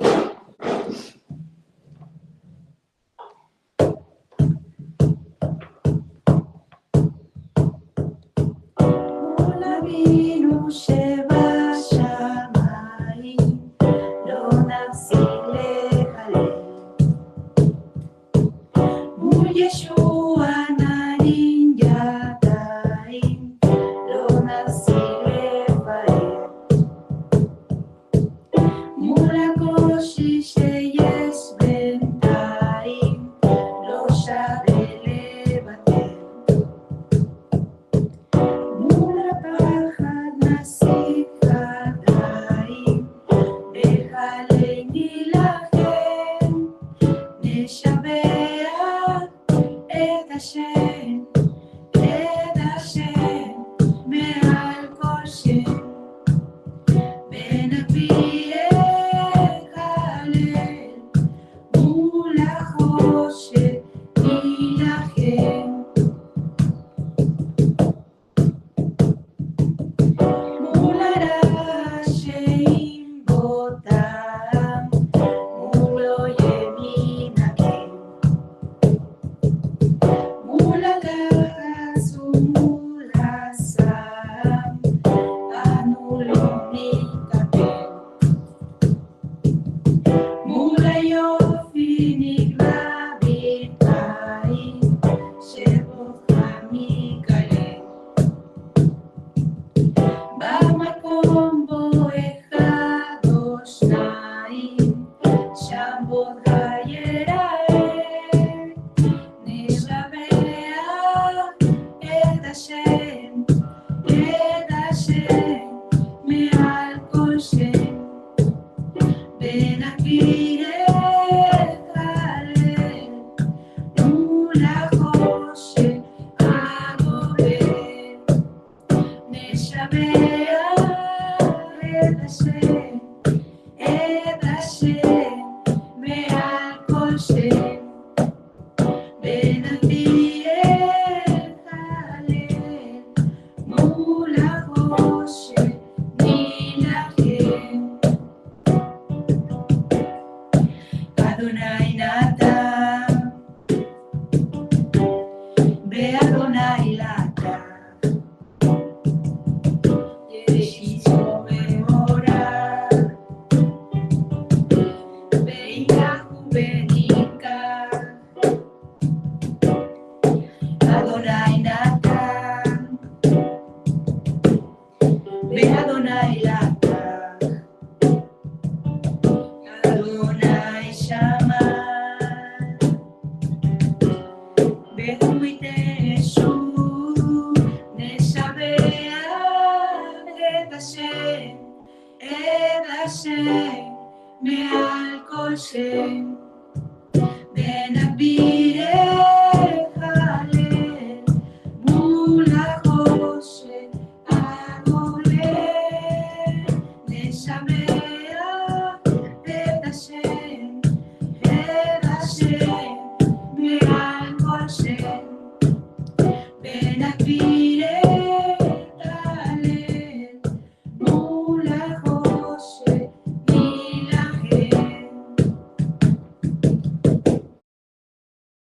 Ven a Ben